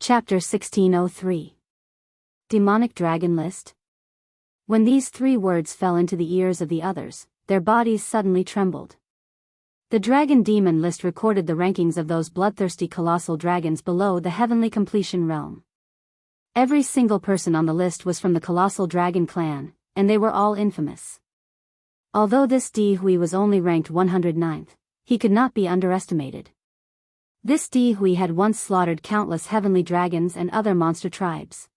Chapter 1603. Demonic Dragon List. When these 3 words fell into the ears of the others, their bodies suddenly trembled. The Dragon Demon List recorded the rankings of those bloodthirsty colossal dragons below the heavenly completion realm. Every single person on the list was from the colossal dragon clan, and they were all infamous. Although this Di Hui was only ranked 109th, he could not be underestimated. This Di Hui had once slaughtered countless heavenly dragons and other monster tribes.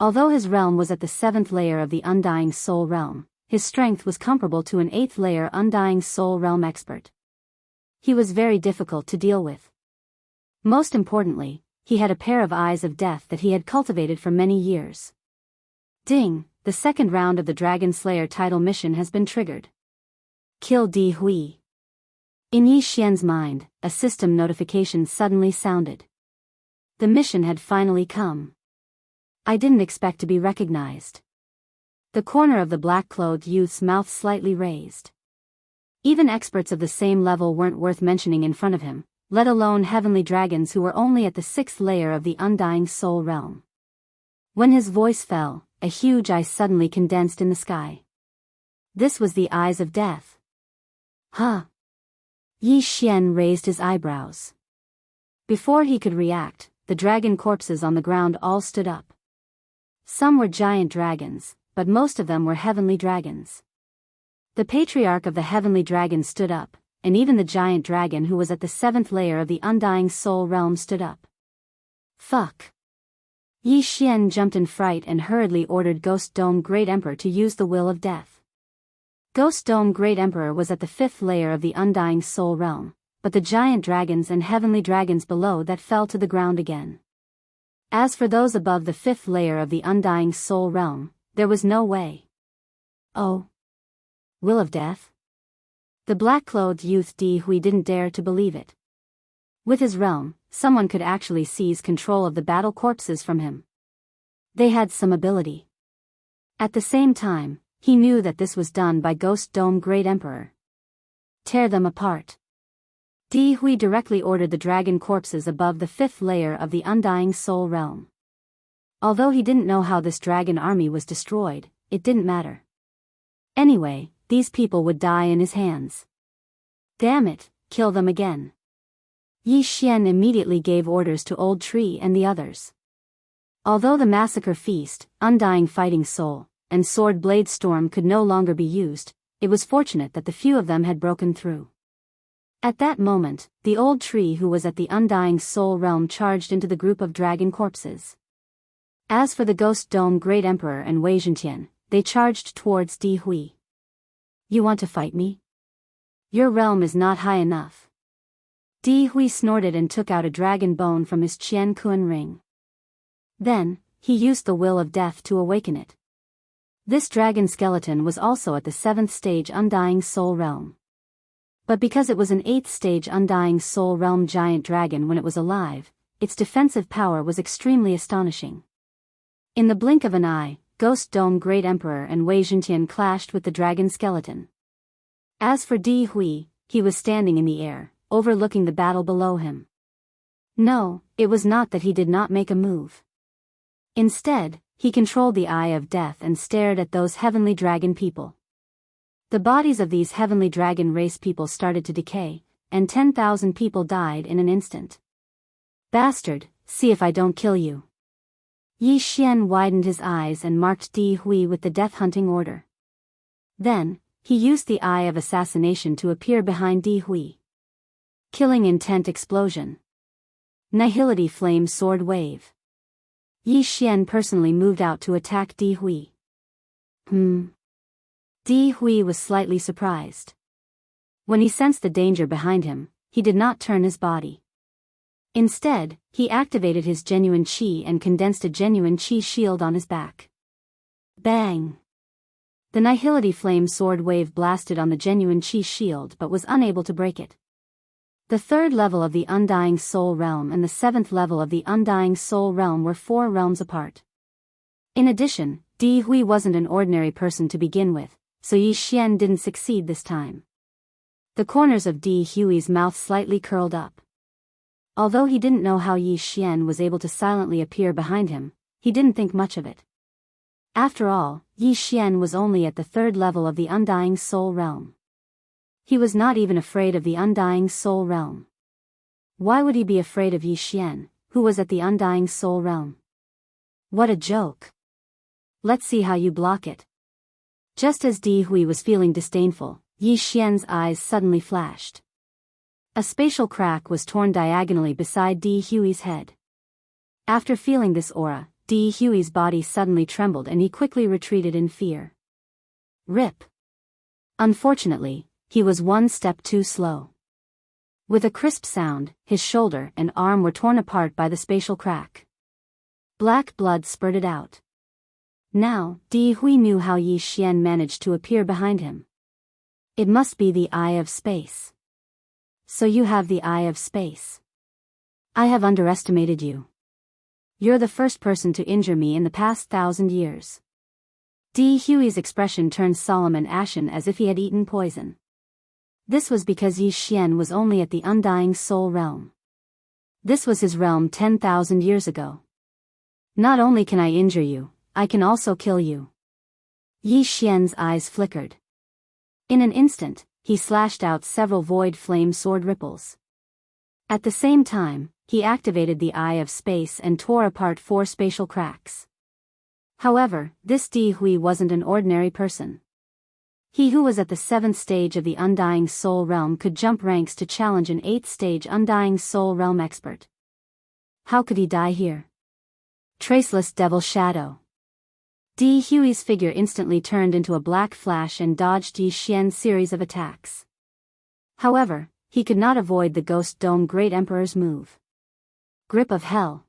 Although his realm was at the 7th layer of the Undying Soul Realm, his strength was comparable to an 8th layer Undying Soul Realm expert. He was very difficult to deal with. Most importantly, he had a pair of eyes of death that he had cultivated for many years. Ding, the 2nd round of the Dragon Slayer title mission has been triggered. Kill Di Hui. In Yi Xian's mind, a system notification suddenly sounded. The mission had finally come. I didn't expect to be recognized. The corner of the black-clothed youth's mouth slightly raised. Even experts of the same level weren't worth mentioning in front of him, let alone heavenly dragons who were only at the 6th layer of the Undying Soul Realm. When his voice fell, a huge eye suddenly condensed in the sky. This was the eyes of death. Huh? Yi Xian raised his eyebrows. Before he could react, the dragon corpses on the ground all stood up. Some were giant dragons, but most of them were heavenly dragons. The patriarch of the heavenly dragons stood up, and even the giant dragon who was at the 7th layer of the Undying Soul Realm stood up. Fuck. Yi Xian jumped in fright and hurriedly ordered Ghost Dome Great Emperor to use the Will of Death. Ghost Dome Great Emperor was at the 5th layer of the Undying Soul Realm, but the giant dragons and heavenly dragons below that fell to the ground again. As for those above the 5th layer of the Undying Soul Realm, there was no way. Oh. Will of Death? The black-clothed youth Di Hui didn't dare to believe it. With his realm, someone could actually seize control of the battle corpses from him. They had some ability. At the same time, he knew that this was done by Ghost Dome Great Emperor. Tear them apart. Di Hui directly ordered the dragon corpses above the 5th layer of the Undying Soul Realm. Although he didn't know how this dragon army was destroyed, it didn't matter. Anyway, these people would die in his hands. Damn it, kill them again. Yi Xian immediately gave orders to Old Tree and the others. Although the Massacre Feast, Undying Fighting Soul, and Sword Blade Storm could no longer be used, it was fortunate that the few of them had broken through. At that moment, the Old Tree who was at the Undying Soul Realm charged into the group of dragon corpses. As for the Ghost Dome Great Emperor and Wei Zhentian, they charged towards Di Hui. You want to fight me? Your realm is not high enough. Di Hui snorted and took out a dragon bone from his Qian Kun ring. Then, he used the Will of Death to awaken it. This dragon skeleton was also at the 7th stage Undying Soul Realm. But because it was an 8th stage Undying Soul Realm giant dragon when it was alive, its defensive power was extremely astonishing. In the blink of an eye, Ghost Dome Great Emperor and Wei Zhentian clashed with the dragon skeleton. As for Di Hui, he was standing in the air, overlooking the battle below him. No, it was not that he did not make a move. Instead, he controlled the Eye of Death and stared at those heavenly dragon people. The bodies of these heavenly dragon race people started to decay, and 10,000 people died in an instant. Bastard, see if I don't kill you. Yi Xian widened his eyes and marked Di Hui with the death hunting order. Then, he used the Eye of Assassination to appear behind Di Hui. Killing Intent Explosion. Nihility Flame Sword Wave. Yi Xian personally moved out to attack Di Hui. Di Hui was slightly surprised. When he sensed the danger behind him, he did not turn his body. Instead, he activated his genuine qi and condensed a genuine qi shield on his back. Bang! The Nihility Flame Sword Wave blasted on the genuine qi shield but was unable to break it. The 3rd level of the Undying Soul Realm and the 7th level of the Undying Soul Realm were 4 realms apart. In addition, Di Hui wasn't an ordinary person to begin with, so Yi Xian didn't succeed this time. The corners of Di Hui's mouth slightly curled up. Although he didn't know how Yi Xian was able to silently appear behind him, he didn't think much of it. After all, Yi Xian was only at the third level of the Undying Soul Realm. He was not even afraid of the Undying Soul Realm. Why would he be afraid of Yi Xian, who was at the Undying Soul Realm? What a joke. Let's see how you block it. Just as Di Hui was feeling disdainful, Yi Xian's eyes suddenly flashed. A spatial crack was torn diagonally beside Di Hui's head. After feeling this aura, Di Hui's body suddenly trembled and he quickly retreated in fear. Rip. Unfortunately, he was one step too slow. With a crisp sound, his shoulder and arm were torn apart by the spatial crack. Black blood spurted out. Now, Di Hui knew how Yi Xian managed to appear behind him. It must be the Eye of Space. So you have the Eye of Space. I have underestimated you. You're the first person to injure me in the past 1,000 years. Di Hui's expression turned solemn and ashen as if he had eaten poison. This was because Yi Xian was only at the Undying Soul Realm. This was his realm 10,000 years ago. Not only can I injure you, I can also kill you. Yi Xian's eyes flickered. In an instant, he slashed out several void flame sword ripples. At the same time, he activated the Eye of Space and tore apart 4 spatial cracks. However, this Di Hui wasn't an ordinary person. He who was at the 7th stage of the Undying Soul Realm could jump ranks to challenge an 8th stage Undying Soul Realm expert. How could he die here? Traceless Devil Shadow. Di Hui's figure instantly turned into a black flash and dodged Yi Xian's series of attacks. However, he could not avoid the Ghost Dome Great Emperor's move. Grip of Hell.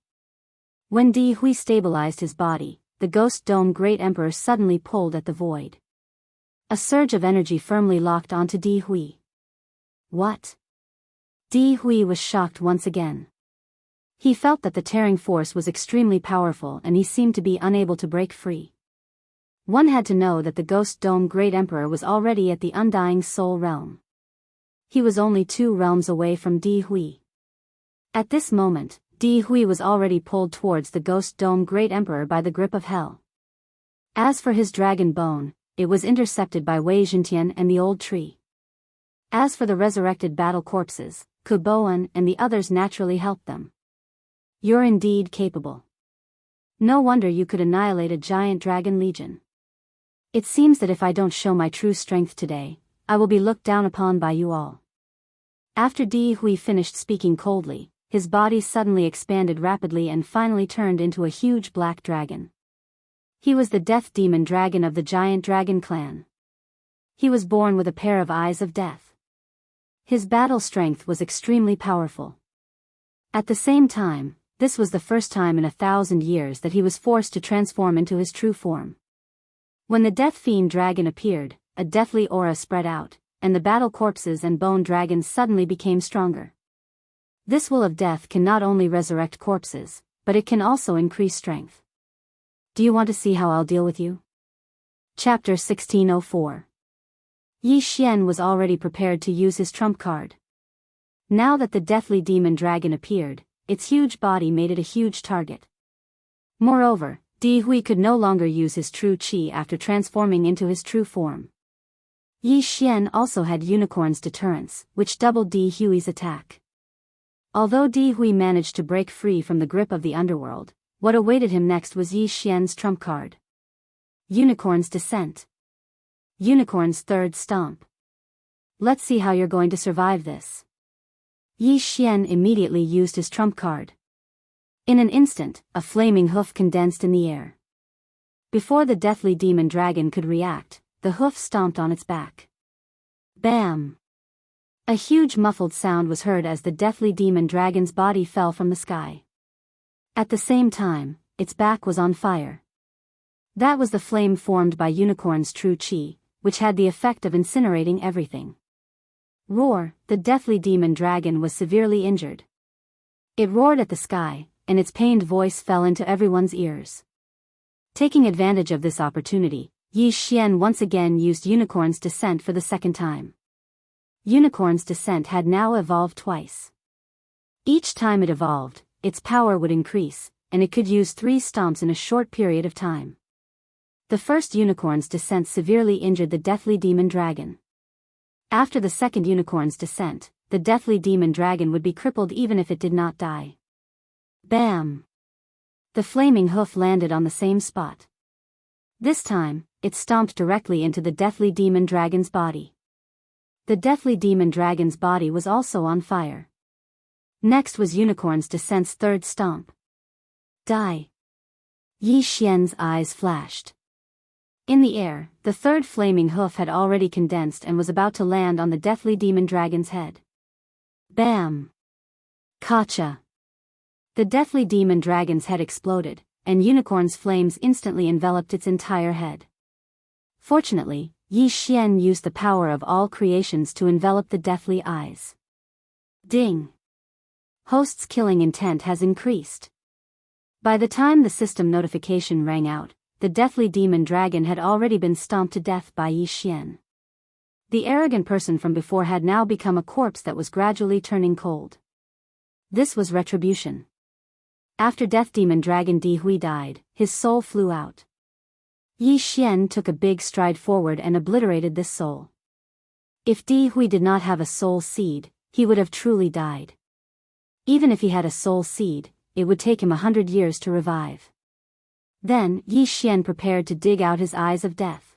When Di Hui stabilized his body, the Ghost Dome Great Emperor suddenly pulled at the void. A surge of energy firmly locked onto Di Hui. What? Di Hui was shocked once again. He felt that the tearing force was extremely powerful and he seemed to be unable to break free. One had to know that the Ghost Dome Great Emperor was already at the Undying Soul Realm. He was only 2 realms away from Di Hui. At this moment, Di Hui was already pulled towards the Ghost Dome Great Emperor by the grip of hell. As for his dragon bone, it was intercepted by Wei Zhentian and the old tree. As for the resurrected battle corpses, Kuboan and the others naturally helped them. You're indeed capable. No wonder you could annihilate a giant dragon legion. It seems that if I don't show my true strength today, I will be looked down upon by you all. After Di Hui finished speaking coldly, his body suddenly expanded rapidly and finally turned into a huge black dragon. He was the death demon dragon of the giant dragon clan. He was born with a pair of eyes of death. His battle strength was extremely powerful. At the same time, this was the first time in 1,000 years that he was forced to transform into his true form. When the Death Fiend dragon appeared, a deathly aura spread out, and the battle corpses and bone dragons suddenly became stronger. This will of death can not only resurrect corpses, but it can also increase strength. Do you want to see how I'll deal with you? Chapter 1604. Yi Xian was already prepared to use his trump card. Now that the deathly demon dragon appeared, its huge body made it a huge target. Moreover, Di Hui could no longer use his true qi after transforming into his true form. Yi Xian also had unicorn's deterrence, which doubled Di Hui's attack. Although Di Hui managed to break free from the grip of the underworld, what awaited him next was Yi Xian's trump card. Unicorn's Descent. Unicorn's Third Stomp. Let's see how you're going to survive this. Yi Xian immediately used his trump card. In an instant, a flaming hoof condensed in the air. Before the deathly demon dragon could react, the hoof stomped on its back. Bam! A huge muffled sound was heard as the deathly demon dragon's body fell from the sky. At the same time, its back was on fire. That was the flame formed by Unicorn's true qi, which had the effect of incinerating everything. Roar! The deathly demon dragon was severely injured. It roared at the sky, and its pained voice fell into everyone's ears. Taking advantage of this opportunity, Yi Xian once again used Unicorn's Descent for the second time. Unicorn's Descent had now evolved twice. Each time it evolved, its power would increase, and it could use 3 stomps in a short period of time. The first unicorn's descent severely injured the deathly demon dragon. After the second unicorn's descent, the deathly demon dragon would be crippled even if it did not die. Bam! The flaming hoof landed on the same spot. This time, it stomped directly into the deathly demon dragon's body. The deathly demon dragon's body was also on fire. Next was Unicorn's Descent's third stomp. Die! Yi Xian's eyes flashed. In the air, the third flaming hoof had already condensed and was about to land on the deathly demon dragon's head. Bam! Gotcha! The deathly demon dragon's head exploded, and Unicorn's flames instantly enveloped its entire head. Fortunately, Yi Xian used the power of all creations to envelop the deathly eyes. Ding! Host's killing intent has increased. By the time the system notification rang out, the deathly demon dragon had already been stomped to death by Yi Xian. The arrogant person from before had now become a corpse that was gradually turning cold. This was retribution. After Death Demon Dragon Di Hui died, his soul flew out. Yi Xian took a big stride forward and obliterated this soul. If Di Hui did not have a soul seed, he would have truly died. Even if he had a soul seed, it would take him 100 years to revive. Then, Yi Xian prepared to dig out his eyes of death.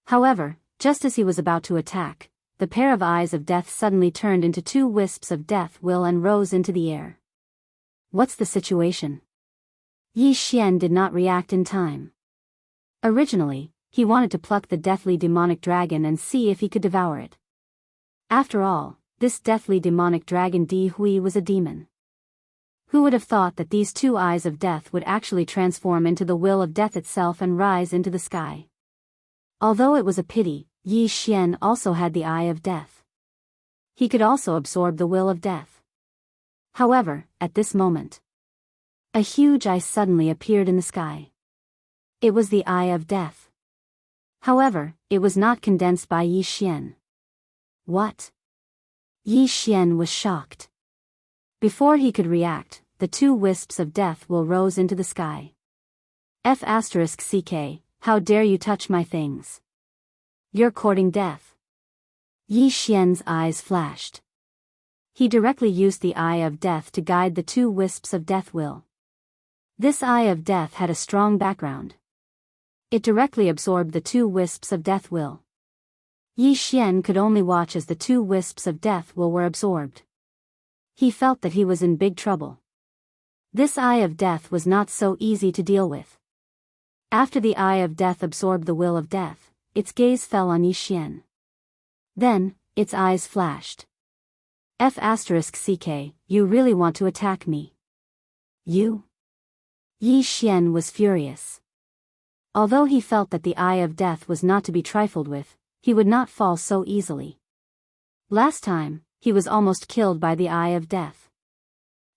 However, just as he was about to attack, the pair of eyes of death suddenly turned into 2 wisps of death will and rose into the air. What's the situation? Yi Xian did not react in time. Originally, he wanted to pluck the deathly demonic dragon and see if he could devour it. After all, this deathly demonic dragon Di Hui was a demon. Who would have thought that these 2 eyes of death would actually transform into the will of death itself and rise into the sky? Although it was a pity, Yi Xian also had the eye of death. He could also absorb the will of death. However, at this moment, a huge eye suddenly appeared in the sky. It was the eye of death. However, it was not condensed by Yi Xian. What? Yi Xian was shocked. Before he could react, the 2 wisps of death will rose into the sky. F***ck, how dare you touch my things? You're courting death. Yi Xian's eyes flashed. He directly used the eye of death to guide the 2 wisps of death will. This eye of death had a strong background. It directly absorbed the 2 wisps of death will. Yi Xian could only watch as the 2 wisps of death will were absorbed. He felt that he was in big trouble. This eye of death was not so easy to deal with. After the eye of death absorbed the will of death, its gaze fell on Yi Xian. Then, its eyes flashed. F***ck, you really want to attack me? You? Yi Xian was furious. Although he felt that the eye of death was not to be trifled with, he would not fall so easily. Last time, he was almost killed by the eye of death.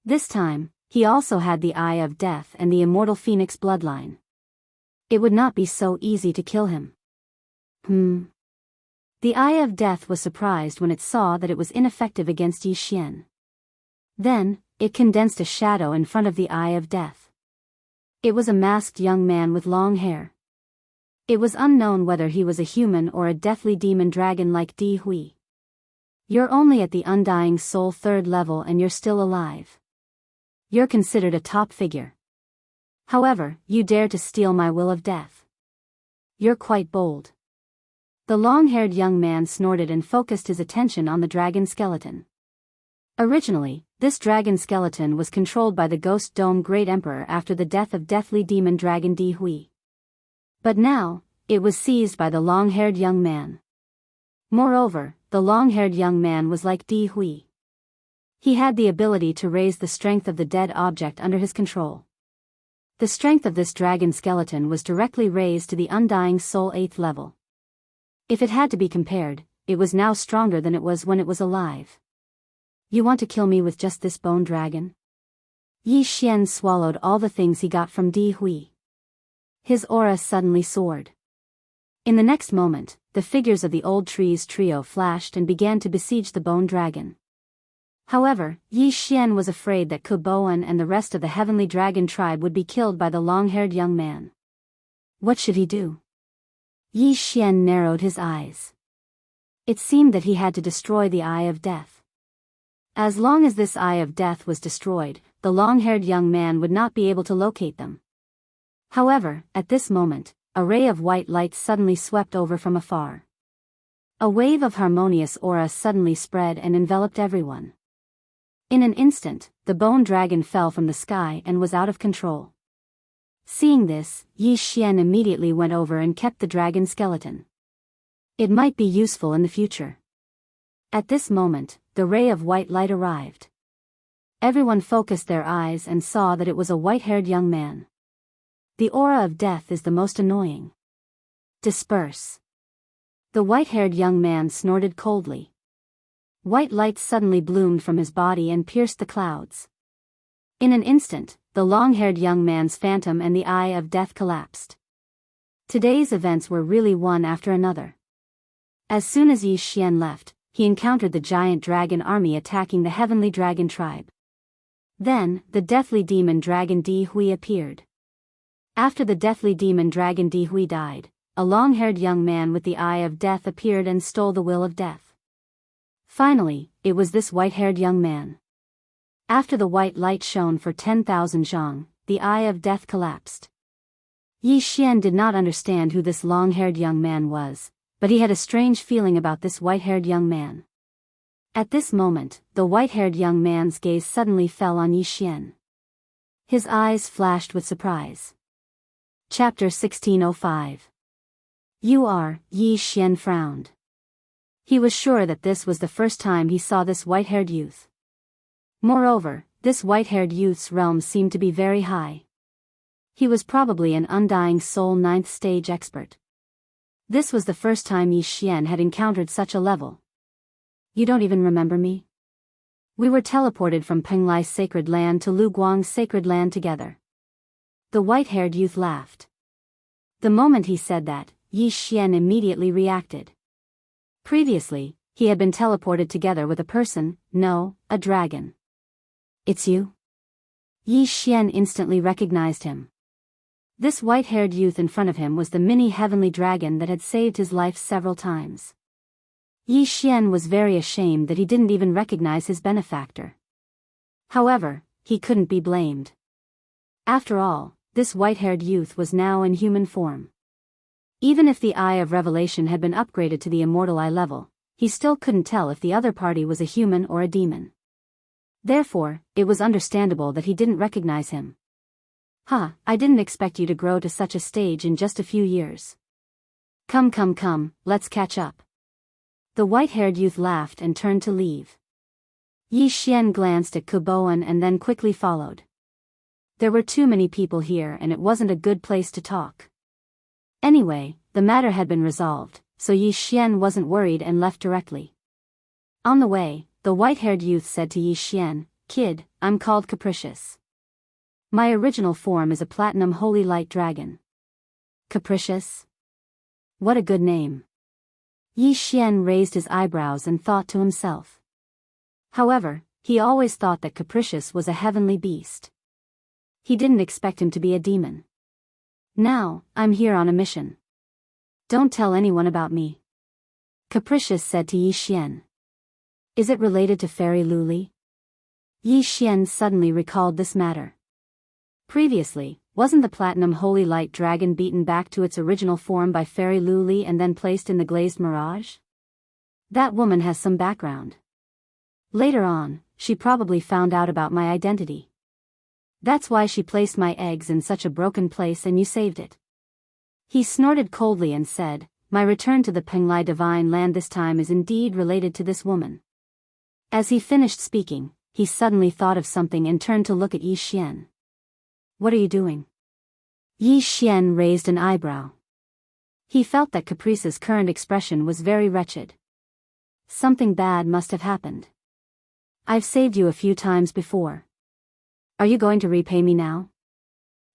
This time, he also had the eye of death and the immortal phoenix bloodline. It would not be so easy to kill him. The eye of death was surprised when it saw that it was ineffective against Yi Xian. Then, it condensed a shadow in front of the eye of death. It was a masked young man with long hair. It was unknown whether he was a human or a deathly demon dragon like Di Hui. You're only at the Undying Soul 3rd level and you're still alive. You're considered a top figure. However, you dare to steal my will of death. You're quite bold. The long-haired young man snorted and focused his attention on the dragon skeleton. Originally, this dragon skeleton was controlled by the Ghost Dome Great Emperor after the death of deathly demon dragon Di Hui. But now, it was seized by the long-haired young man. Moreover, the long-haired young man was like Di Hui. He had the ability to raise the strength of the dead object under his control. The strength of this dragon skeleton was directly raised to the Undying Soul 8th level. If it had to be compared, it was now stronger than it was when it was alive. You want to kill me with just this bone dragon? Yi Xian swallowed all the things he got from Di Hui. His aura suddenly soared. In the next moment, the figures of the old trees trio flashed and began to besiege the bone dragon. However, Yi Xian was afraid that Kuboan and the rest of the heavenly dragon tribe would be killed by the long-haired young man. What should he do? Yi Xian narrowed his eyes. It seemed that he had to destroy the Eye of Death. As long as this Eye of Death was destroyed, the long-haired young man would not be able to locate them. However, at this moment, a ray of white light suddenly swept over from afar. A wave of harmonious aura suddenly spread and enveloped everyone. In an instant, the bone dragon fell from the sky and was out of control. Seeing this, Yi Xian immediately went over and kept the dragon skeleton. It might be useful in the future. At this moment, the ray of white light arrived. Everyone focused their eyes and saw that it was a white-haired young man. The aura of death is the most annoying. Disperse. The white-haired young man snorted coldly. White light suddenly bloomed from his body and pierced the clouds. In an instant, the long-haired young man's phantom and the Eye of Death collapsed. Today's events were really one after another. As soon as Yi Xian left, he encountered the giant dragon army attacking the heavenly dragon tribe. Then, the deathly demon dragon Di Hui appeared. After the deathly demon dragon Di Hui died, a long-haired young man with the Eye of Death appeared and stole the will of death. Finally, it was this white-haired young man. After the white light shone for 10,000 zhang, the Eye of Death collapsed. Yi Xian did not understand who this long-haired young man was, but he had a strange feeling about this white-haired young man. At this moment, the white-haired young man's gaze suddenly fell on Yi Xian. His eyes flashed with surprise. Chapter 1605. Yi Xian frowned. He was sure that this was the first time he saw this white-haired youth. Moreover, this white-haired youth's realm seemed to be very high. He was probably an undying soul 9th stage expert. This was the first time Yi Xian had encountered such a level. You don't even remember me? We were teleported from Penglai's sacred land to Lu Guang's sacred land together. The white-haired youth laughed. The moment he said that, Yi Xian immediately reacted. Previously, he had been teleported together with a person, no, a dragon. It's you? Yi Xian instantly recognized him. This white-haired youth in front of him was the mini heavenly dragon that had saved his life several times. Yi Xian was very ashamed that he didn't even recognize his benefactor. However, he couldn't be blamed. After all, this white-haired youth was now in human form. Even if the Eye of Revelation had been upgraded to the Immortal Eye level, he still couldn't tell if the other party was a human or a demon. Therefore, it was understandable that he didn't recognize him. I didn't expect you to grow to such a stage in just a few years. Come, let's catch up. The white-haired youth laughed and turned to leave. Yi Xian glanced at Kuboan and then quickly followed. There were too many people here and it wasn't a good place to talk. Anyway, the matter had been resolved, so Yi Xian wasn't worried and left directly. On the way, the white-haired youth said to Yi Xian, "Kid, I'm called Capricious. My original form is a platinum holy light dragon." Capricious? What a good name. Yi Xian raised his eyebrows and thought to himself. However, he always thought that Capricious was a heavenly beast. He didn't expect him to be a demon. Now, I'm here on a mission. Don't tell anyone about me. Capricious said to Yi Xian. Is it related to Fairy Luli? Yi Xian suddenly recalled this matter. Previously, wasn't the platinum holy light dragon beaten back to its original form by Fairy Luli and then placed in the glazed mirage? That woman has some background. Later on, she probably found out about my identity. That's why she placed my eggs in such a broken place and you saved it. He snorted coldly and said, my return to the Penglai divine land this time is indeed related to this woman. As he finished speaking, he suddenly thought of something and turned to look at Yi Xian. What are you doing? Yi Xian raised an eyebrow. He felt that Caprice's current expression was very wretched. Something bad must have happened. I've saved you a few times before. Are you going to repay me now?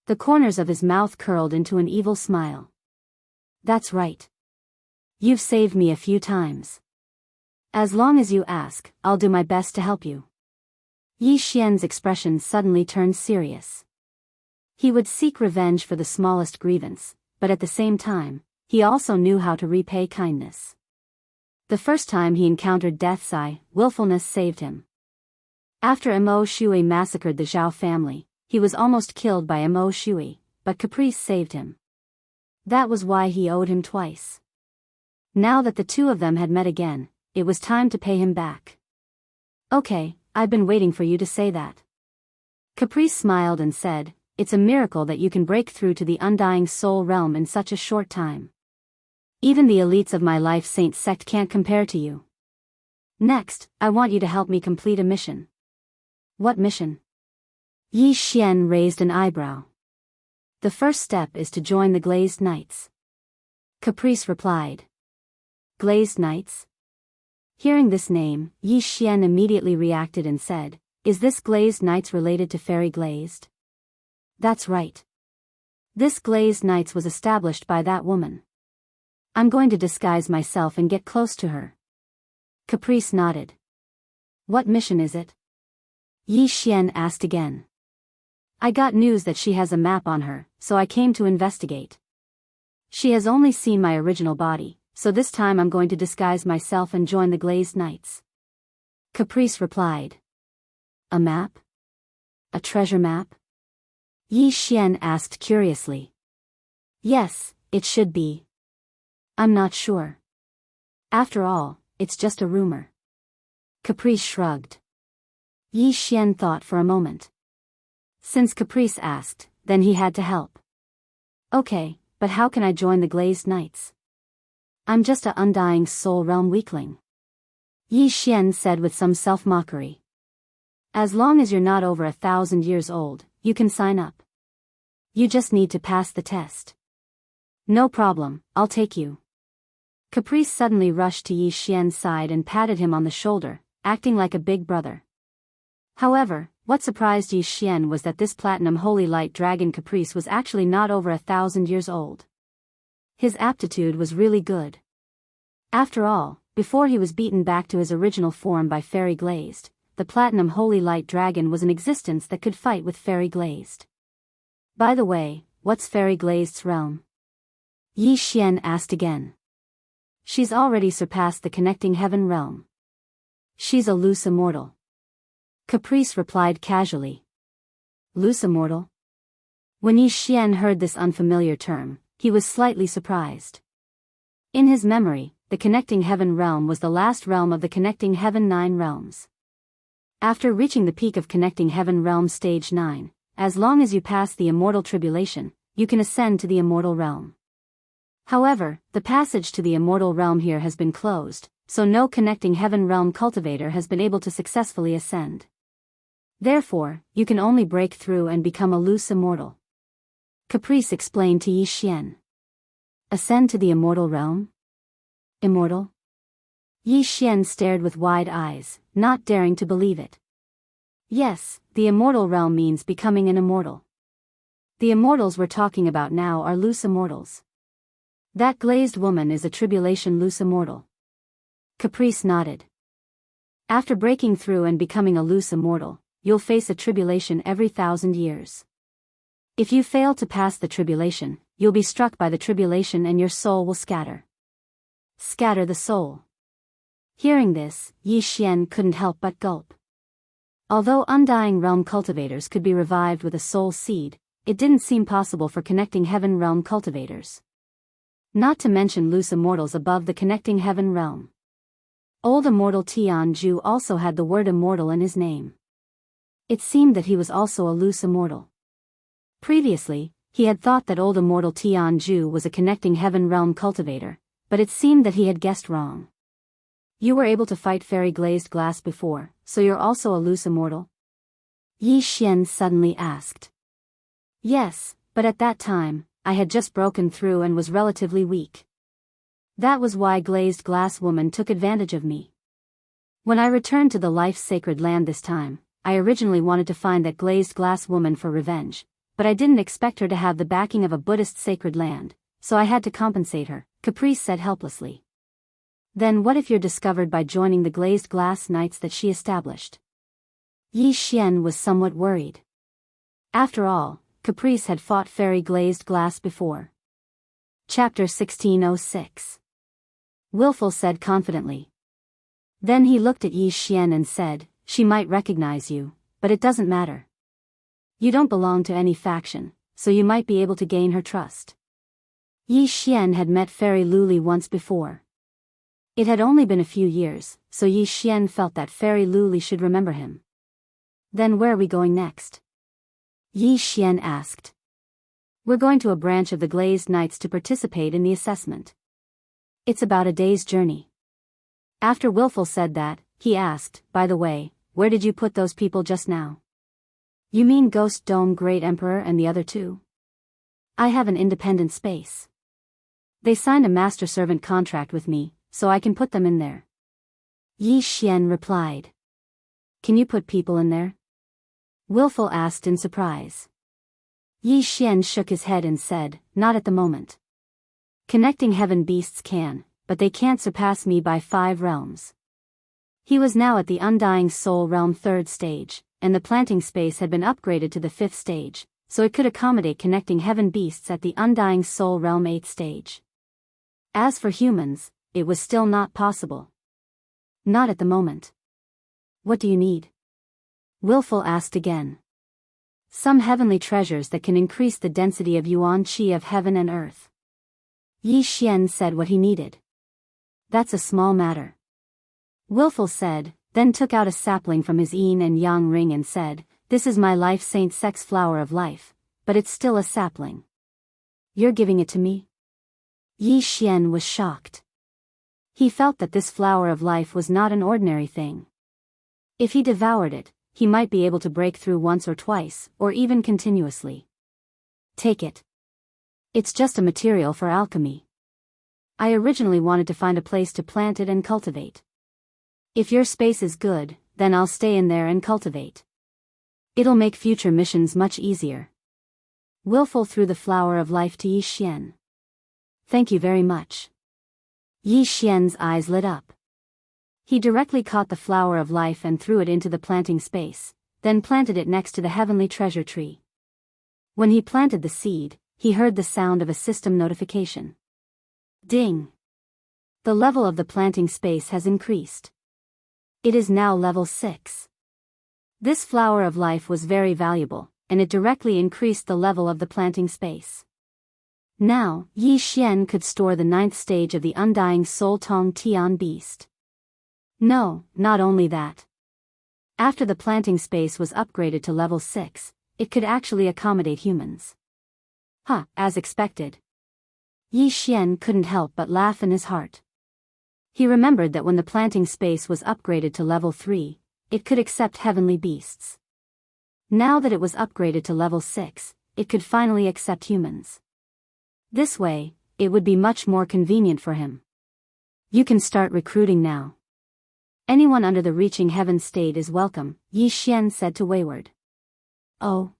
The corners of his mouth curled into an evil smile. That's right. You've saved me a few times. As long as you ask, I'll do my best to help you. Yi Xian's expression suddenly turned serious. He would seek revenge for the smallest grievance, but at the same time, he also knew how to repay kindness. The first time he encountered death's eye, willfulness saved him. After Mo Shui massacred the Zhao family, he was almost killed by Mo Shui, but caprice saved him. That was why he owed him twice. Now that the two of them had met again, it was time to pay him back. Okay, I've been waiting for you to say that. Caprice smiled and said, "It's a miracle that you can break through to the undying soul realm in such a short time. Even the elites of my life saint sect can't compare to you. Next, I want you to help me complete a mission." "What mission?" Yi Xian raised an eyebrow. "The first step is to join the Glazed Knights." Caprice replied. Glazed Knights? Hearing this name, Yi Xian immediately reacted and said, "Is this Glazed Knights related to Fairy Glazed?" "That's right. This Glazed Knights was established by that woman. I'm going to disguise myself and get close to her." Caprice nodded. "What mission is it?" Yi Xian asked again. "I got news that she has a map on her, so I came to investigate. She has only seen my original body, so this time I'm going to disguise myself and join the Glazed Knights." Caprice replied. "A map? A treasure map?" Yi Xian asked curiously. "Yes, it should be. I'm not sure. After all, it's just a rumor." Caprice shrugged. Yi Xian thought for a moment. Since Caprice asked, then he had to help. "Okay, but how can I join the Glazed Knights? I'm just a undying soul realm weakling." Yi Xian said with some self-mockery. "As long as you're not over 1,000 years old, you can sign up. You just need to pass the test." "No problem, I'll take you." Caprice suddenly rushed to Yi Xian's side and patted him on the shoulder, acting like a big brother. However, what surprised Yi Xian was that this platinum holy light dragon Caprice was actually not over 1,000 years old. His aptitude was really good. After all, before he was beaten back to his original form by Fairy Glazed, the platinum holy light dragon was an existence that could fight with Fairy Glazed. "By the way, what's Fairy Glazed's realm?" Yi Xian asked again. "She's already surpassed the connecting heaven realm. She's a loose immortal." Caprice replied casually. "Loose immortal?" When Yi Xian heard this unfamiliar term, he was slightly surprised. In his memory, the connecting heaven realm was the last realm of the connecting heaven 9 realms. After reaching the peak of connecting heaven realm stage 9, as long as you pass the immortal tribulation, you can ascend to the immortal realm. However, the passage to the immortal realm here has been closed, so no connecting heaven realm cultivator has been able to successfully ascend. Therefore, you can only break through and become a loose immortal. Caprice explained to Yi Xian. "Ascend to the immortal realm? Immortal?" Yi Xian stared with wide eyes, not daring to believe it. "Yes, the immortal realm means becoming an immortal. The immortals we're talking about now are loose immortals. That glazed woman is a tribulation loose immortal." Caprice nodded. "After breaking through and becoming a loose immortal, you'll face a tribulation every 1,000 years. If you fail to pass the tribulation, you'll be struck by the tribulation and your soul will scatter." Scatter the soul. Hearing this, Yi Xian couldn't help but gulp. Although undying realm cultivators could be revived with a soul seed, it didn't seem possible for connecting heaven realm cultivators. Not to mention loose immortals above the connecting heaven realm. Old immortal Tian Ju also had the word immortal in his name. It seemed that he was also a loose immortal. Previously, he had thought that old immortal Tian Ju was a connecting heaven realm cultivator, but it seemed that he had guessed wrong. "You were able to fight Fairy Glazed Glass before, so you're also a loose immortal?" Yi Xian suddenly asked. "Yes, but at that time, I had just broken through and was relatively weak. That was why Glazed Glass Woman took advantage of me. When I returned to the life-sacred land this time, I originally wanted to find that Glazed Glass Woman for revenge, but I didn't expect her to have the backing of a Buddhist sacred land, so I had to compensate her," Caprice said helplessly. "Then what if you're discovered by joining the Glazed Glass Knights that she established?" Yi Xian was somewhat worried. After all, Caprice had fought fairy glazed glass before. Chapter 1606. Willful said confidently. Then he looked at Yi Xian and said, "She might recognize you, but it doesn't matter. You don't belong to any faction, so you might be able to gain her trust." Yi Xian had met Fairy Luli once before. It had only been a few years, so Yi Xian felt that Fairy Luli should remember him. "Then where are we going next?" Yi Xian asked. "We're going to a branch of the Glazed Knights to participate in the assessment. It's about a day's journey." After Willful said that, he asked, "By the way, where did you put those people just now?" "You mean Ghost Dome Great Emperor and the other two?" "I have an independent space. They signed a master-servant contract with me, so I can put them in there." Yi Xian replied. "Can you put people in there?" Willful asked in surprise. Yi Xian shook his head and said, "Not at the moment. Connecting heaven beasts can, but they can't surpass me by 5 realms." He was now at the Undying Soul Realm 3rd stage, and the planting space had been upgraded to the 5th stage, so it could accommodate connecting heaven beasts at the Undying Soul Realm 8th stage. As for humans, it was still not possible. "Not at the moment." "What do you need?" Willful asked again. "Some heavenly treasures that can increase the density of yuan qi of heaven and earth." Yi Xian said what he needed. "That's a small matter." Willful said, then took out a sapling from his yin and yang ring and said, "This is my life Saint Sex flower of life, but it's still a sapling. You're giving it to me?" Yi Xian was shocked. He felt that this flower of life was not an ordinary thing. If he devoured it, he might be able to break through once or twice, or even continuously. "Take it. It's just a material for alchemy. I originally wanted to find a place to plant it and cultivate. If your space is good, then I'll stay in there and cultivate. It'll make future missions much easier." Willful threw the flower of life to Yi Xian. "Thank you very much." Yi Xian's eyes lit up. He directly caught the flower of life and threw it into the planting space, then planted it next to the heavenly treasure tree. When he planted the seed, he heard the sound of a system notification. Ding! The level of the planting space has increased. It is now level 6. This flower of life was very valuable, and it directly increased the level of the planting space. Now, Yi Xian could store the 9th stage of the Undying Soul Tong Tian beast. No, not only that. After the planting space was upgraded to level 6, it could actually accommodate humans. As expected. Yi Xian couldn't help but laugh in his heart. He remembered that when the planting space was upgraded to level 3, it could accept heavenly beasts. Now that it was upgraded to level 6, it could finally accept humans. This way, it would be much more convenient for him. "You can start recruiting now. Anyone under the Reaching Heaven state is welcome," Yi Xian said to Wayward. "Oh.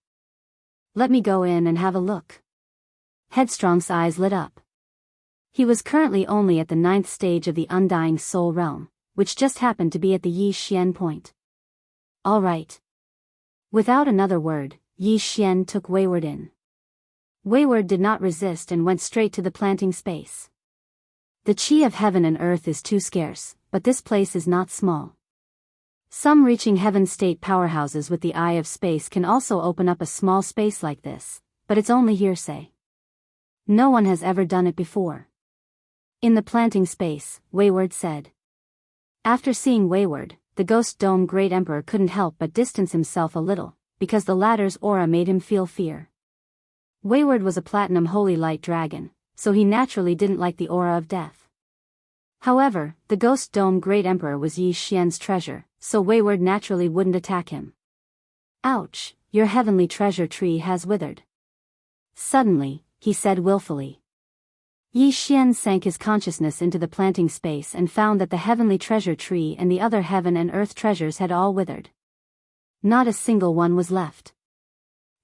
Let me go in and have a look." Headstrong's eyes lit up. He was currently only at the 9th stage of the Undying Soul Realm, which just happened to be at the Yi Xian point. "All right." Without another word, Yi Xian took Wayward in. Wayward did not resist and went straight to the planting space. The qi of heaven and earth is too scarce, but this place is not small. Some Reaching Heaven state powerhouses with the eye of space can also open up a small space like this, but it's only hearsay. No one has ever done it before. "In the planting space," Wayward said. After seeing Wayward, the Ghost Dome Great Emperor couldn't help but distance himself a little, because the latter's aura made him feel fear. Wayward was a Platinum Holy Light Dragon, so he naturally didn't like the aura of death. However, the Ghost Dome Great Emperor was Yi Xian's treasure, so Wayward naturally wouldn't attack him. "Ouch, your heavenly treasure tree has withered." Suddenly, he said willfully. Yi Xian sank his consciousness into the planting space and found that the heavenly treasure tree and the other heaven and earth treasures had all withered. Not a single one was left.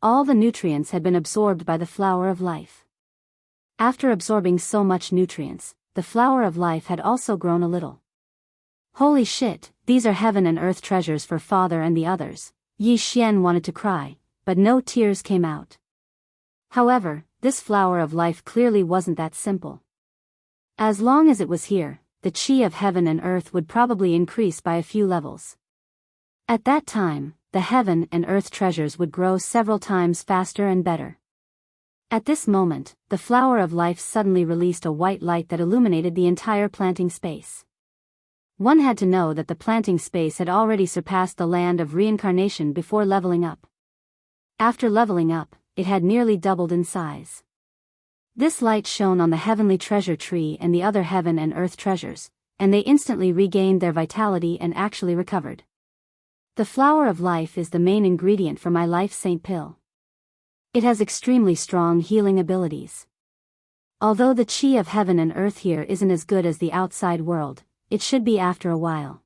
All the nutrients had been absorbed by the flower of life. After absorbing so much nutrients, the flower of life had also grown a little. "Holy shit, these are heaven and earth treasures for father and the others." Yi Xian wanted to cry, but no tears came out. However, this flower of life clearly wasn't that simple. As long as it was here, the qi of heaven and earth would probably increase by a few levels. At that time, the heaven and earth treasures would grow several times faster and better. At this moment, the flower of life suddenly released a white light that illuminated the entire planting space. One had to know that the planting space had already surpassed the land of reincarnation before leveling up. After leveling up, it had nearly doubled in size. This light shone on the heavenly treasure tree and the other heaven and earth treasures, and they instantly regained their vitality and actually recovered. The flower of life is the main ingredient for my life saint pill. It has extremely strong healing abilities. Although the qi of heaven and earth here isn't as good as the outside world, it should be after a while.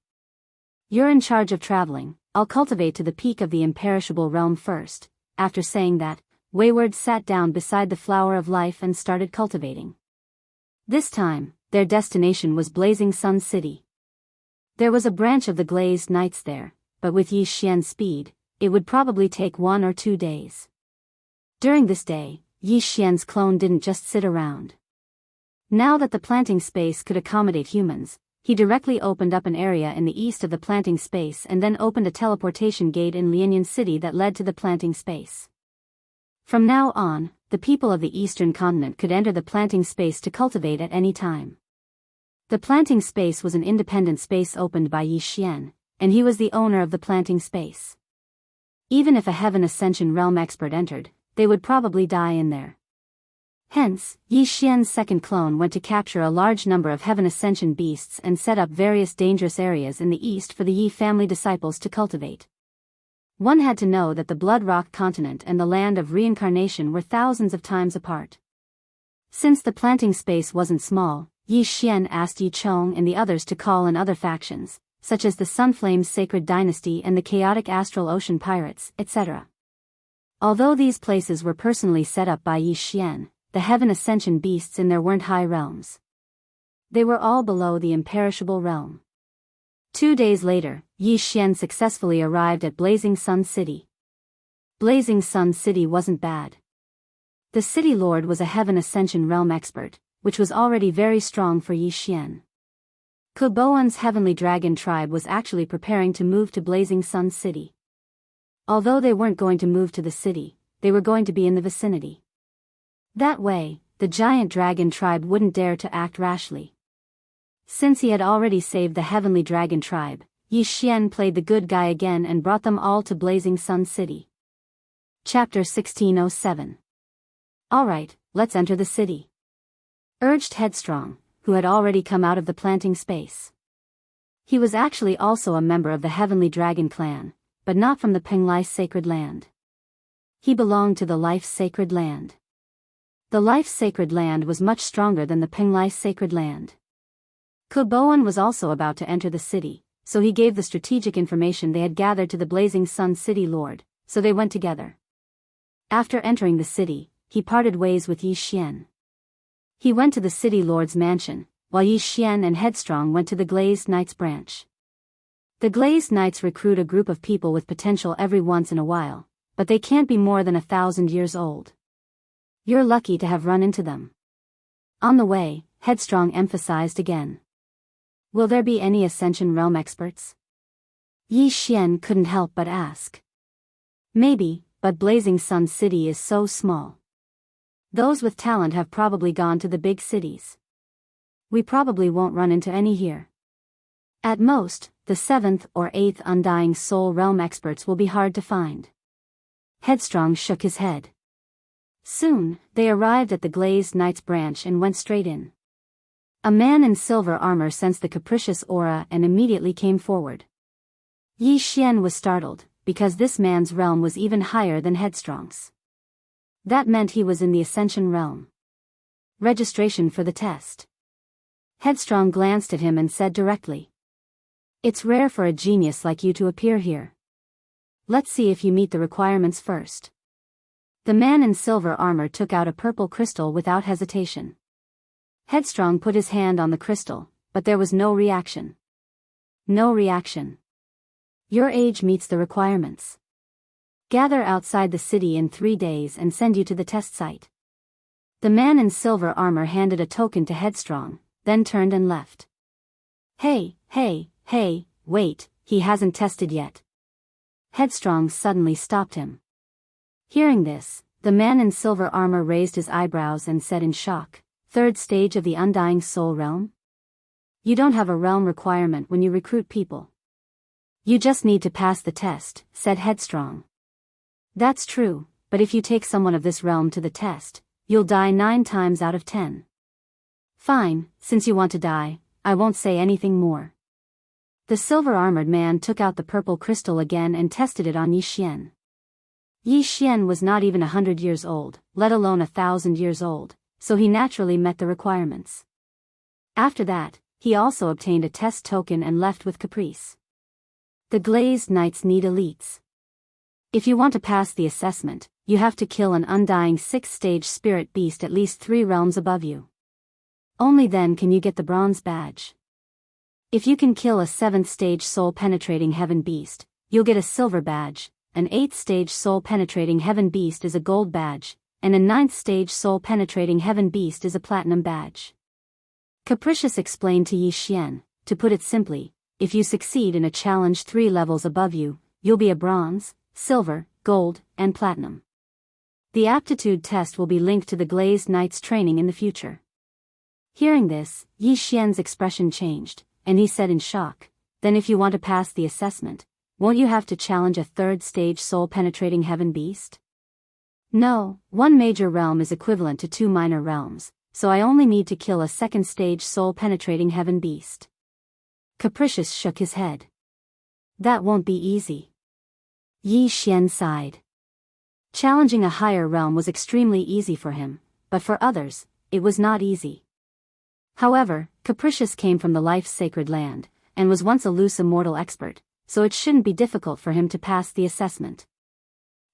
You're in charge of traveling. I'll cultivate to the peak of the imperishable realm first. After saying that, Wayward sat down beside the flower of life and started cultivating. This time, their destination was Blazing Sun City. There was a branch of the Glazed Knights there, but with Yi Xian's speed, it would probably take 1 or 2 days. During this day, Yi Xian's clone didn't just sit around. Now that the planting space could accommodate humans, he directly opened up an area in the east of the planting space and then opened a teleportation gate in Lianyan City that led to the planting space. From now on, the people of the eastern continent could enter the planting space to cultivate at any time. The planting space was an independent space opened by Yi Xian, and he was the owner of the planting space. Even if a Heaven Ascension Realm expert entered, they would probably die in there. Hence, Yi Xian's second clone went to capture a large number of Heaven Ascension beasts and set up various dangerous areas in the east for the Yi family disciples to cultivate. One had to know that the Blood Rock continent and the land of reincarnation were thousands of times apart. Since the planting space wasn't small, Yi Xian asked Yi Chong and the others to call in other factions, such as the Sunflames Sacred Dynasty and the Chaotic Astral Ocean Pirates, etc. Although these places were personally set up by Yi Xian, the Heaven Ascension beasts in there weren't high realms. They were all below the imperishable realm. 2 days later, Yi Xian successfully arrived at Blazing Sun City. Blazing Sun City wasn't bad. The city lord was a Heaven Ascension Realm expert, which was already very strong for Yi Xian. Kuboan's Heavenly Dragon tribe was actually preparing to move to Blazing Sun City. Although they weren't going to move to the city, they were going to be in the vicinity. That way, the giant dragon tribe wouldn't dare to act rashly. Since he had already saved the Heavenly Dragon tribe, Yi Xian played the good guy again and brought them all to Blazing Sun City. Chapter 1607. Alright, let's enter the city, urged Headstrong, who had already come out of the planting space. He was actually also a member of the Heavenly Dragon clan, but not from the Penglai Sacred Land. He belonged to the Life Sacred Land. The Life Sacred Land was much stronger than the Penglai Sacred Land. Kuboan was also about to enter the city, so he gave the strategic information they had gathered to the Blazing Sun City Lord, so they went together. After entering the city, he parted ways with Yi Xian. He went to the city lord's mansion, while Yi Xian and Headstrong went to the Glazed Knights branch. The Glazed Knights recruit a group of people with potential every once in a while, but they can't be more than 1,000 years old. You're lucky to have run into them. On the way, Headstrong emphasized again. Will there be any Ascension Realm experts? Yi Xian couldn't help but ask. Maybe, but Blazing Sun City is so small. Those with talent have probably gone to the big cities. We probably won't run into any here. At most, the 7th or 8th Undying Soul Realm experts will be hard to find. Headstrong shook his head. Soon, they arrived at the Glazed Knights branch and went straight in. A man in silver armor sensed the capricious aura and immediately came forward. Yi Xian was startled, because this man's realm was even higher than Headstrong's. That meant he was in the Ascension realm. Registration for the test. Headstrong glanced at him and said directly. It's rare for a genius like you to appear here. Let's see if you meet the requirements first. The man in silver armor took out a purple crystal without hesitation. Headstrong put his hand on the crystal, but there was no reaction. No reaction. Your age meets the requirements. Gather outside the city in 3 days and send you to the test site. The man in silver armor handed a token to Headstrong, then turned and left. Hey, wait, he hasn't tested yet. Headstrong suddenly stopped him. Hearing this, the man in silver armor raised his eyebrows and said in shock, "Third stage of the Undying Soul realm? You don't have a realm requirement when you recruit people. You just need to pass the test," said Headstrong. "That's true, but if you take someone of this realm to the test, you'll die 9 times out of 10. Fine, since you want to die, I won't say anything more." The silver-armored man took out the purple crystal again and tested it on Yi Xian. Yi Xian was not even 100 years old, let alone 1,000 years old, so he naturally met the requirements. After that, he also obtained a test token and left with Caprice. The Glazed Knights need elites. If you want to pass the assessment, you have to kill an undying 6th-stage spirit beast at least 3 realms above you. Only then can you get the bronze badge. If you can kill a 7th-stage soul-penetrating heaven beast, you'll get a silver badge, an 8th-stage soul-penetrating heaven beast is a gold badge, and a 9th-stage soul-penetrating heaven beast is a platinum badge. Capricious explained to Yi Xian, to put it simply, if you succeed in a challenge 3 levels above you, you'll be a bronze, silver, gold, and platinum. The aptitude test will be linked to the Glazed Knights training in the future. Hearing this, Yi Xian's expression changed, and he said in shock, "Then if you want to pass the assessment, won't you have to challenge a 3rd-stage soul-penetrating heaven beast?" "No, 1 major realm is equivalent to 2 minor realms, so I only need to kill a 2nd-stage soul-penetrating heaven beast." Capricious shook his head. "That won't be easy." Yi Xian sighed. Challenging a higher realm was extremely easy for him, but for others, it was not easy. However, Capricious came from the life-sacred land, and was once a loose immortal expert, so it shouldn't be difficult for him to pass the assessment.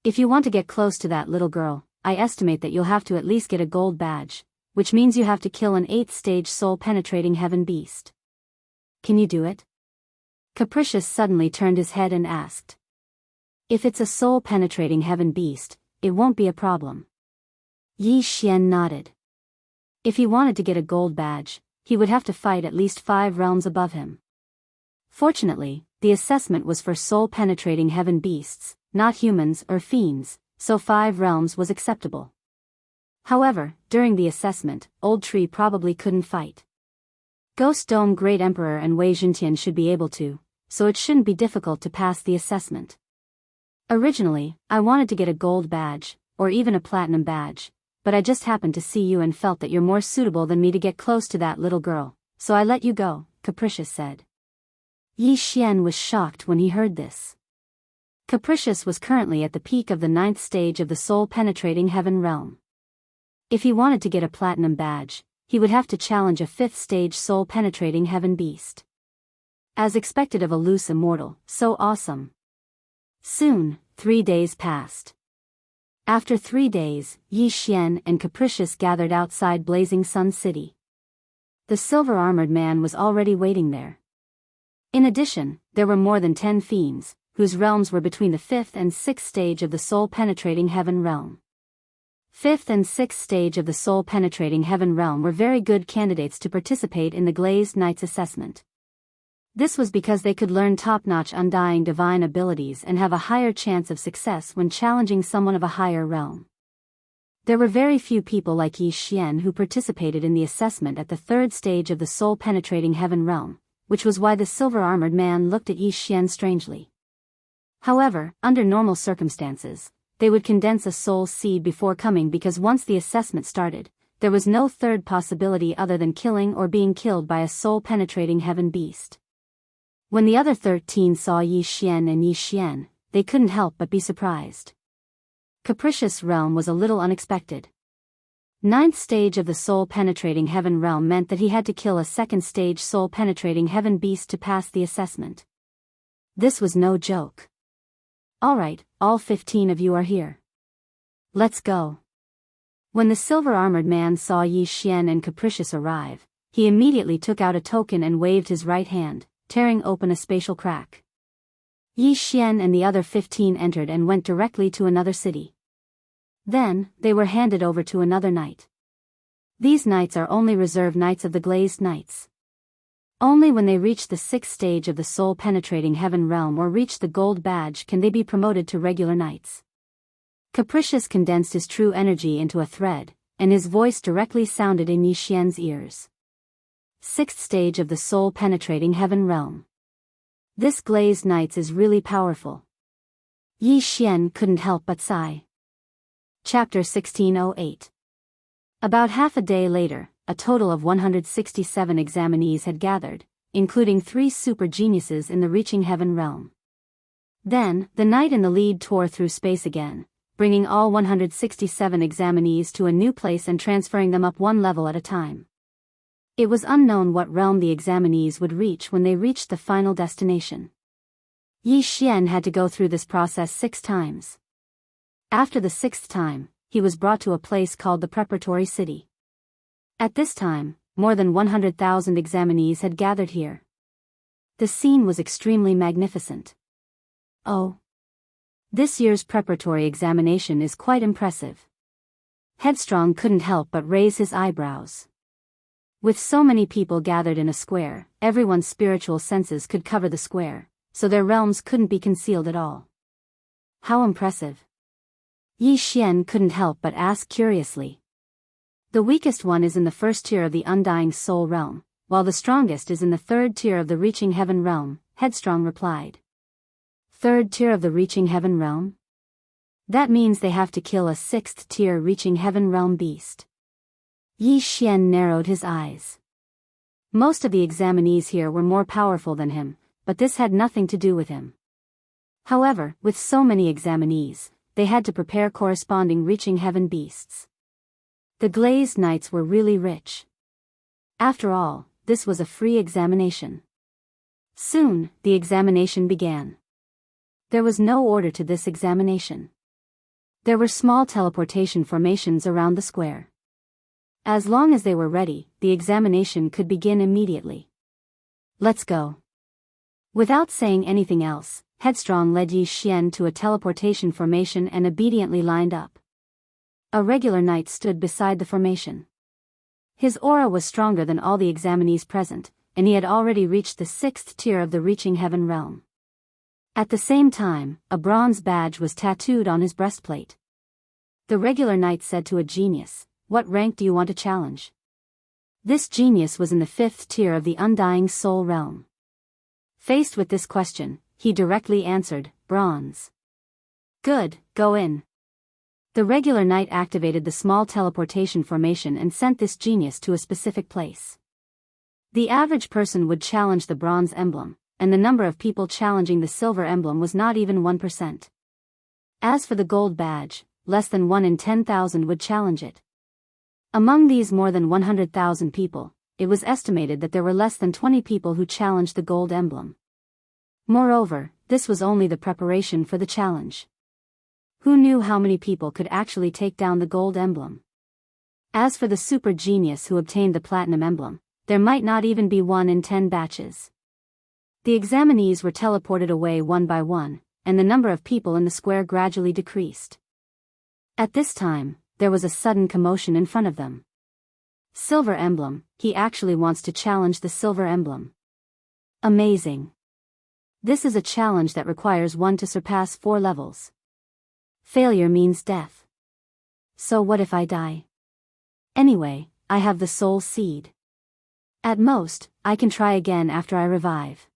"If you want to get close to that little girl, I estimate that you'll have to at least get a gold badge, which means you have to kill an 8th-stage soul-penetrating heaven beast. Can you do it?" Capricious suddenly turned his head and asked. "If it's a soul-penetrating heaven beast, it won't be a problem." Yi Xian nodded. If he wanted to get a gold badge, he would have to fight at least 5 realms above him. Fortunately, the assessment was for soul-penetrating heaven beasts, not humans or fiends, so 5 realms was acceptable. However, during the assessment, Old Tree probably couldn't fight. Ghost Dome Great Emperor and Wei Zhentian should be able to, so it shouldn't be difficult to pass the assessment. Originally, I wanted to get a gold badge, or even a platinum badge, but I just happened to see you and felt that you're more suitable than me to get close to that little girl, so I let you go," Capricious said. Yi Xian was shocked when he heard this. Capricious was currently at the peak of the 9th stage of the soul-penetrating heaven realm. If he wanted to get a platinum badge, he would have to challenge a 5th-stage soul-penetrating heaven beast. As expected of a loose immortal, so awesome. Soon, 3 days passed. After 3 days, Yi Xian and Capricious gathered outside Blazing Sun City. The silver-armored man was already waiting there. In addition, there were more than 10 fiends, whose realms were between the 5th and 6th stage of the soul-penetrating heaven realm. 5th and 6th stage of the soul-penetrating heaven realm were very good candidates to participate in the Glazed Knights assessment. This was because they could learn top-notch undying divine abilities and have a higher chance of success when challenging someone of a higher realm. There were very few people like Yi Xian who participated in the assessment at the 3rd stage of the soul-penetrating heaven realm, which was why the silver-armored man looked at Yi Xian strangely. However, under normal circumstances, they would condense a soul seed before coming because once the assessment started, there was no third possibility other than killing or being killed by a soul-penetrating heaven beast. When the other 13 saw Yi Xian and Yi Xian, they couldn't help but be surprised. Capricious realm was a little unexpected. 9th stage of the soul-penetrating heaven realm meant that he had to kill a 2nd stage soul-penetrating heaven beast to pass the assessment. This was no joke. "Alright, all 15 of you are here. Let's go." When the silver-armored man saw Yi Xian and Capricious arrive, he immediately took out a token and waved his right hand, tearing open a spatial crack. Yi Xian and the other 15 entered and went directly to another city. Then, they were handed over to another knight. These knights are only reserved knights of the glazed knights. Only when they reach the 6th stage of the soul-penetrating heaven realm or reach the gold badge can they be promoted to regular knights. Capricious condensed his true energy into a thread, and his voice directly sounded in Yi Xian's ears. 6th stage of the soul-penetrating heaven realm. This glazed knights is really powerful. Yi Xian couldn't help but sigh. Chapter 1608. About half a day later, a total of 167 examinees had gathered, including 3 super geniuses in the reaching heaven realm. Then, the knight in the lead tore through space again, bringing all 167 examinees to a new place and transferring them up one level at a time. It was unknown what realm the examinees would reach when they reached the final destination. Yi Xian had to go through this process 6 times. After the 6th time, he was brought to a place called the Preparatory City. At this time, more than 100,000 examinees had gathered here. The scene was extremely magnificent. Oh! This year's preparatory examination is quite impressive. Headstrong couldn't help but raise his eyebrows. With so many people gathered in a square, everyone's spiritual senses could cover the square, so their realms couldn't be concealed at all. How impressive! Yi Xian couldn't help but ask curiously. The weakest one is in the 1st tier of the undying soul realm, while the strongest is in the 3rd tier of the reaching heaven realm, Headstrong replied. 3rd tier of the reaching heaven realm? That means they have to kill a 6th tier reaching heaven realm beast. Yi Xian narrowed his eyes. Most of the examinees here were more powerful than him, but this had nothing to do with him. However, with so many examinees, they had to prepare corresponding reaching heaven beasts. The glazed knights were really rich. After all, this was a free examination. Soon, the examination began. There was no order to this examination. There were small teleportation formations around the square. As long as they were ready, the examination could begin immediately. Let's go. Without saying anything else, Headstrong led Yi Xian to a teleportation formation and obediently lined up. A regular knight stood beside the formation. His aura was stronger than all the examinees present, and he had already reached the 6th tier of the reaching heaven realm. At the same time, a bronze badge was tattooed on his breastplate. The regular knight said to a genius, "What rank do you want to challenge?" This genius was in the 5th tier of the undying soul realm. Faced with this question, he directly answered, "Bronze." "Good, go in." The regular knight activated the small teleportation formation and sent this genius to a specific place. The average person would challenge the bronze emblem, and the number of people challenging the silver emblem was not even 1%. As for the gold badge, less than 1 in 10,000 would challenge it. Among these more than 100,000 people, it was estimated that there were less than 20 people who challenged the gold emblem. Moreover, this was only the preparation for the challenge. Who knew how many people could actually take down the gold emblem? As for the super genius who obtained the platinum emblem, there might not even be 1 in 10 batches. The examinees were teleported away one by one, and the number of people in the square gradually decreased. At this time, there was a sudden commotion in front of them. Silver emblem, he actually wants to challenge the silver emblem. Amazing. This is a challenge that requires one to surpass 4 levels. Failure means death. So what if I die? Anyway, I have the soul seed. At most, I can try again after I revive.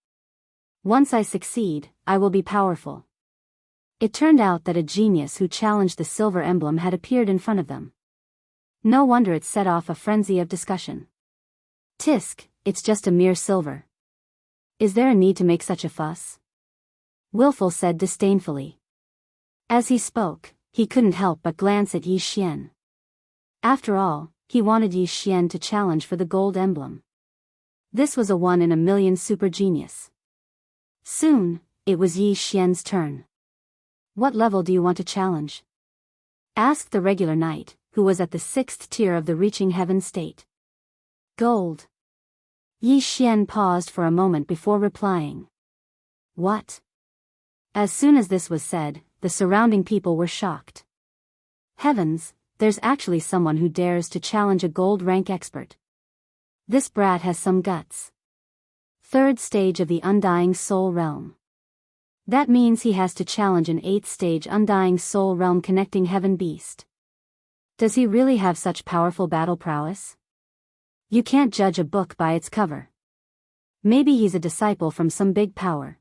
Once I succeed, I will be powerful. It turned out that a genius who challenged the silver emblem had appeared in front of them. No wonder it set off a frenzy of discussion. Tisk, it's just a mere silver. Is there a need to make such a fuss? Wilful said disdainfully. As he spoke, he couldn't help but glance at Yi Xian. After all, he wanted Yi Xian to challenge for the gold emblem. This was a 1 in a million super genius. Soon, it was Yi Xian's turn. What level do you want to challenge? Asked the regular knight, who was at the 6th tier of the reaching heaven state. Gold. Yi Xian paused for a moment before replying. What? As soon as this was said, the surrounding people were shocked. Heavens, there's actually someone who dares to challenge a gold rank expert. This brat has some guts. Third stage of the Undying Soul Realm. That means he has to challenge an 8th stage Undying Soul Realm connecting heaven beast. Does he really have such powerful battle prowess? You can't judge a book by its cover. Maybe he's a disciple from some big power.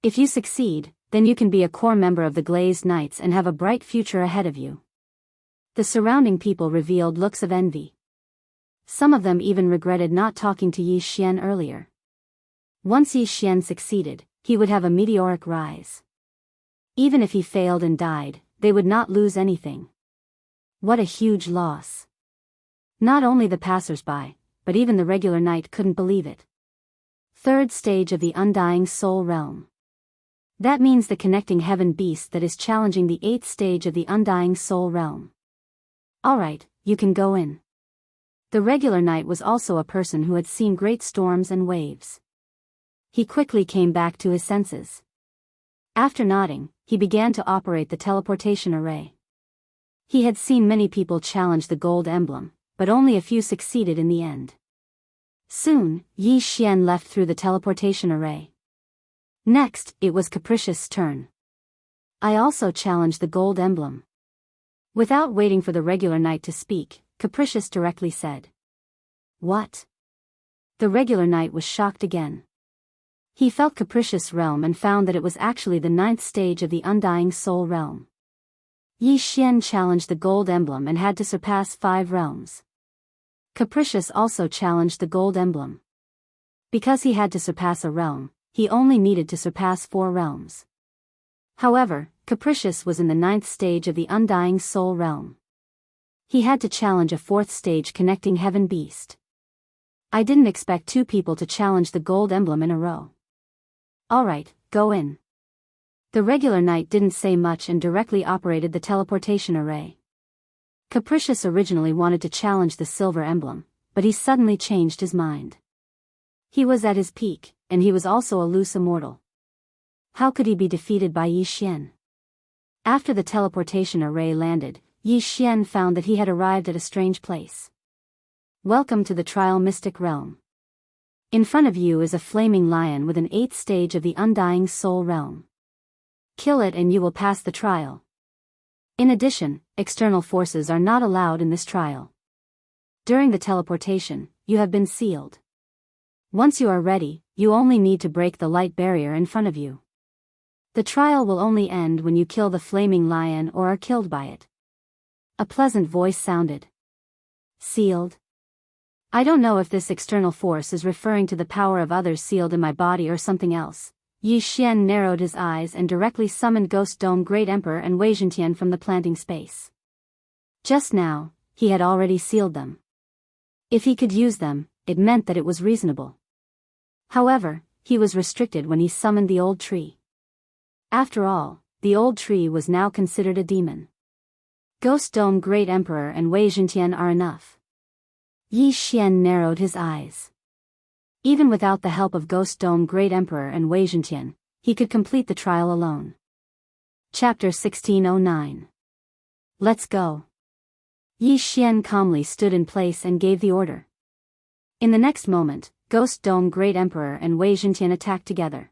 If you succeed, then you can be a core member of the Glazed Knights and have a bright future ahead of you. The surrounding people revealed looks of envy. Some of them even regretted not talking to Yi Xian earlier. Once Yi Xian succeeded, he would have a meteoric rise. Even if he failed and died, they would not lose anything. What a huge loss. Not only the passers-by, but even the regular knight couldn't believe it. Third stage of the Undying Soul Realm. That means the connecting heaven beast that is challenging the 8th stage of the Undying Soul Realm. Alright, you can go in. The regular knight was also a person who had seen great storms and waves. He quickly came back to his senses. After nodding, he began to operate the teleportation array. He had seen many people challenge the gold emblem, but only a few succeeded in the end. Soon, Yi Xian left through the teleportation array. Next, it was Capricious' turn. I also challenged the gold emblem. Without waiting for the regular knight to speak, Capricious directly said. What? The regular knight was shocked again. He felt Capricious' realm and found that it was actually the 9th stage of the Undying Soul Realm. Yi Xian challenged the gold emblem and had to surpass 5 realms. Capricious also challenged the gold emblem. Because he had to surpass a realm, he only needed to surpass 4 realms. However, Capricious was in the 9th stage of the Undying Soul Realm. He had to challenge a 4th stage connecting heaven beast. I didn't expect 2 people to challenge the gold emblem in a row. Alright, go in. The regular knight didn't say much and directly operated the teleportation array. Capricious originally wanted to challenge the silver emblem, but he suddenly changed his mind. He was at his peak, and he was also a loose immortal. How could he be defeated by Yi Xian? After the teleportation array landed, Yi Xian found that he had arrived at a strange place. Welcome to the Trial Mystic Realm. In front of you is a flaming lion with an 8th stage of the Undying Soul Realm. Kill it and you will pass the trial. In addition, external forces are not allowed in this trial. During the teleportation, you have been sealed. Once you are ready, you only need to break the light barrier in front of you. The trial will only end when you kill the flaming lion or are killed by it. A pleasant voice sounded. Sealed? I don't know if this external force is referring to the power of others sealed in my body or something else. Yi Xian narrowed his eyes and directly summoned Ghost Dome Great Emperor and Wei Zhentian from the planting space. Just now, he had already sealed them. If he could use them, it meant that it was reasonable. However, he was restricted when he summoned the old tree. After all, the old tree was now considered a demon. Ghost Dome Great Emperor and Wei Zhentian are enough. Yi Xian narrowed his eyes. Even without the help of Ghost Dome Great Emperor and Wei Zhentian, he could complete the trial alone. Chapter 1609. Let's go. Yi Xian calmly stood in place and gave the order. In the next moment, Ghost Dome Great Emperor and Wei Zhentian attacked together.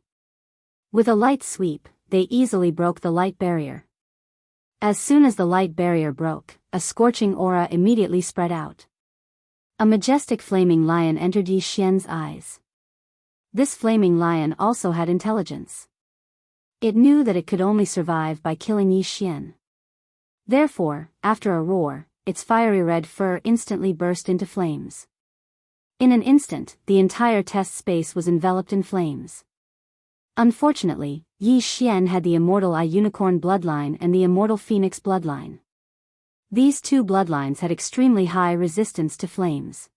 With a light sweep, they easily broke the light barrier. As soon as the light barrier broke, a scorching aura immediately spread out. A majestic flaming lion entered Yi Xian's eyes. This flaming lion also had intelligence. It knew that it could only survive by killing Yi Xian. Therefore, after a roar, its fiery red fur instantly burst into flames. In an instant, the entire test space was enveloped in flames. Unfortunately, Yi Xian had the immortal Eye Unicorn bloodline and the immortal Phoenix bloodline. These 2 bloodlines had extremely high resistance to flames.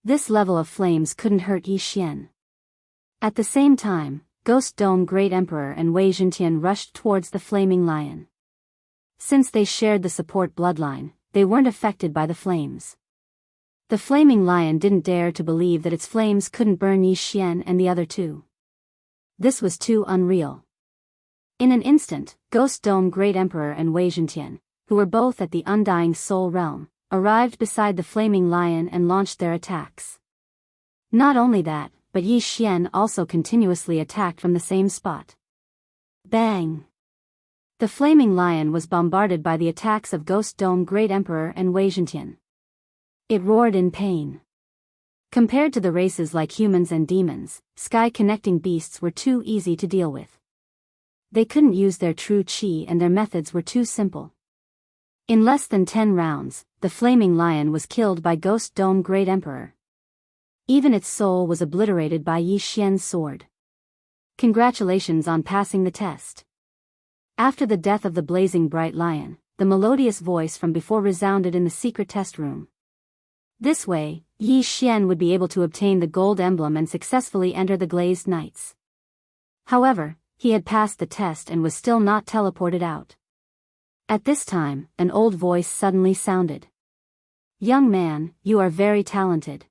This level of flames couldn't hurt Yi Xian. At the same time, Ghost Dome Great Emperor and Wei Zhentian rushed towards the flaming lion. Since they shared the support bloodline, they weren't affected by the flames. The flaming lion didn't dare to believe that its flames couldn't burn Yi Xian and the other two. This was too unreal. In an instant, Ghost Dome Great Emperor and Wei Zhentian, who were both at the Undying Soul Realm, arrived beside the flaming lion and launched their attacks. Not only that, but Yi Xian also continuously attacked from the same spot. Bang! The flaming lion was bombarded by the attacks of Ghost Dome Great Emperor and Wei Zhentian. It roared in pain. Compared to the races like humans and demons, sky-connecting beasts were too easy to deal with. They couldn't use their true chi and their methods were too simple. In less than 10 rounds, the flaming lion was killed by Ghost Dome Great Emperor. Even its soul was obliterated by Yi Xian's sword. Congratulations on passing the test. After the death of the blazing bright lion, the melodious voice from before resounded in the secret test room. This way, Yi Xian would be able to obtain the gold emblem and successfully enter the Glazed Knights. However, he had passed the test and was still not teleported out. At this time, an old voice suddenly sounded. "Young man, you are very talented.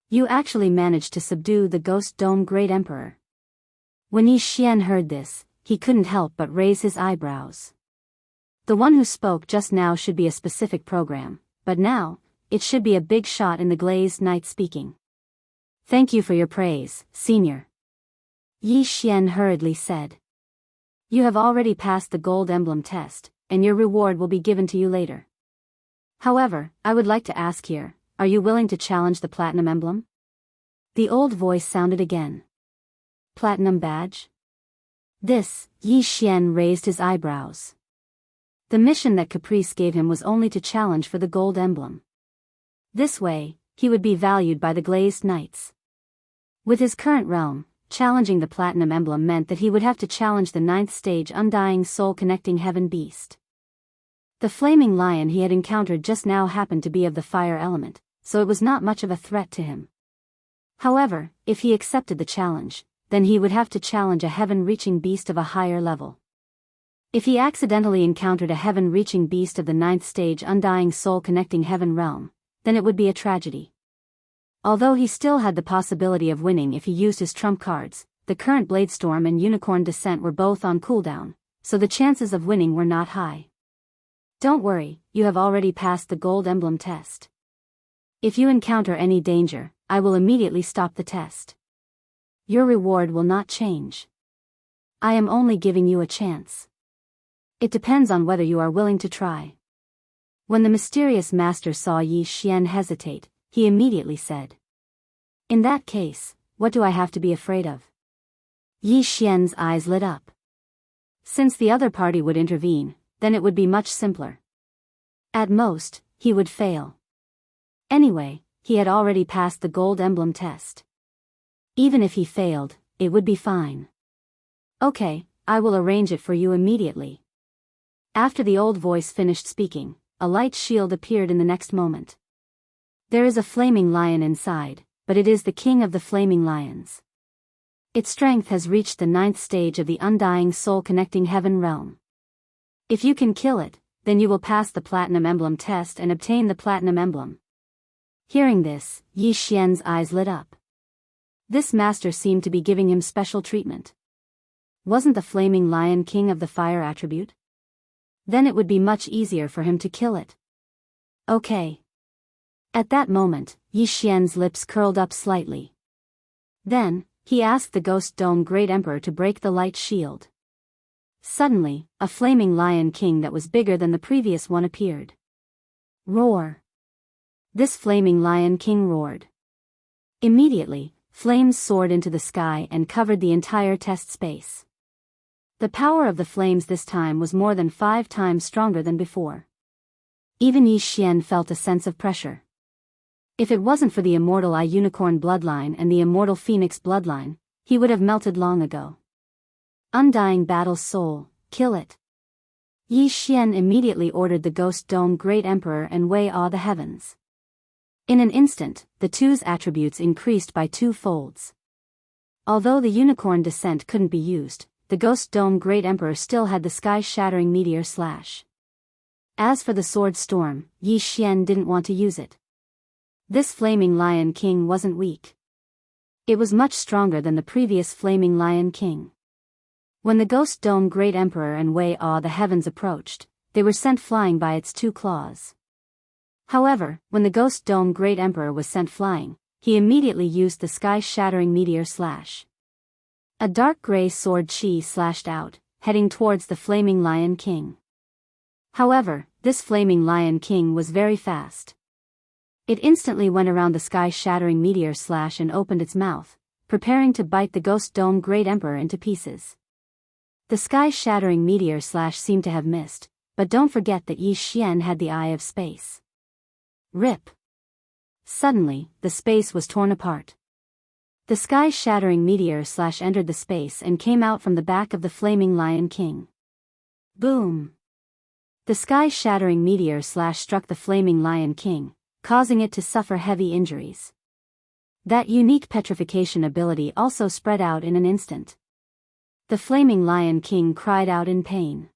You actually managed to subdue the Ghost Dome Great Emperor." When Yi Xian heard this, he couldn't help but raise his eyebrows. The one who spoke just now should be a specific program, but now, it should be a big shot in the Glazed Knight speaking. "Thank you for your praise, senior," Yi Xian hurriedly said. "You have already passed the gold emblem test, and your reward will be given to you later. However, I would like to ask here, are you willing to challenge the platinum emblem?" The old voice sounded again. "Platinum badge?" This, Yi Xian raised his eyebrows. The mission that Caprice gave him was only to challenge for the gold emblem. This way, he would be valued by the Glazed Knights. With his current realm, challenging the platinum emblem meant that he would have to challenge the 9th stage Undying Soul Connecting Heaven beast. The flaming lion he had encountered just now happened to be of the fire element, so it was not much of a threat to him. However, if he accepted the challenge, then he would have to challenge a heaven-reaching beast of a higher level. If he accidentally encountered a heaven-reaching beast of the 9th stage Undying Soul Connecting Heaven realm, then it would be a tragedy. Although he still had the possibility of winning if he used his trump cards, the current Bladestorm and Unicorn Descent were both on cooldown, so the chances of winning were not high. "Don't worry, you have already passed the gold emblem test. If you encounter any danger, I will immediately stop the test. Your reward will not change. I am only giving you a chance. It depends on whether you are willing to try." When the mysterious master saw Yi Xian hesitate, he immediately said, "In that case, what do I have to be afraid of?" Yi Xian's eyes lit up. Since the other party would intervene, then it would be much simpler. At most, he would fail. Anyway, he had already passed the gold emblem test. Even if he failed, it would be fine. "Okay, I will arrange it for you immediately." After the old voice finished speaking, a light shield appeared in the next moment. There is a flaming lion inside, but it is the king of the flaming lions. Its strength has reached the 9th stage of the Undying Soul Connecting Heaven realm. If you can kill it, then you will pass the Platinum Emblem test and obtain the Platinum Emblem. Hearing this, Yi Xian's eyes lit up. This master seemed to be giving him special treatment. Wasn't the flaming lion king of the fire attribute? Then it would be much easier for him to kill it. Okay. At that moment, Yi Xian's lips curled up slightly. Then, he asked the Ghost Dome Great Emperor to break the light shield. Suddenly, a flaming lion king that was bigger than the previous one appeared. Roar! This flaming lion king roared. Immediately, flames soared into the sky and covered the entire test space. The power of the flames this time was more than 5 times stronger than before. Even Yi Xian felt a sense of pressure. If it wasn't for the immortal Eye Unicorn bloodline and the immortal Phoenix bloodline, he would have melted long ago. Undying Battle Soul, kill it. Yi Xian immediately ordered the Ghost Dome Great Emperor and Wei awe the heavens. In an instant, the two's attributes increased by 2 folds. Although the Unicorn Descent couldn't be used, the Ghost Dome Great Emperor still had the sky-shattering meteor slash. As for the Sword Storm, Yi Xian didn't want to use it. This flaming Lion King wasn't weak. It was much stronger than the previous flaming Lion King. When the Ghost Dome Great Emperor and Wei Awe the heavens approached, they were sent flying by its 2 claws. However, when the Ghost Dome Great Emperor was sent flying, he immediately used the sky-shattering meteor slash. A dark gray sword chi slashed out, heading towards the flaming Lion King. However, this flaming Lion King was very fast. It instantly went around the sky-shattering meteor slash and opened its mouth, preparing to bite the Ghost Dome Great Emperor into pieces. The sky-shattering meteor slash seemed to have missed, but don't forget that Yi Xian had the eye of space. Rip. Suddenly, the space was torn apart. The sky-shattering meteor slash entered the space and came out from the back of the flaming Lion King. Boom! The sky-shattering meteor slash struck the flaming Lion King, causing it to suffer heavy injuries. That unique petrification ability also spread out in an instant. The flaming Lion King cried out in pain.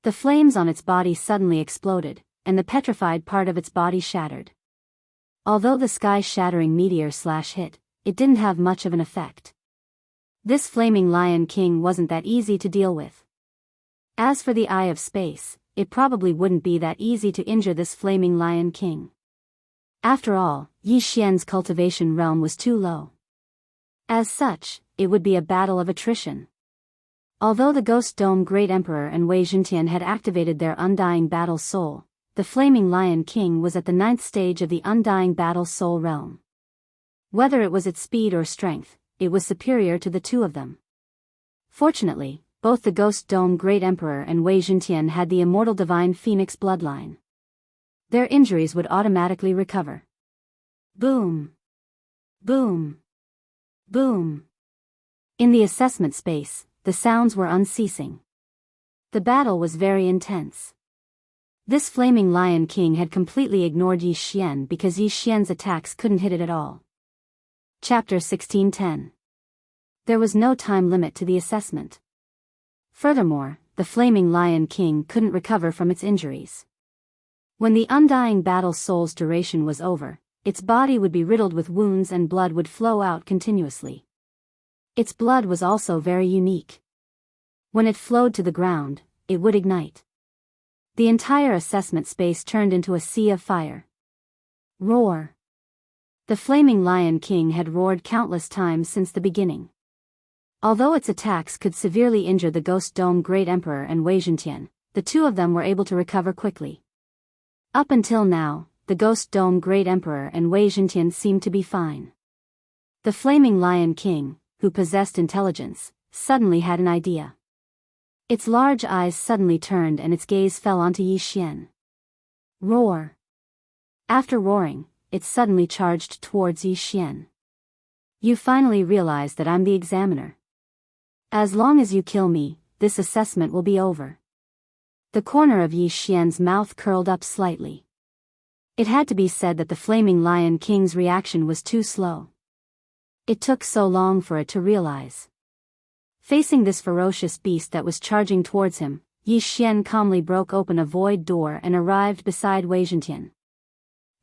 The flames on its body suddenly exploded, and the petrified part of its body shattered. Although the sky-shattering meteor slash hit, it didn't have much of an effect. This flaming Lion King wasn't that easy to deal with. As for the Eye of Space, it probably wouldn't be that easy to injure this flaming Lion King. After all, Yi Xian's cultivation realm was too low. As such, it would be a battle of attrition. Although the Ghost Dome Great Emperor and Wei Jintian had activated their Undying Battle Soul, the flaming Lion King was at the 9th stage of the Undying Battle Soul realm. Whether it was its speed or strength, it was superior to the 2 of them. Fortunately, both the Ghost Dome Great Emperor and Wei Jintian had the immortal Divine Phoenix bloodline. Their injuries would automatically recover. Boom! Boom! Boom! In the assessment space, the sounds were unceasing. The battle was very intense. This flaming Lion King had completely ignored Yi Xian because Yi Xian's attacks couldn't hit it at all. Chapter 1610. There was no time limit to the assessment. Furthermore, the flaming Lion King couldn't recover from its injuries. When the Undying Battle Soul's duration was over, its body would be riddled with wounds and blood would flow out continuously. Its blood was also very unique. When it flowed to the ground, it would ignite. The entire assessment space turned into a sea of fire. Roar! The flaming Lion King had roared countless times since the beginning. Although its attacks could severely injure the Ghost Dome Great Emperor and Wei Jintian, the 2 of them were able to recover quickly. Up until now, the Ghost Dome Great Emperor and Wei Jintian seemed to be fine. The flaming Lion King, who possessed intelligence, suddenly had an idea. Its large eyes suddenly turned and its gaze fell onto Yi Xian. Roar! After roaring, it suddenly charged towards Yi Xian. You finally realize that I'm the examiner. As long as you kill me, this assessment will be over. The corner of Yi Xian's mouth curled up slightly. It had to be said that the flaming Lion King's reaction was too slow. It took so long for it to realize. Facing this ferocious beast that was charging towards him, Yi Xian calmly broke open a void door and arrived beside Wei Jintian.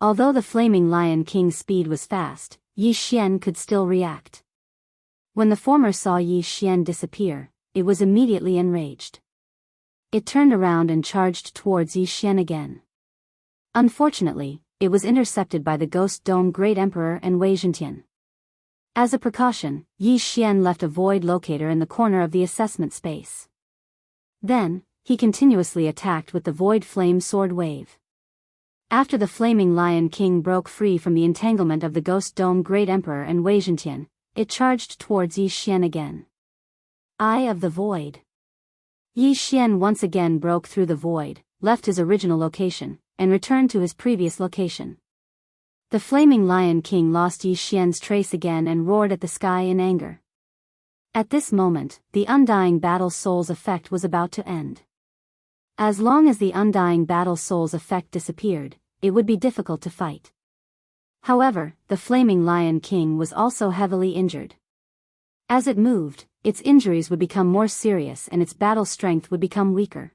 Although the flaming Lion King's speed was fast, Yi Xian could still react. When the former saw Yi Xian disappear, it was immediately enraged. It turned around and charged towards Yi Xian again. Unfortunately, it was intercepted by the Ghost Dome Great Emperor and Wei Jintian. As a precaution, Yi Xian left a void locator in the corner of the assessment space. Then, he continuously attacked with the Void Flame Sword Wave. After the flaming Lion King broke free from the entanglement of the Ghost Dome Great Emperor and Wei Jintian, it charged towards Yi Xian again. Eye of the Void. Yi Xian once again broke through the void, left his original location, and returned to his previous location. The flaming Lion King lost Yi Xian's trace again and roared at the sky in anger. At this moment, the Undying Battle Soul's effect was about to end. As long as the Undying Battle Soul's effect disappeared, it would be difficult to fight. However, the flaming Lion King was also heavily injured. As it moved, its injuries would become more serious and its battle strength would become weaker.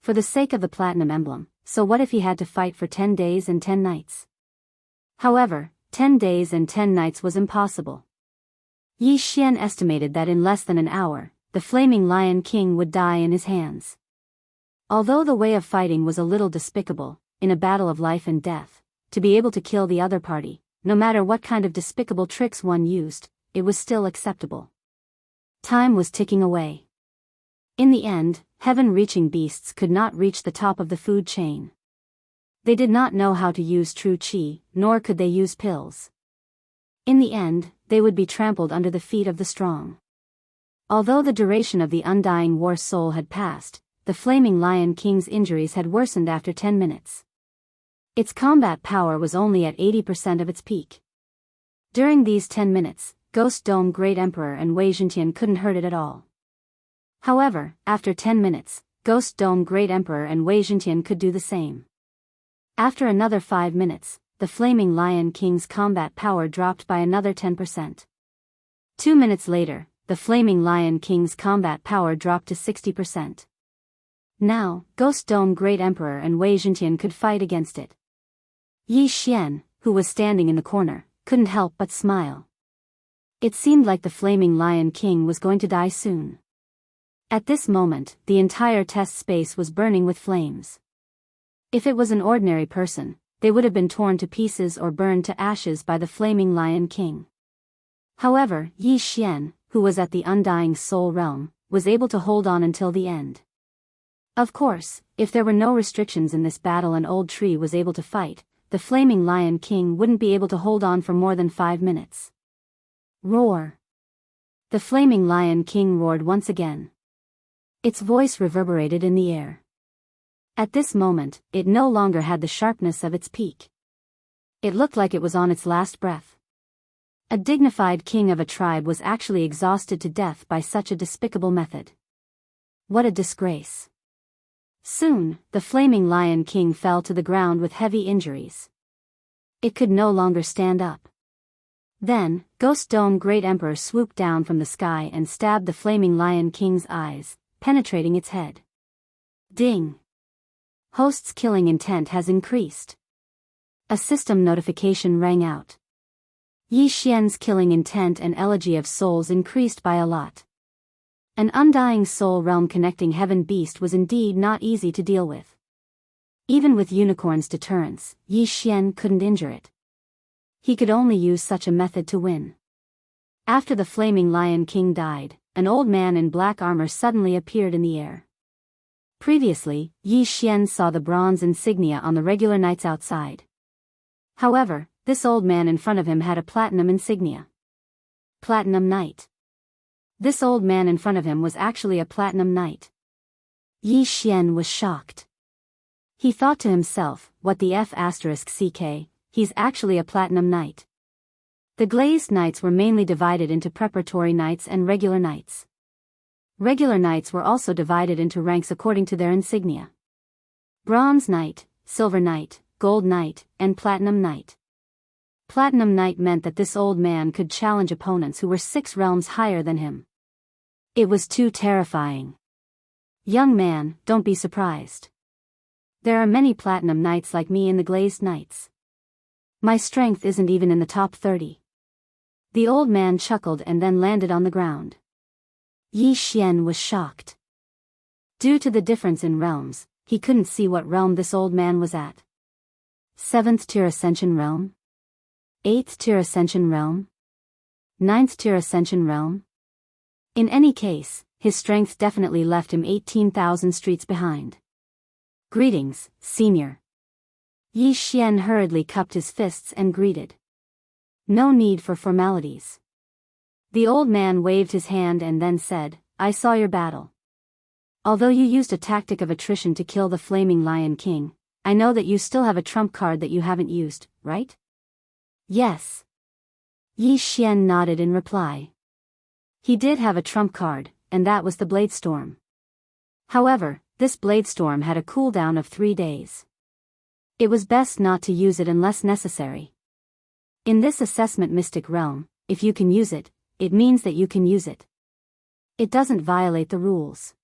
For the sake of the Platinum Emblem, so what if he had to fight for 10 days and 10 nights? However, 10 days and 10 nights was impossible. Yi Xian estimated that in less than an hour, the flaming Lion King would die in his hands. Although the way of fighting was a little despicable, in a battle of life and death, to be able to kill the other party, no matter what kind of despicable tricks one used, it was still acceptable. Time was ticking away. In the end, heaven-reaching beasts could not reach the top of the food chain. They did not know how to use true qi, nor could they use pills. In the end, they would be trampled under the feet of the strong. Although the duration of the undying war soul had passed, the flaming Lion King's injuries had worsened after 10 minutes. Its combat power was only at 80% of its peak. During these 10 minutes, Ghost Dome Great Emperor and Wei Zhentian couldn't hurt it at all. However, after 10 minutes, Ghost Dome Great Emperor and Wei Zhentian could do the same. After another 5 minutes, the flaming Lion King's combat power dropped by another 10%. 2 minutes later, the flaming Lion King's combat power dropped to 60%. Now, Ghost Dome Great Emperor and Wei Zhentian could fight against it. Yi Xian, who was standing in the corner, couldn't help but smile. It seemed like the flaming Lion King was going to die soon. At this moment, the entire test space was burning with flames. If it was an ordinary person, they would have been torn to pieces or burned to ashes by the flaming Lion King. However, Yi Xian, who was at the undying soul realm, was able to hold on until the end. Of course, if there were no restrictions in this battle and Old Tree was able to fight, the flaming Lion King wouldn't be able to hold on for more than 5 minutes. Roar! The flaming Lion King roared once again. Its voice reverberated in the air. At this moment, it no longer had the sharpness of its peak. It looked like it was on its last breath. A dignified king of a tribe was actually exhausted to death by such a despicable method. What a disgrace. Soon, the flaming Lion King fell to the ground with heavy injuries. It could no longer stand up. Then, Ghost Dome Great Emperor swooped down from the sky and stabbed the flaming Lion King's eyes, penetrating its head. Ding! Host's killing intent has increased. A system notification rang out. Yi Xian's killing intent and elegy of souls increased by a lot. An undying soul realm connecting heaven beast was indeed not easy to deal with. Even with Unicorn's deterrence, Yi Xian couldn't injure it. He could only use such a method to win. After the flaming Lion King died, an old man in black armor suddenly appeared in the air. Previously, Yi Xian saw the bronze insignia on the regular knights outside. However, this old man in front of him had a platinum insignia. Platinum Knight. This old man in front of him was actually a platinum knight. Yi Xian was shocked. He thought to himself, what the F***ck, he's actually a platinum knight. The glazed knights were mainly divided into preparatory knights and regular knights. Regular knights were also divided into ranks according to their insignia. Bronze Knight, Silver Knight, Gold Knight, and Platinum Knight. Platinum Knight meant that this old man could challenge opponents who were 6 realms higher than him. It was too terrifying. Young man, don't be surprised. There are many Platinum Knights like me in the Glazed Knights. My strength isn't even in the top 30. The old man chuckled and then landed on the ground. Yi Xian was shocked. Due to the difference in realms, he couldn't see what realm this old man was at. 7th tier Ascension Realm? 8th tier Ascension Realm? 9th tier Ascension Realm? In any case, his strength definitely left him 18,000 streets behind. Greetings, senior. Yi Xian hurriedly cupped his fists and greeted. No need for formalities. The old man waved his hand and then said, I saw your battle. Although you used a tactic of attrition to kill the flaming Lion King, I know that you still have a trump card that you haven't used, right? Yes. Yi Xian nodded in reply. He did have a trump card, and that was the Bladestorm. However, this Bladestorm had a cooldown of 3 days. It was best not to use it unless necessary. In this assessment mystic realm, if you can use it, it means that you can use it. It doesn't violate the rules.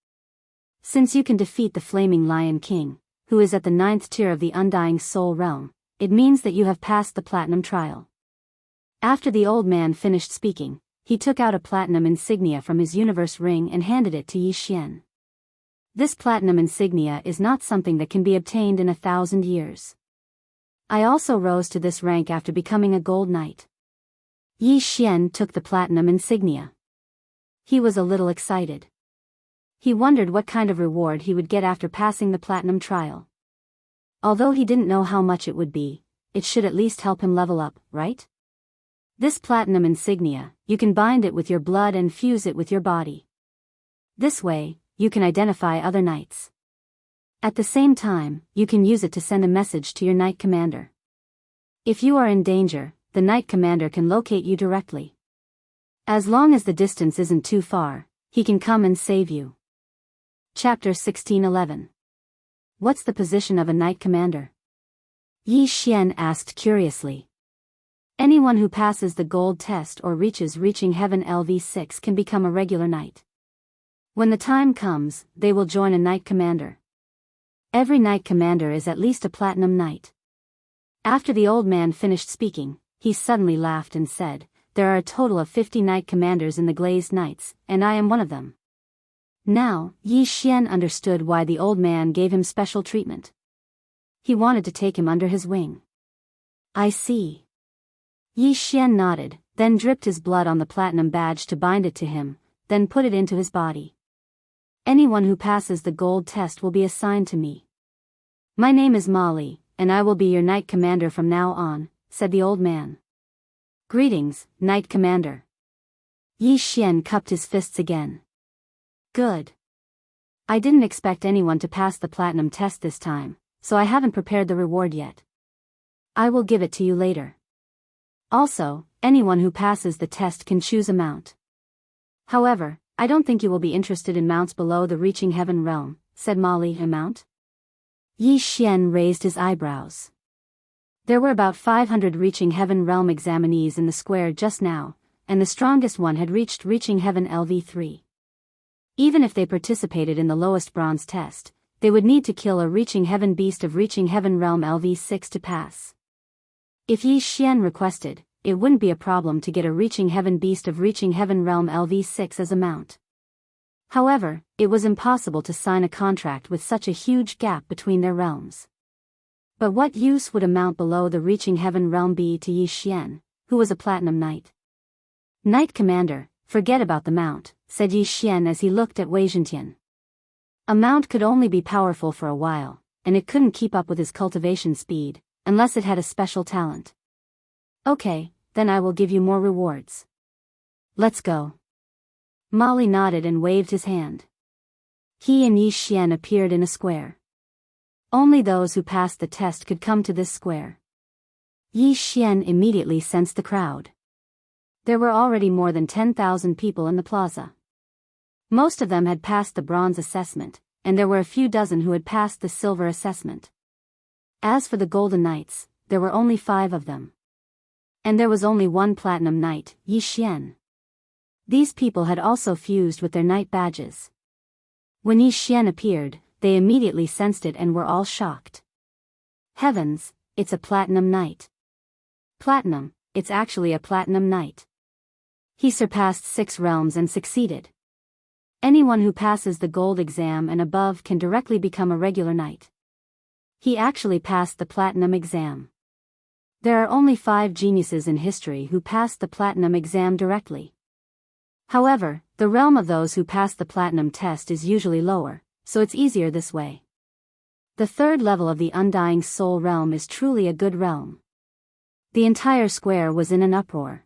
Since you can defeat the flaming Lion King, who is at the 9th tier of the Undying Soul realm, it means that you have passed the platinum trial. After the old man finished speaking, he took out a platinum insignia from his universe ring and handed it to Yi Xian. This platinum insignia is not something that can be obtained in 1,000 years. I also rose to this rank after becoming a gold knight. Yi Xian took the platinum insignia. He was a little excited. He wondered what kind of reward he would get after passing the platinum trial. Although he didn't know how much it would be, it should at least help him level up, right? This platinum insignia, you can bind it with your blood and fuse it with your body. This way, you can identify other knights. At the same time, you can use it to send a message to your knight commander. If you are in danger, the knight commander can locate you directly. As long as the distance isn't too far, he can come and save you. Chapter 1611. What's the position of a knight commander? Yi Xian asked curiously. Anyone who passes the gold test or reaches reaching heaven LV6 can become a regular knight. When the time comes, they will join a knight commander. Every knight commander is at least a platinum knight. After the old man finished speaking, he suddenly laughed and said, "There are a total of 50 knight commanders in the Glazed Knights, and I am one of them." Now, Yi Xian understood why the old man gave him special treatment. He wanted to take him under his wing. I see. Yi Xian nodded, then dripped his blood on the platinum badge to bind it to him, then put it into his body. Anyone who passes the gold test will be assigned to me. My name is Molly, and I will be your knight commander from now on, said the old man. Greetings, knight commander. Yi Xian cupped his fists again. Good. I didn't expect anyone to pass the platinum test this time, so I haven't prepared the reward yet. I will give it to you later. Also, anyone who passes the test can choose a mount. However, I don't think you will be interested in mounts below the reaching heaven realm, said Molly. A mount? Yi Xian raised his eyebrows. There were about 500 reaching heaven realm examinees in the square just now, and the strongest one had reached reaching heaven LV3. Even if they participated in the lowest bronze test, they would need to kill a reaching heaven beast of reaching heaven realm LV6 to pass. If Yi Xian requested, it wouldn't be a problem to get a reaching heaven beast of reaching heaven realm LV6 as a mount. However, it was impossible to sign a contract with such a huge gap between their realms. But what use would a mount below the reaching heaven realm be to Yi Xian, who was a platinum knight? Knight commander, forget about the mount, said Yi Xian as he looked at Wei Zhentian. A mount could only be powerful for a while, and it couldn't keep up with his cultivation speed, unless it had a special talent. Okay, then I will give you more rewards. Let's go. Molly nodded and waved his hand. He and Yi Xian appeared in a square. Only those who passed the test could come to this square. Yi Xian immediately sensed the crowd. There were already more than 10,000 people in the plaza. Most of them had passed the bronze assessment, and there were a few dozen who had passed the silver assessment. As for the golden knights, there were only 5 of them. And there was only one platinum knight, Yi Xian. These people had also fused with their knight badges. When Yi Xian appeared, they immediately sensed it and were all shocked. Heavens, it's a platinum knight. Platinum, it's actually a platinum knight. He surpassed 6 realms and succeeded. Anyone who passes the gold exam and above can directly become a regular knight. He actually passed the platinum exam. There are only 5 geniuses in history who passed the platinum exam directly. However, the realm of those who pass the platinum test is usually lower, so it's easier this way. The 3rd level of the Undying Soul realm is truly a good realm. The entire square was in an uproar.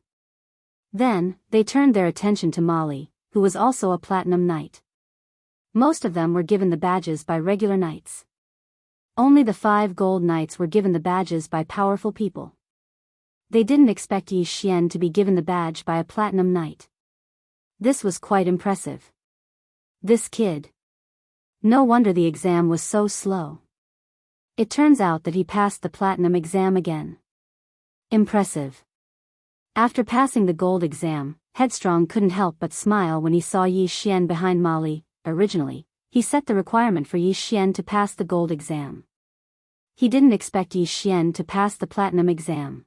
Then, they turned their attention to Molly, who was also a platinum knight. Most of them were given the badges by regular knights. Only the 5 gold knights were given the badges by powerful people. They didn't expect Yi Xian to be given the badge by a platinum knight. This was quite impressive. This kid. No wonder the exam was so slow. It turns out that he passed the platinum exam again. Impressive. After passing the gold exam, Headstrong couldn't help but smile when he saw Yi Xian behind Molly. Originally, he set the requirement for Yi Xian to pass the gold exam. he didn't expect Yi Xian to pass the platinum exam.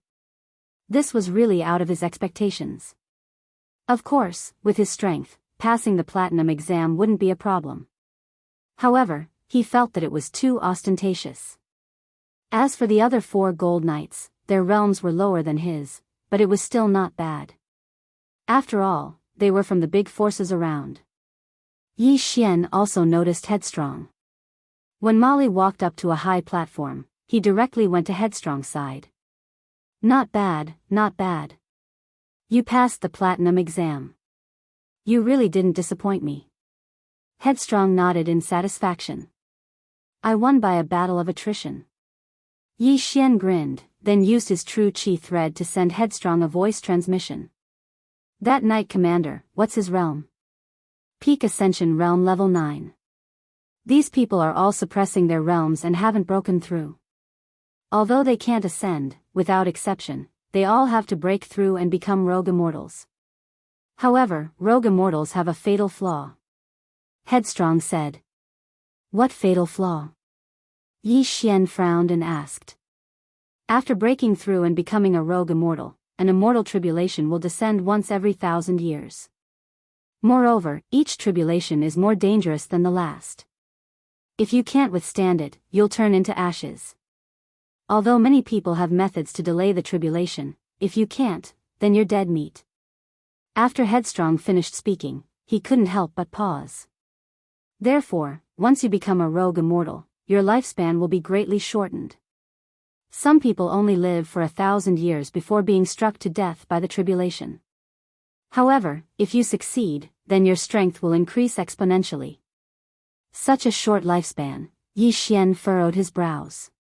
This was really out of his expectations. Of course, with his strength, passing the platinum exam wouldn't be a problem. However, he felt that it was too ostentatious. As for the other 4 gold knights, their realms were lower than his, but it was still not bad. After all, they were from the big forces around. Yi Xian also noticed Headstrong. When Molly walked up to a high platform, he directly went to Headstrong's side. Not bad, not bad. You passed the platinum exam. You really didn't disappoint me. Headstrong nodded in satisfaction. I won by a battle of attrition. Yi Xian grinned, then used his true chi thread to send Headstrong a voice transmission. That Knight Commander, what's his realm? Peak Ascension Realm Level 9. These people are all suppressing their realms and haven't broken through. Although they can't ascend, without exception, they all have to break through and become rogue immortals. However, rogue immortals have a fatal flaw. Headstrong said. What fatal flaw? Yi Xian frowned and asked. After breaking through and becoming a rogue immortal, an immortal tribulation will descend once every 1,000 years. Moreover, each tribulation is more dangerous than the last. If you can't withstand it, you'll turn into ashes. Although many people have methods to delay the tribulation, if you can't, then you're dead meat. After Headstrong finished speaking, he couldn't help but pause. Therefore, once you become a rogue immortal, your lifespan will be greatly shortened. Some people only live for 1,000 years before being struck to death by the tribulation. However, if you succeed, then your strength will increase exponentially. Such a short lifespan, Yi Xian furrowed his brows.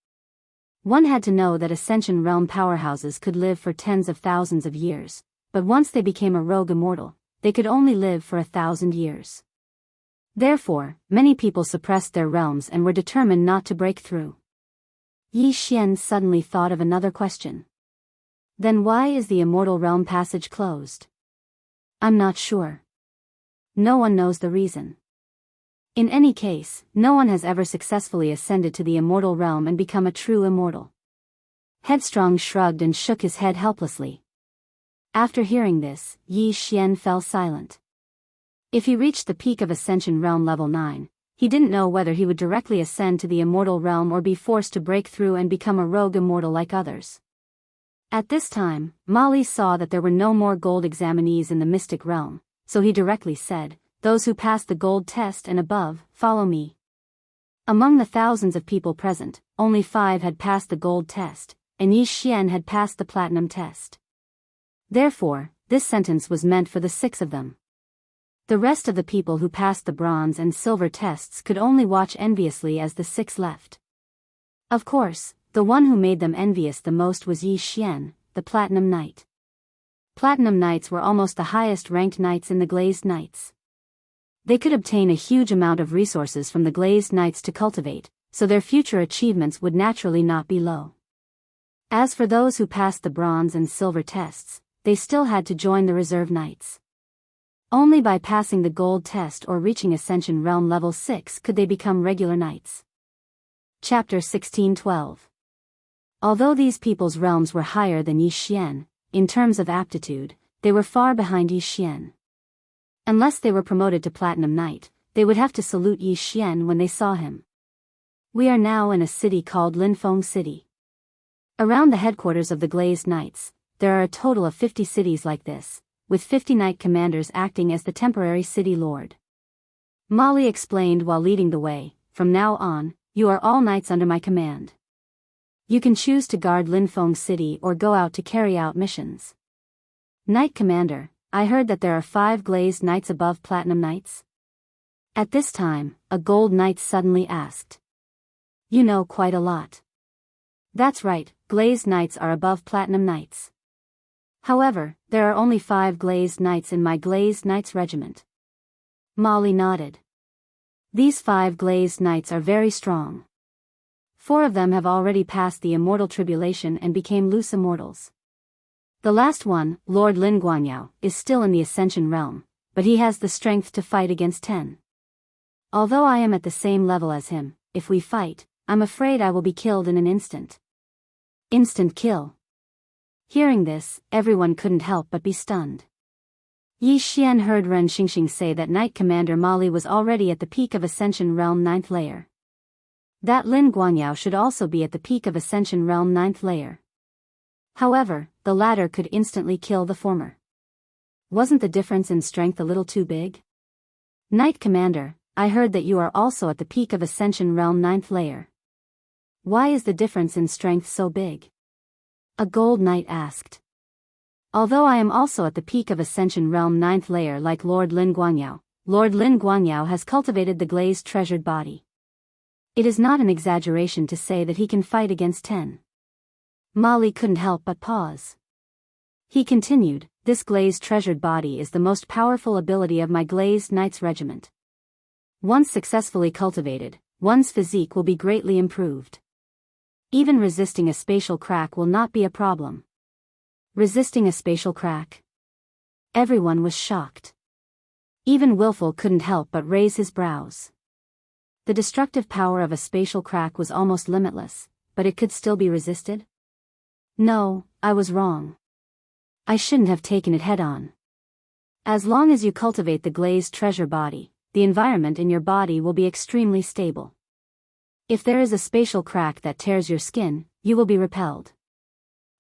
One had to know that Ascension Realm powerhouses could live for tens of thousands of years, but once they became a rogue immortal, they could only live for 1,000 years. Therefore, many people suppressed their realms and were determined not to break through. Yi Xian suddenly thought of another question. Then why is the Immortal Realm passage closed? I'm not sure. No one knows the reason. In any case, no one has ever successfully ascended to the Immortal Realm and become a true immortal. Headstrong shrugged and shook his head helplessly. After hearing this, Yi Xian fell silent. If he reached the peak of Ascension Realm Level 9, he didn't know whether he would directly ascend to the Immortal Realm or be forced to break through and become a rogue immortal like others. At this time, Molly saw that there were no more gold examinees in the Mystic Realm, so he directly said, "Those who passed the gold test and above, follow me." Among the thousands of people present, only 5 had passed the gold test, and Yi Xian had passed the platinum test. Therefore, this sentence was meant for the 6 of them. The rest of the people who passed the bronze and silver tests could only watch enviously as the 6 left. Of course, the one who made them envious the most was Yi Xian, the Platinum Knight. Platinum Knights were almost the highest ranked knights in the Glazed Knights. They could obtain a huge amount of resources from the Glazed Knights to cultivate, so their future achievements would naturally not be low. As for those who passed the bronze and silver tests, they still had to join the Reserve Knights. Only by passing the gold test or reaching Ascension Realm Level 6 could they become regular knights. Chapter 16:12. Although these people's realms were higher than Yi Xian, in terms of aptitude, they were far behind Yi Xian. Unless they were promoted to Platinum Knight, they would have to salute Yi Xian when they saw him. We are now in a city called Linfeng City. Around the headquarters of the Glazed Knights, there are a total of 50 cities like this, with 50 knight commanders acting as the temporary city lord. Molly explained while leading the way, "From now on, you are all knights under my command. You can choose to guard Linfeng City or go out to carry out missions." "Knight Commander, I heard that there are 5 Glazed Knights above Platinum Knights?" At this time, a Gold Knight suddenly asked. "You know quite a lot." "That's right, Glazed Knights are above Platinum Knights. However, there are only 5 Glazed Knights in my Glazed Knights regiment." Molly nodded. "These 5 Glazed Knights are very strong. 4 of them have already passed the Immortal Tribulation and became loose immortals. The last one, Lord Lin Guanyao, is still in the Ascension Realm, but he has the strength to fight against 10. Although I am at the same level as him, if we fight, I'm afraid I will be killed in an instant. Instant kill. Hearing this, everyone couldn't help but be stunned. Yi Xian heard Ren Xingxing say that Knight Commander Mali was already at the peak of Ascension Realm 9th layer. That Lin Guangyao should also be at the peak of Ascension Realm 9th layer. However, the latter could instantly kill the former. Wasn't the difference in strength a little too big? Knight Commander, I heard that you are also at the peak of Ascension Realm 9th layer. Why is the difference in strength so big? A gold knight asked. Although I am also at the peak of Ascension Realm 9th layer like Lord Lin Guangyao has cultivated the glazed treasured body. It is not an exaggeration to say that he can fight against 10. Mali couldn't help but pause. He continued, this glazed treasured body is the most powerful ability of my glazed knights regiment. Once successfully cultivated, one's physique will be greatly improved. Even resisting a spatial crack will not be a problem. Resisting a spatial crack? Everyone was shocked. Even Willful couldn't help but raise his brows. The destructive power of a spatial crack was almost limitless, but it could still be resisted? No, I was wrong. I shouldn't have taken it head-on. As long as you cultivate the glazed treasure body, the environment in your body will be extremely stable. If there is a spatial crack that tears your skin, you will be repelled.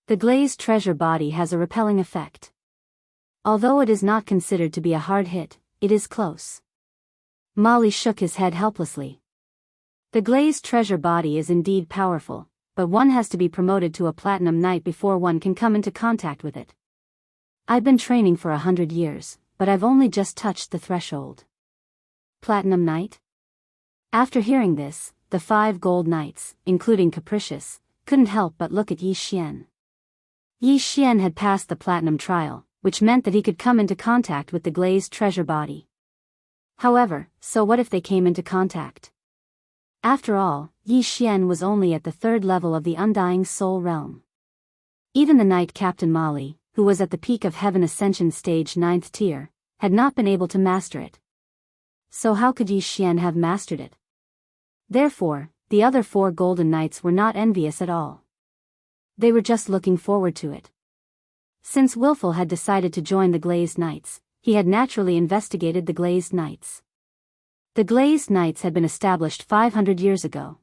The glazed treasure body has a repelling effect. Although it is not considered to be a hard hit, it is close. Mali shook his head helplessly. The glazed treasure body is indeed powerful, but one has to be promoted to a platinum knight before one can come into contact with it. I've been training for 100 years, but I've only just touched the threshold. Platinum knight? After hearing this, the 5 gold knights, including Capricious, couldn't help but look at Yi Xian. Yi Xian had passed the platinum trial, which meant that he could come into contact with the glazed treasure body. However, so what if they came into contact? After all, Yi Xian was only at the 3rd level of the Undying Soul Realm. Even the Knight Captain Mali, who was at the peak of Heaven Ascension Stage 9th tier, had not been able to master it. So how could Yi Xian have mastered it? Therefore, the other 4 Golden Knights were not envious at all. They were just looking forward to it. Since Willful had decided to join the Glazed Knights, he had naturally investigated the Glazed Knights. The Glazed Knights had been established 500 years ago.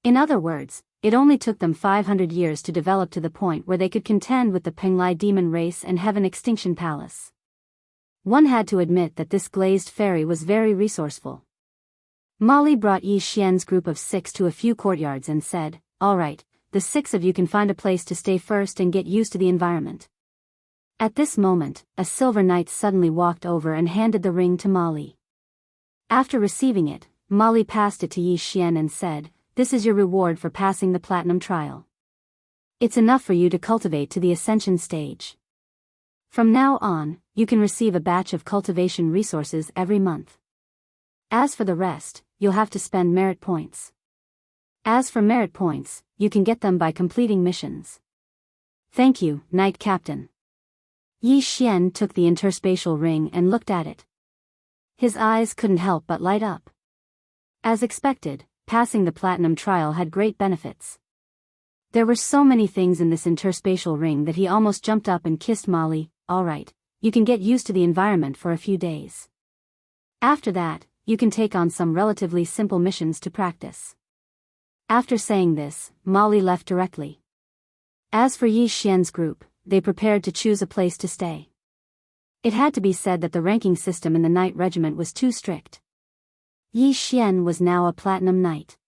In other words, it only took them 500 years to develop to the point where they could contend with the Penglai demon race and Heaven Extinction Palace. One had to admit that this glazed fairy was very resourceful. Mali brought Yi Xian's group of 6 to a few courtyards and said, "All right, the 6 of you can find a place to stay first and get used to the environment." At this moment, a silver knight suddenly walked over and handed the ring to Mali. After receiving it, Mali passed it to Yi Xian and said, "This is your reward for passing the platinum trial. It's enough for you to cultivate to the ascension stage. From now on, you can receive a batch of cultivation resources every month. As for the rest, you'll have to spend merit points. As for merit points, you can get them by completing missions." "Thank you, Knight Captain." Yi Xian took the interspatial ring and looked at it. His eyes couldn't help but light up. As expected, passing the platinum trial had great benefits. There were so many things in this interspatial ring that he almost jumped up and kissed Mali. "All right, you can get used to the environment for a few days. After that, you can take on some relatively simple missions to practice." After saying this, Mali left directly. As for Yi Xian's group, they prepared to choose a place to stay. It had to be said that the ranking system in the Knight Regiment was too strict. Yi Xian was now a Platinum Knight.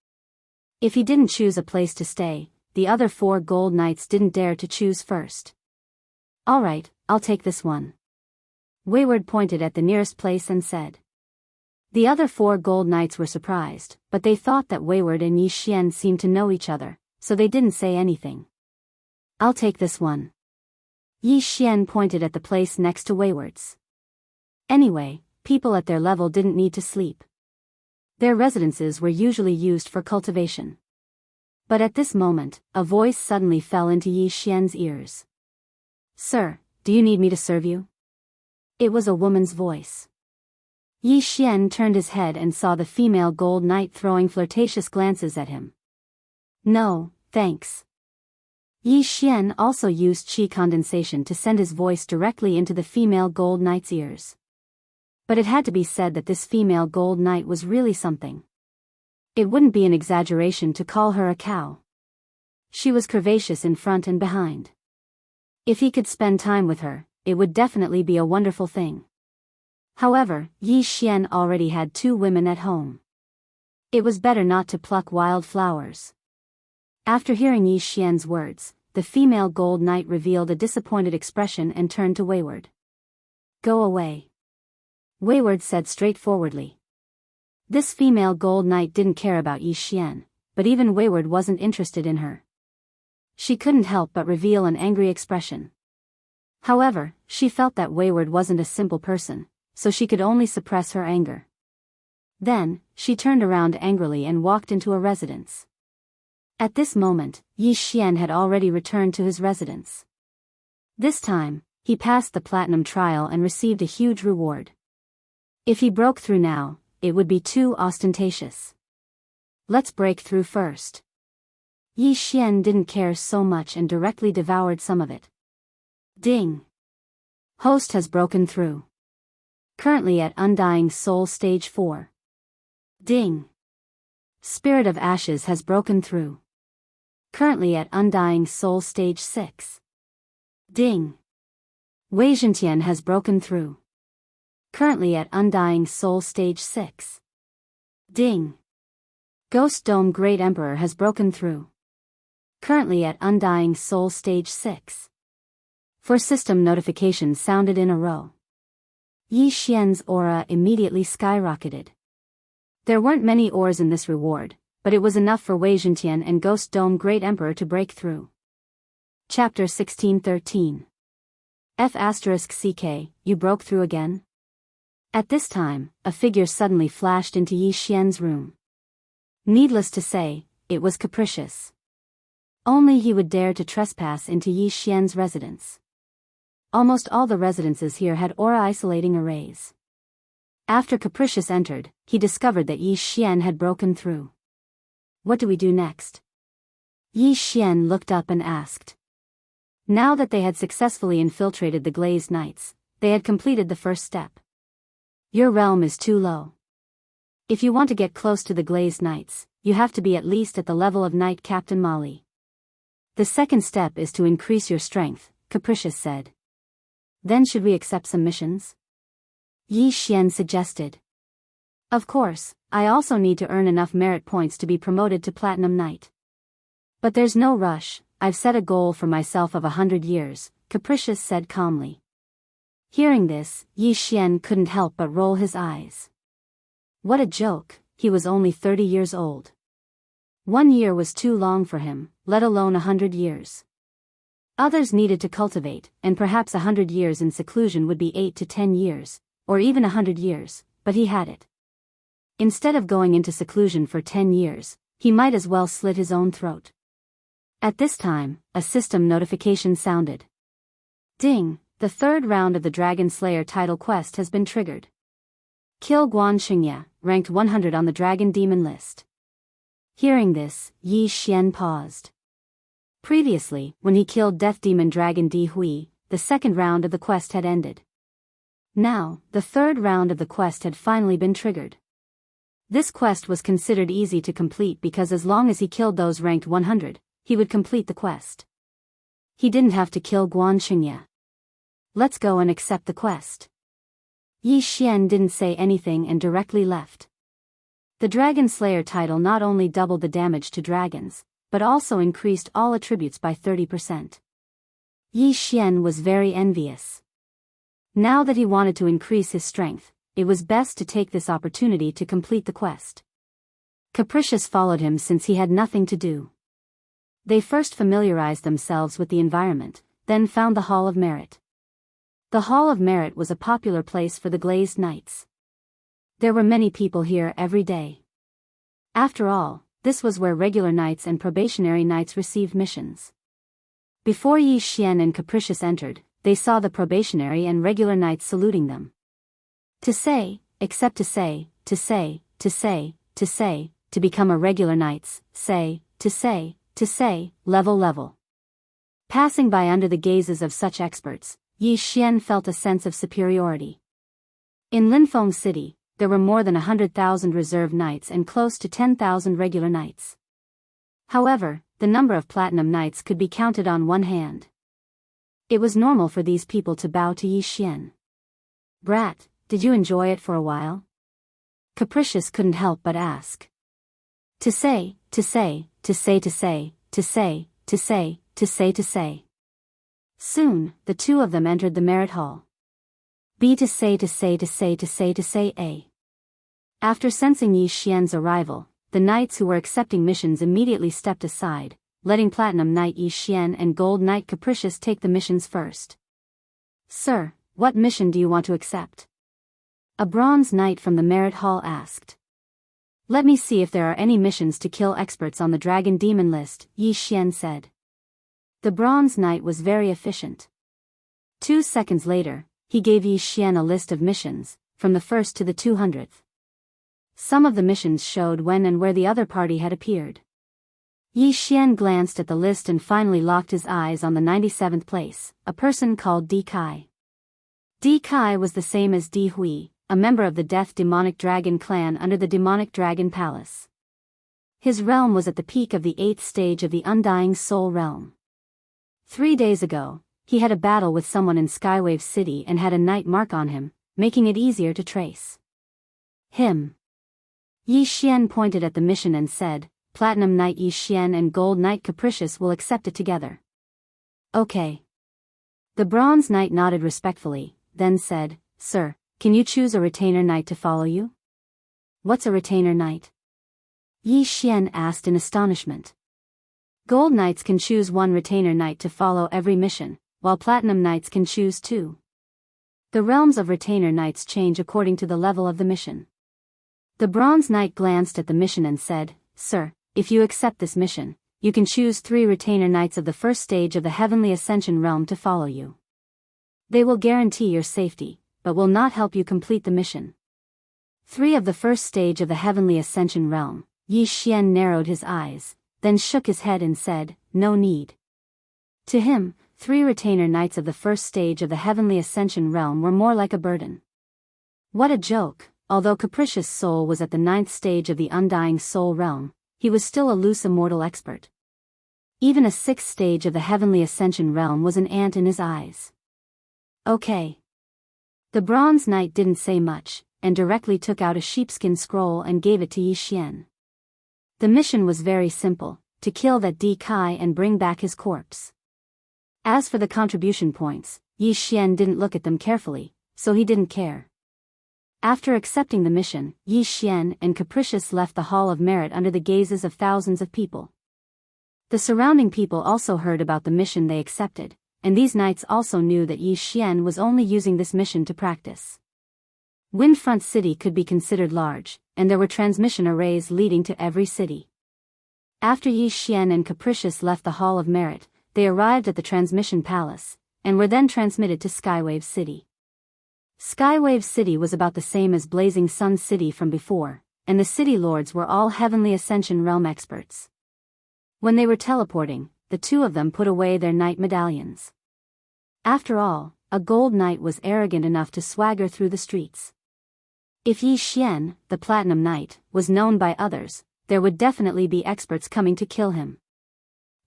If he didn't choose a place to stay, the other 4 Gold Knights didn't dare to choose first. "All right, I'll take this one." Wayward pointed at the nearest place and said. The other 4 Gold Knights were surprised, but they thought that Wayward and Yi Xian seemed to know each other, so they didn't say anything. "I'll take this one." Yi Xian pointed at the place next to Wayward's. Anyway, people at their level didn't need to sleep. Their residences were usually used for cultivation. But at this moment, a voice suddenly fell into Yi Xian's ears. "Sir, do you need me to serve you?" It was a woman's voice. Yi Xian turned his head and saw the female Gold Knight throwing flirtatious glances at him, No, thanks. Yi Xian also used qi condensation to send his voice directly into the female gold knight's ears. But it had to be said that this female gold knight was really something. It wouldn't be an exaggeration to call her a cow. She was curvaceous in front and behind. If he could spend time with her, it would definitely be a wonderful thing. However, Yi Xian already had 2 women at home. It was better not to pluck wild flowers. After hearing Yi Xian's words, the female gold knight revealed a disappointed expression and turned to Wayward. Go away. Wayward said straightforwardly. This female gold knight didn't care about Yi Xian, but even Wayward wasn't interested in her. She couldn't help but reveal an angry expression. However, she felt that Wayward wasn't a simple person, so she could only suppress her anger. Then, she turned around angrily and walked into a residence. At this moment, Yi Xian had already returned to his residence. This time, he passed the platinum trial and received a huge reward. If he broke through now, it would be too ostentatious. Let's break through first. Yi Xian didn't care so much and directly devoured some of it. Ding! Host has broken through. Currently at Undying Soul Stage 4. Ding! Spirit of Ashes has broken through. Currently at Undying Soul Stage 6. Ding! Wei Zhentian has broken through. Currently at Undying Soul Stage 6. Ding! Ghost Dome Great Emperor has broken through. Currently at Undying Soul Stage 6. 4 system notifications sounded in a row. Yi Xian's aura immediately skyrocketed. There weren't many ores in this reward, but it was enough for Wei Zhentian and Ghost Dome Great Emperor to break through. Chapter 1613. F*CK, you broke through again? At this time, a figure suddenly flashed into Yi Xian's room. Needless to say, it was Capricious. Only he would dare to trespass into Yi Xian's residence. Almost all the residences here had aura-isolating arrays. After Capricious entered, he discovered that Yi Xian had broken through. What do we do next? Yi Xian looked up and asked. Now that they had successfully infiltrated the Glazed Knights, they had completed the first step. Your realm is too low. If you want to get close to the Glazed Knights, you have to be at least at the level of Knight Captain Mali. The second step is to increase your strength, Capricious said. Then should we accept some missions? Yi Xian suggested. Of course, I also need to earn enough merit points to be promoted to Platinum Knight. But there's no rush, I've set a goal for myself of 100 years, Capricious said calmly. Hearing this, Yi Xian couldn't help but roll his eyes. What a joke, he was only 30 years old. 1 year was too long for him, let alone 100 years. Others needed to cultivate, and perhaps 100 years in seclusion would be 8 to 10 years, or even 100 years, but he had it. Instead of going into seclusion for 10 years, he might as well slit his own throat. At this time, a system notification sounded. Ding, the 3rd round of the Dragon Slayer title quest has been triggered. Kill Guan Xingye, ranked 100 on the Dragon Demon list. Hearing this, Yi Xian paused. Previously, when he killed Death Demon Dragon Di Hui, the 2nd round of the quest had ended. Now, the 3rd round of the quest had finally been triggered. This quest was considered easy to complete because as long as he killed those ranked 100, he would complete the quest. He didn't have to kill Guan Xingye. Let's go and accept the quest. Yi Xian didn't say anything and directly left. The Dragon Slayer title not only doubled the damage to dragons, but also increased all attributes by 30%. Yi Xian was very envious. Now that he wanted to increase his strength, it was best to take this opportunity to complete the quest. Capricious followed him since he had nothing to do. They first familiarized themselves with the environment, then found the Hall of Merit. The Hall of Merit was a popular place for the Glazed Knights. There were many people here every day. After all, this was where regular knights and probationary knights received missions. Before Yi Xian and Capricious entered, they saw the probationary and regular knights saluting them. To become a regular knights, say, level. Passing by under the gazes of such experts, Yi Xian felt a sense of superiority. In Linfeng City, there were more than 100,000 reserve knights and close to 10,000 regular knights. However, the number of platinum knights could be counted on one hand. It was normal for these people to bow to Yi Xian. "Brat, did you enjoy it for a while?" Capricious couldn't help but ask. To say. Soon, the two of them entered the merit hall. After sensing Yi Xian's arrival, the knights who were accepting missions immediately stepped aside, letting Platinum Knight Yi Xian and Gold Knight Capricious take the missions first. "Sir, what mission do you want to accept?" a Bronze Knight from the merit hall asked. "Let me see if there are any missions to kill experts on the Dragon Demon list," Yi Xian said. The Bronze Knight was very efficient. 2 seconds later, he gave Yi Xian a list of missions, from the 1st to the 200th. Some of the missions showed when and where the other party had appeared. Yi Xian glanced at the list and finally locked his eyes on the 97th place, a person called Di Kai. Di Kai was the same as Di Hui, a member of the Death Demonic Dragon clan under the Demonic Dragon Palace. His realm was at the peak of the 8th stage of the Undying Soul realm. 3 days ago, he had a battle with someone in Skywave City and had a night mark on him, making it easier to trace him. Yi Xian pointed at the mission and said, "Platinum Knight Yi Xian and Gold Knight Capricious will accept it together." "Okay." The Bronze Knight nodded respectfully, then said, "Sir, can you choose a retainer knight to follow you?" "What's a retainer knight?" Yi Xian asked in astonishment. Gold Knights can choose one retainer knight to follow every mission, while Platinum Knights can choose 2. The realms of retainer knights change according to the level of the mission. The Bronze Knight glanced at the mission and said, "Sir, if you accept this mission, you can choose 3 retainer knights of the 1st stage of the Heavenly Ascension realm to follow you. They will guarantee your safety, but will not help you complete the mission." 3 of the 1st stage of the Heavenly Ascension realm. Yi Xian narrowed his eyes, then shook his head and said, "No need." To him, 3 retainer knights of the 1st stage of the Heavenly Ascension realm were more like a burden. What a joke! Although Capricious Soul was at the 9th stage of the Undying Soul realm, he was still a loose immortal expert. Even a 6th stage of the Heavenly Ascension realm was an ant in his eyes. "Okay." The Bronze Knight didn't say much, and directly took out a sheepskin scroll and gave it to Yi Xian. The mission was very simple, to kill that Di Kai and bring back his corpse. As for the contribution points, Yi Xian didn't look at them carefully, so he didn't care. After accepting the mission, Yi Xian and Capricious left the Hall of Merit under the gazes of thousands of people. The surrounding people also heard about the mission they accepted, and these knights also knew that Yi Xian was only using this mission to practice. Windfront City could be considered large, and there were transmission arrays leading to every city. After Yi Xian and Capricious left the Hall of Merit, they arrived at the Transmission Palace, and were then transmitted to Skywave City. Skywave City was about the same as Blazing Sun City from before, and the city lords were all Heavenly Ascension realm experts. When they were teleporting, the 2 of them put away their knight medallions. After all, a Gold Knight was arrogant enough to swagger through the streets. If Yi Xian, the Platinum Knight, was known by others, there would definitely be experts coming to kill him.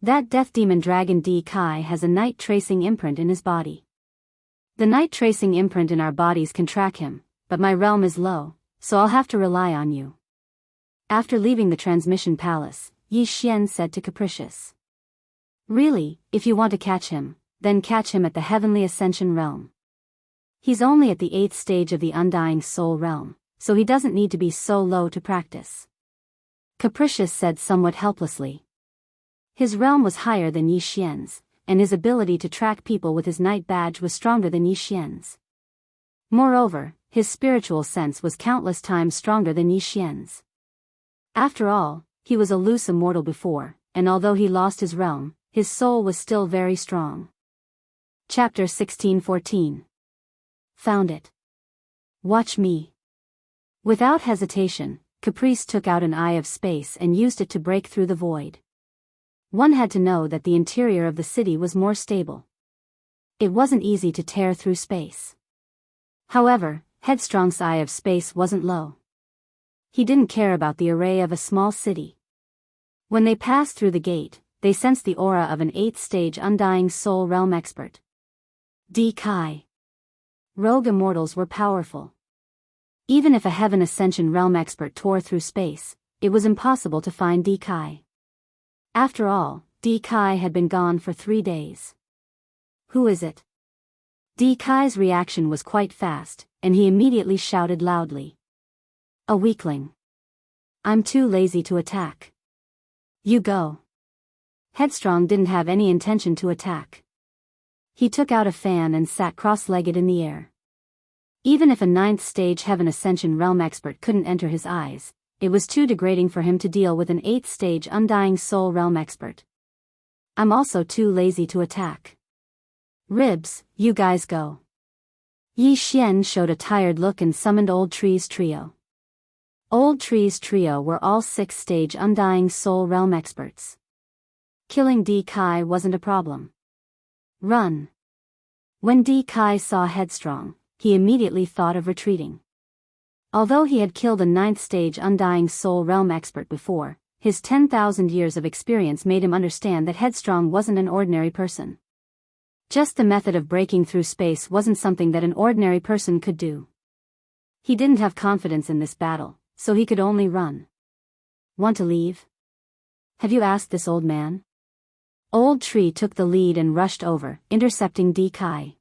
That Death Demon Dragon Di Kai has a night tracing imprint in his body. The night tracing imprint in our bodies can track him, but my realm is low, so I'll have to rely on you. After leaving the Transmission Palace, Yi Xian said to Capricious. "Really, if you want to catch him, then catch him at the Heavenly Ascension realm. He's only at the 8th stage of the Undying Soul realm, so he doesn't need to be so low to practice." Capricious said somewhat helplessly. His realm was higher than Yi Xian's, and his ability to track people with his night badge was stronger than Yi Xian's. Moreover, his spiritual sense was countless times stronger than Yi Xian's. After all, he was a loose immortal before, and although he lost his realm, his soul was still very strong. Chapter 16:14. Found it. Watch me. Without hesitation, Caprice took out an eye of space and used it to break through the void. One had to know that the interior of the city was more stable. It wasn't easy to tear through space. However, Headstrong's eye of space wasn't low. He didn't care about the array of a small city. When they passed through the gate, they sensed the aura of an 8th-stage Undying Soul Realm expert. D. Kai. Rogue immortals were powerful. Even if a Heaven Ascension Realm expert tore through space, it was impossible to find D. Kai. After all, D. Kai had been gone for 3 days. Who is it? D. Kai's reaction was quite fast, and he immediately shouted loudly. A weakling. I'm too lazy to attack. You go. Headstrong didn't have any intention to attack. He took out a fan and sat cross-legged in the air. Even if a 9th-stage Heaven Ascension Realm expert couldn't enter his eyes, it was too degrading for him to deal with an 8th-stage Undying Soul Realm expert. I'm also too lazy to attack. Ribs, you guys go. Yi Xian showed a tired look and summoned Old Tree's trio. Old Tree's trio were all 6th-stage Undying Soul Realm experts. Killing D. Kai wasn't a problem. Run. When D. Kai saw Headstrong, he immediately thought of retreating. Although he had killed a 9th-stage Undying Soul Realm expert before, his 10,000 years of experience made him understand that Headstrong wasn't an ordinary person. Just the method of breaking through space wasn't something that an ordinary person could do. He didn't have confidence in this battle, so he could only run. Want to leave? Have you asked this old man? Old Tree took the lead and rushed over, intercepting D. Kai.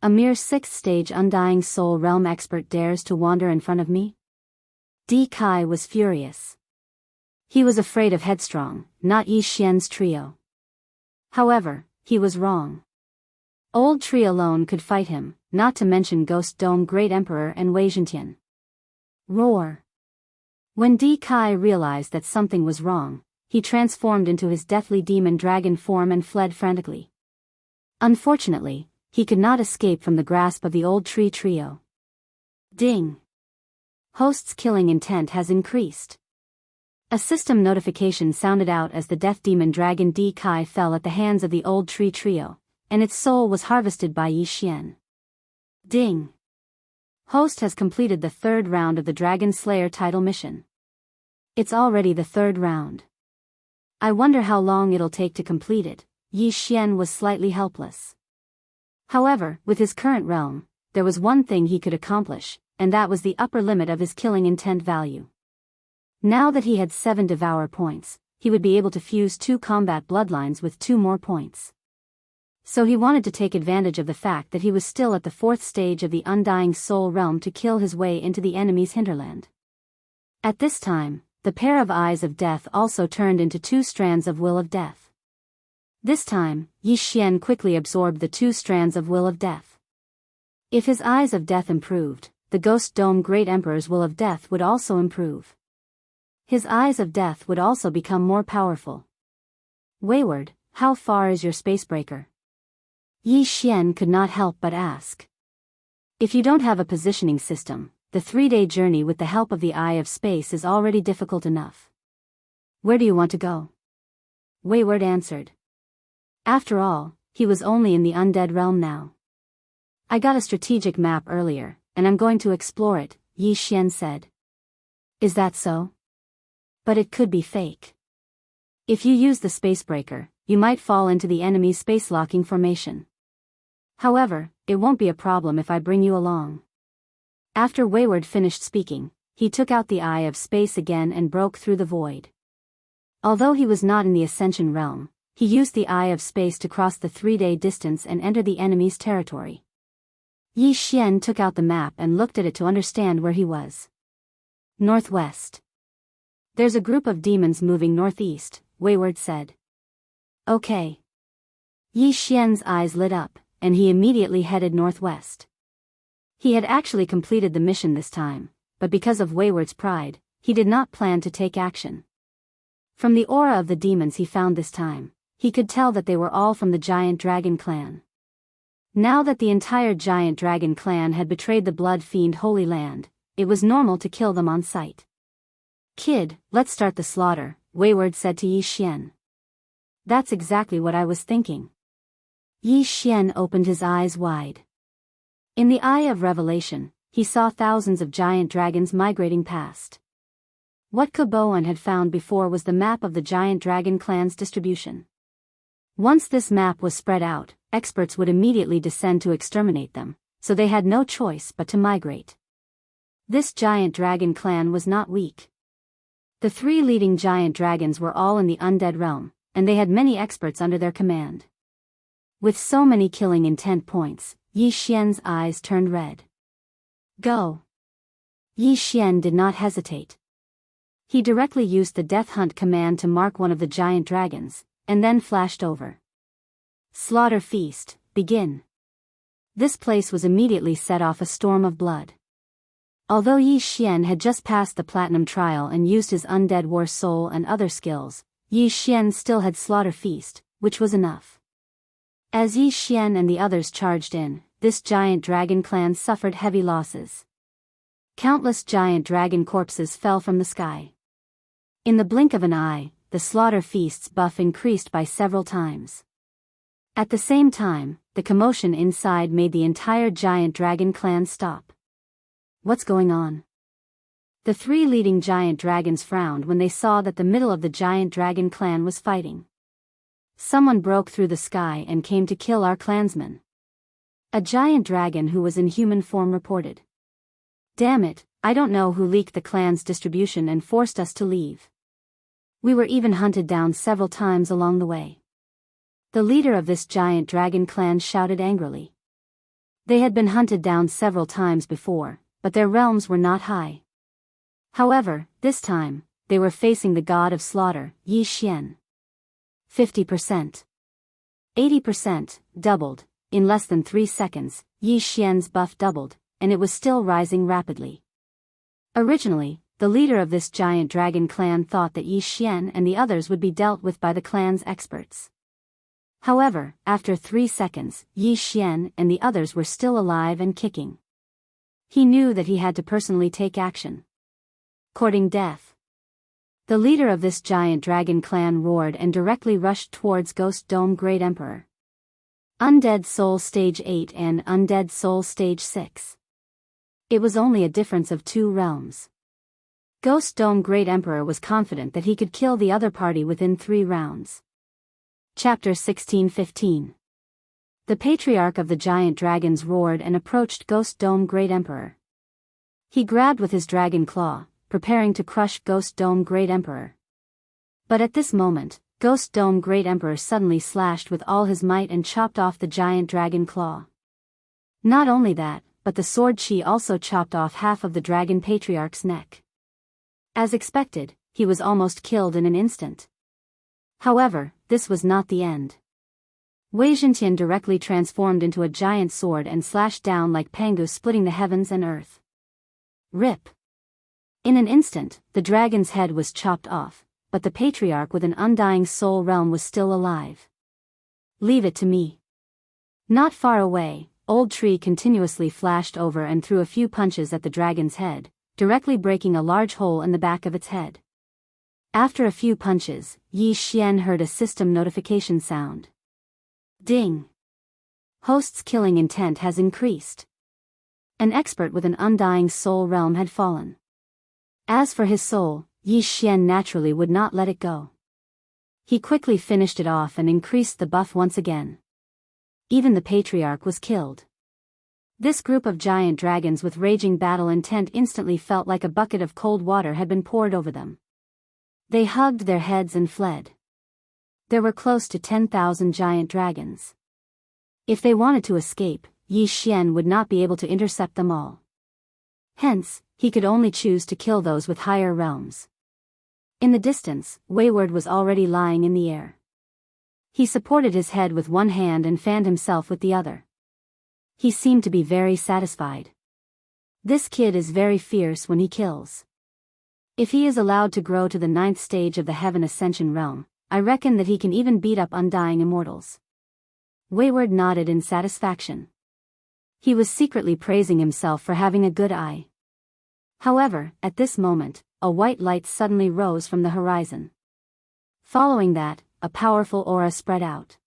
A mere 6th-stage Undying Soul Realm expert dares to wander in front of me? D. Kai was furious. He was afraid of Headstrong, not Yi Xian's trio. However, he was wrong. Old Tree alone could fight him, not to mention Ghost Dome Great Emperor and Wei Zhentian. Roar. When D. Kai realized that something was wrong, he transformed into his deathly demon dragon form and fled frantically. Unfortunately, he could not escape from the grasp of the Old Tree trio. Ding. Host's killing intent has increased. A system notification sounded out as the death demon dragon D. Kai fell at the hands of the Old Tree trio, and its soul was harvested by Yi Xian. Ding. Host has completed the 3rd round of the Dragon Slayer title mission. It's already the 3rd round. I wonder how long it'll take to complete it. Yi Xian was slightly helpless. However, with his current realm, there was one thing he could accomplish, and that was the upper limit of his killing intent value. Now that he had 7 Devour points, he would be able to fuse 2 combat bloodlines with 2 more points. So he wanted to take advantage of the fact that he was still at the 4th stage of the Undying Soul Realm to kill his way into the enemy's hinterland. At this time, the pair of Eyes of Death also turned into 2 strands of Will of Death. This time, Yi Xian quickly absorbed the 2 strands of Will of Death. If his Eyes of Death improved, the Ghost Dome Great Emperor's Will of Death would also improve. His Eyes of Death would also become more powerful. Wayward, how far is your spacebreaker? Yi Xian could not help but ask. If you don't have a positioning system, the 3-day journey with the help of the Eye of Space is already difficult enough. Where do you want to go? Wayward answered. After all, he was only in the undead realm now. I got a strategic map earlier, and I'm going to explore it, Yi Xian said. Is that so? But it could be fake. If you use the spacebreaker, you might fall into the enemy's space-locking formation. However, it won't be a problem if I bring you along. After Wayward finished speaking, he took out the Eye of Space again and broke through the void. Although he was not in the Ascension realm, he used the Eye of Space to cross the 3-day distance and enter the enemy's territory. Yi Xian took out the map and looked at it to understand where he was. Northwest. There's a group of demons moving northeast, Wayward said. Okay. Yi Xian's eyes lit up, and he immediately headed northwest. He had actually completed the mission this time, but because of Wayward's pride, he did not plan to take action. From the aura of the demons he found this time, he could tell that they were all from the Giant Dragon clan. Now that the entire Giant Dragon clan had betrayed the Blood Fiend Holy Land, it was normal to kill them on sight. Kid, let's start the slaughter, Wayward said to Yi Xian. That's exactly what I was thinking. Yi Xian opened his eyes wide. In the eye of revelation, he saw thousands of giant dragons migrating past. What Koboan had found before was the map of the giant dragon clan's distribution. Once this map was spread out, experts would immediately descend to exterminate them, so they had no choice but to migrate. This giant dragon clan was not weak. The 3 leading giant dragons were all in the undead realm, and they had many experts under their command. With so many killing intent points, Yi Xian's eyes turned red. Go! Yi Xian did not hesitate. He directly used the Death Hunt command to mark one of the giant dragons, and then flashed over. Slaughter feast, begin. This place was immediately set off a storm of blood. Although Yi Xian had just passed the platinum trial and used his undead war soul and other skills, Yi Xian still had slaughter feast, which was enough. As Yi Xian and the others charged in, this giant dragon clan suffered heavy losses. Countless giant dragon corpses fell from the sky. In the blink of an eye, the slaughter feast's buff increased by several times. At the same time, the commotion inside made the entire giant dragon clan stop. What's going on? The 3 leading giant dragons frowned when they saw that the middle of the giant dragon clan was fighting. Someone broke through the sky and came to kill our clansmen. A giant dragon who was in human form reported. Damn it, I don't know who leaked the clan's distribution and forced us to leave. We were even hunted down several times along the way. The leader of this giant dragon clan shouted angrily. They had been hunted down several times before, but their realms were not high. However, this time, they were facing the god of slaughter, Yi Xian. 50%. 80%, doubled. In less than 3 seconds, Yi Xian's buff doubled, and it was still rising rapidly. Originally, the leader of this giant dragon clan thought that Yi Xian and the others would be dealt with by the clan's experts. However, after 3 seconds, Yi Xian and the others were still alive and kicking. He knew that he had to personally take action. Courting death. The leader of this giant dragon clan roared and directly rushed towards Ghost Dome Great Emperor. Undead Soul Stage 8 and Undead Soul Stage 6. It was only a difference of 2 realms. Ghost Dome Great Emperor was confident that he could kill the other party within 3 rounds. Chapter 16:15. The patriarch of the giant dragons roared and approached Ghost Dome Great Emperor. He grabbed with his dragon claw, preparing to crush Ghost Dome Great Emperor. But at this moment, Ghost Dome Great Emperor suddenly slashed with all his might and chopped off the giant dragon claw. Not only that, but the sword chi also chopped off half of the dragon patriarch's neck. As expected, he was almost killed in an instant. However, this was not the end. Wei Zhentian directly transformed into a giant sword and slashed down like Pangu, splitting the heavens and earth. Rip! In an instant, the dragon's head was chopped off, but the patriarch with an undying soul realm was still alive. Leave it to me. Not far away, Old Tree continuously flashed over and threw a few punches at the dragon's head, directly breaking a large hole in the back of its head. After a few punches, Yi Xian heard a system notification sound. Ding! Host's killing intent has increased. An expert with an undying soul realm had fallen. As for his soul, Yi Xian naturally would not let it go. He quickly finished it off and increased the buff once again. Even the patriarch was killed. This group of giant dragons with raging battle intent instantly felt like a bucket of cold water had been poured over them. They hugged their heads and fled. There were close to 10,000 giant dragons. If they wanted to escape, Yi Xian would not be able to intercept them all. Hence, he could only choose to kill those with higher realms. In the distance, Wayward was already lying in the air. He supported his head with one hand and fanned himself with the other. He seemed to be very satisfied. This kid is very fierce when he kills. If he is allowed to grow to the 9th stage of the Heaven Ascension realm, I reckon that he can even beat up undying immortals. Wayward nodded in satisfaction. He was secretly praising himself for having a good eye. However, at this moment, a white light suddenly rose from the horizon. Following that, a powerful aura spread out.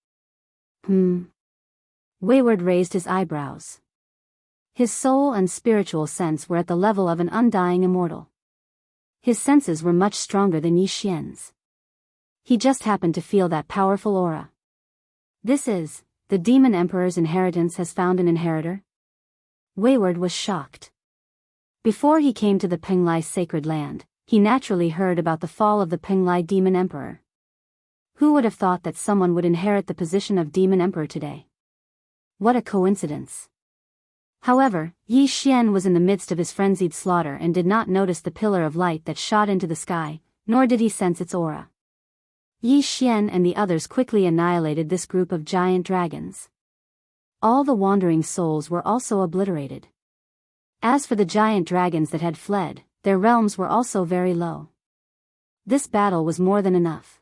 Wayward raised his eyebrows. His soul and spiritual sense were at the level of an undying immortal. His senses were much stronger than Yi Xian's. He just happened to feel that powerful aura. The Demon Emperor's inheritance has found an inheritor? Wayward was shocked. Before he came to the Penglai sacred land, he naturally heard about the fall of the Penglai Demon Emperor. Who would have thought that someone would inherit the position of Demon Emperor today? What a coincidence. However, Yi Xian was in the midst of his frenzied slaughter and did not notice the pillar of light that shot into the sky, nor did he sense its aura. Yi Xian and the others quickly annihilated this group of giant dragons. All the wandering souls were also obliterated. As for the giant dragons that had fled, their realms were also very low. This battle was more than enough.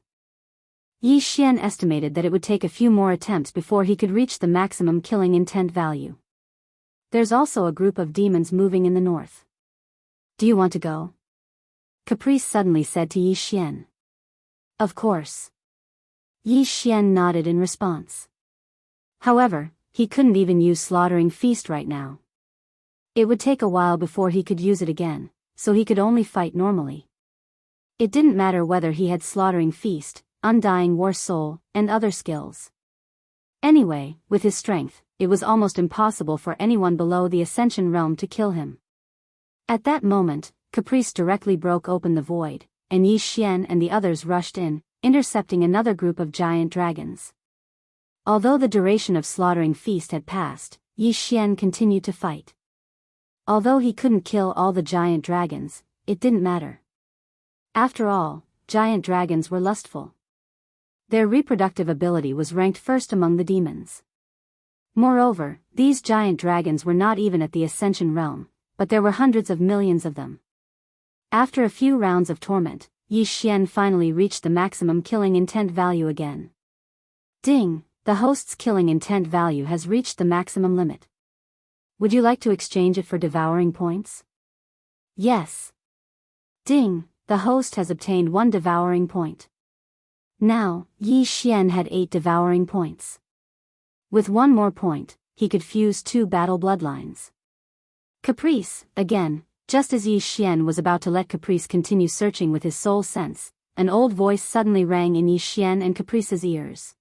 Yi Xian estimated that it would take a few more attempts before he could reach the maximum killing intent value. There's also a group of demons moving in the north. Do you want to go? Caprice suddenly said to Yi Xian. Of course. Yi Xian nodded in response. However, he couldn't even use Slaughtering Feast right now. It would take a while before he could use it again, so he could only fight normally. It didn't matter whether he had Slaughtering Feast, Undying War Soul, and other skills. Anyway, with his strength, it was almost impossible for anyone below the Ascension Realm to kill him. At that moment, Caprice directly broke open the void, and Yi Xian and the others rushed in, intercepting another group of giant dragons. Although the duration of Slaughtering Feast had passed, Yi Xian continued to fight. Although he couldn't kill all the giant dragons, it didn't matter. After all, giant dragons were lustful. Their reproductive ability was ranked first among the demons. Moreover, these giant dragons were not even at the Ascension Realm, but there were hundreds of millions of them. After a few rounds of torment, Yi Xian finally reached the maximum killing intent value again. Ding! The host's killing intent value has reached the maximum limit. Would you like to exchange it for devouring points? Yes. Ding! The host has obtained 1 devouring point. Now, Yi Xian had 8 devouring points. With 1 more point, he could fuse 2 battle bloodlines. Caprice, again, just as Yi Xian was about to let Caprice continue searching with his soul sense, an old voice suddenly rang in Yi Xian and Caprice's ears.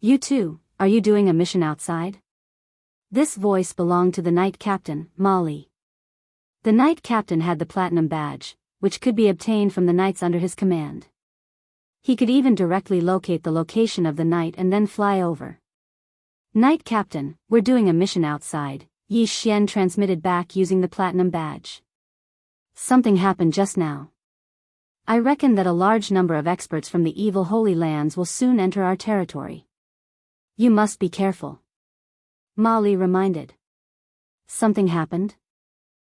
You too, are you doing a mission outside? This voice belonged to the Knight Captain, Molly. The Knight Captain had the Platinum Badge, which could be obtained from the knights under his command. He could even directly locate the location of the knight and then fly over. Knight Captain, we're doing a mission outside, Yi Xian transmitted back using the Platinum Badge. Something happened just now. I reckon that a large number of experts from the evil Holy Lands will soon enter our territory. You must be careful. Molly reminded. Something happened?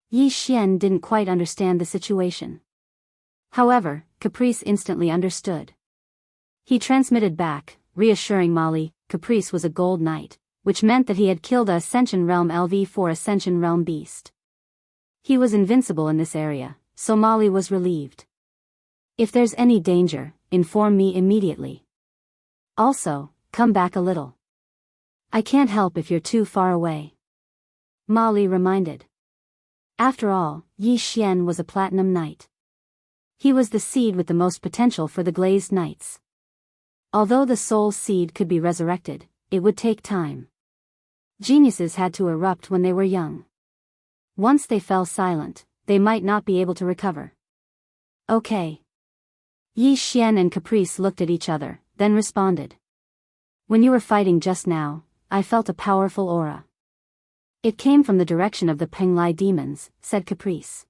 Yi Xian didn't quite understand the situation. However, Caprice instantly understood. He transmitted back, reassuring Molly, Caprice was a gold knight, which meant that he had killed a Ascension Realm LV4 Ascension Realm beast. He was invincible in this area, so Molly was relieved. If there's any danger, inform me immediately. Also, come back a little. I can't help if you're too far away. Molly reminded. After all, Yi Xian was a Platinum Knight. He was the seed with the most potential for the Glazed Knights. Although the soul seed could be resurrected, it would take time. Geniuses had to erupt when they were young. Once they fell silent, they might not be able to recover. Okay. Yi Xian and Caprice looked at each other, then responded. When you were fighting just now, I felt a powerful aura. It came from the direction of the Penglai demons, said Caprice.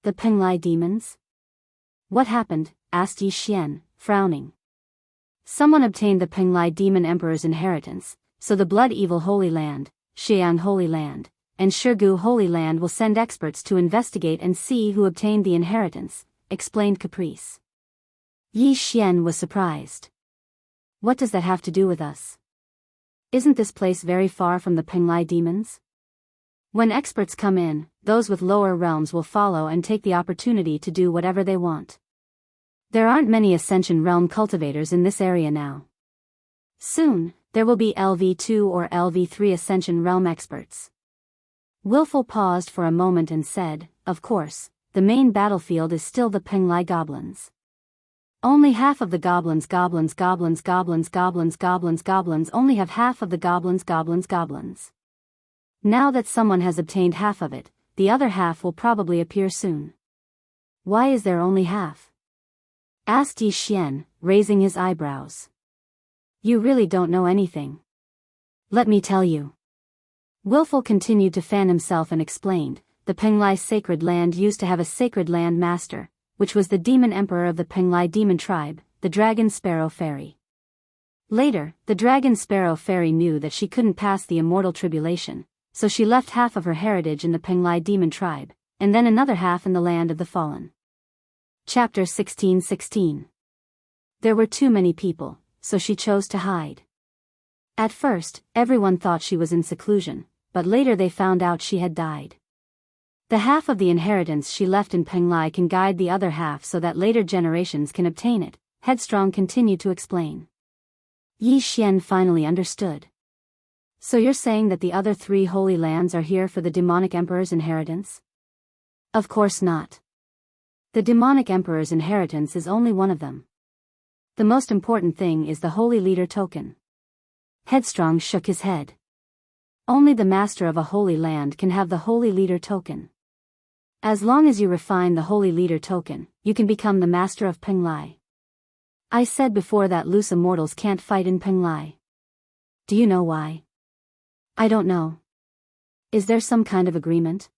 The Penglai demons? What happened? Asked Yi Xian, frowning. Someone obtained the Penglai Demon Emperor's inheritance, so the Blood Evil Holy Land, Xiang Holy Land, and Shirgu Holy Land will send experts to investigate and see who obtained the inheritance, explained Caprice. Yi Xian was surprised. What does that have to do with us? Isn't this place very far from the Penglai demons? When experts come in, those with lower realms will follow and take the opportunity to do whatever they want. There aren't many Ascension Realm cultivators in this area now. Soon, there will be LV2 or LV3 Ascension Realm experts. Willful paused for a moment and said, of course, the main battlefield is still the Penglai goblins. Only half of the goblins only have half of the goblins. Now that someone has obtained half of it, the other half will probably appear soon. Why is there only half? Asked Yi Xian, raising his eyebrows. You really don't know anything. Let me tell you. Willful continued to fan himself and explained, the Penglai sacred land used to have a sacred land master, which was the demon emperor of the Penglai demon tribe, the Dragon Sparrow Fairy. Later, the Dragon Sparrow Fairy knew that she couldn't pass the immortal tribulation, so she left half of her heritage in the Penglai demon tribe, and then another half in the land of the fallen. Chapter 16:16. There were too many people, so she chose to hide. At first, everyone thought she was in seclusion, but later they found out she had died. The half of the inheritance she left in Penglai can guide the other half so that later generations can obtain it, Headstrong continued to explain. Yi Xian finally understood. So you're saying that the other 3 holy lands are here for the demonic emperor's inheritance? Of course not. The demonic emperor's inheritance is only one of them. The most important thing is the holy leader token. Headstrong shook his head. Only the master of a holy land can have the holy leader token. As long as you refine the holy leader token, you can become the master of Penglai. I said before that loose immortals can't fight in Penglai. Do you know why? I don't know. Is there some kind of agreement?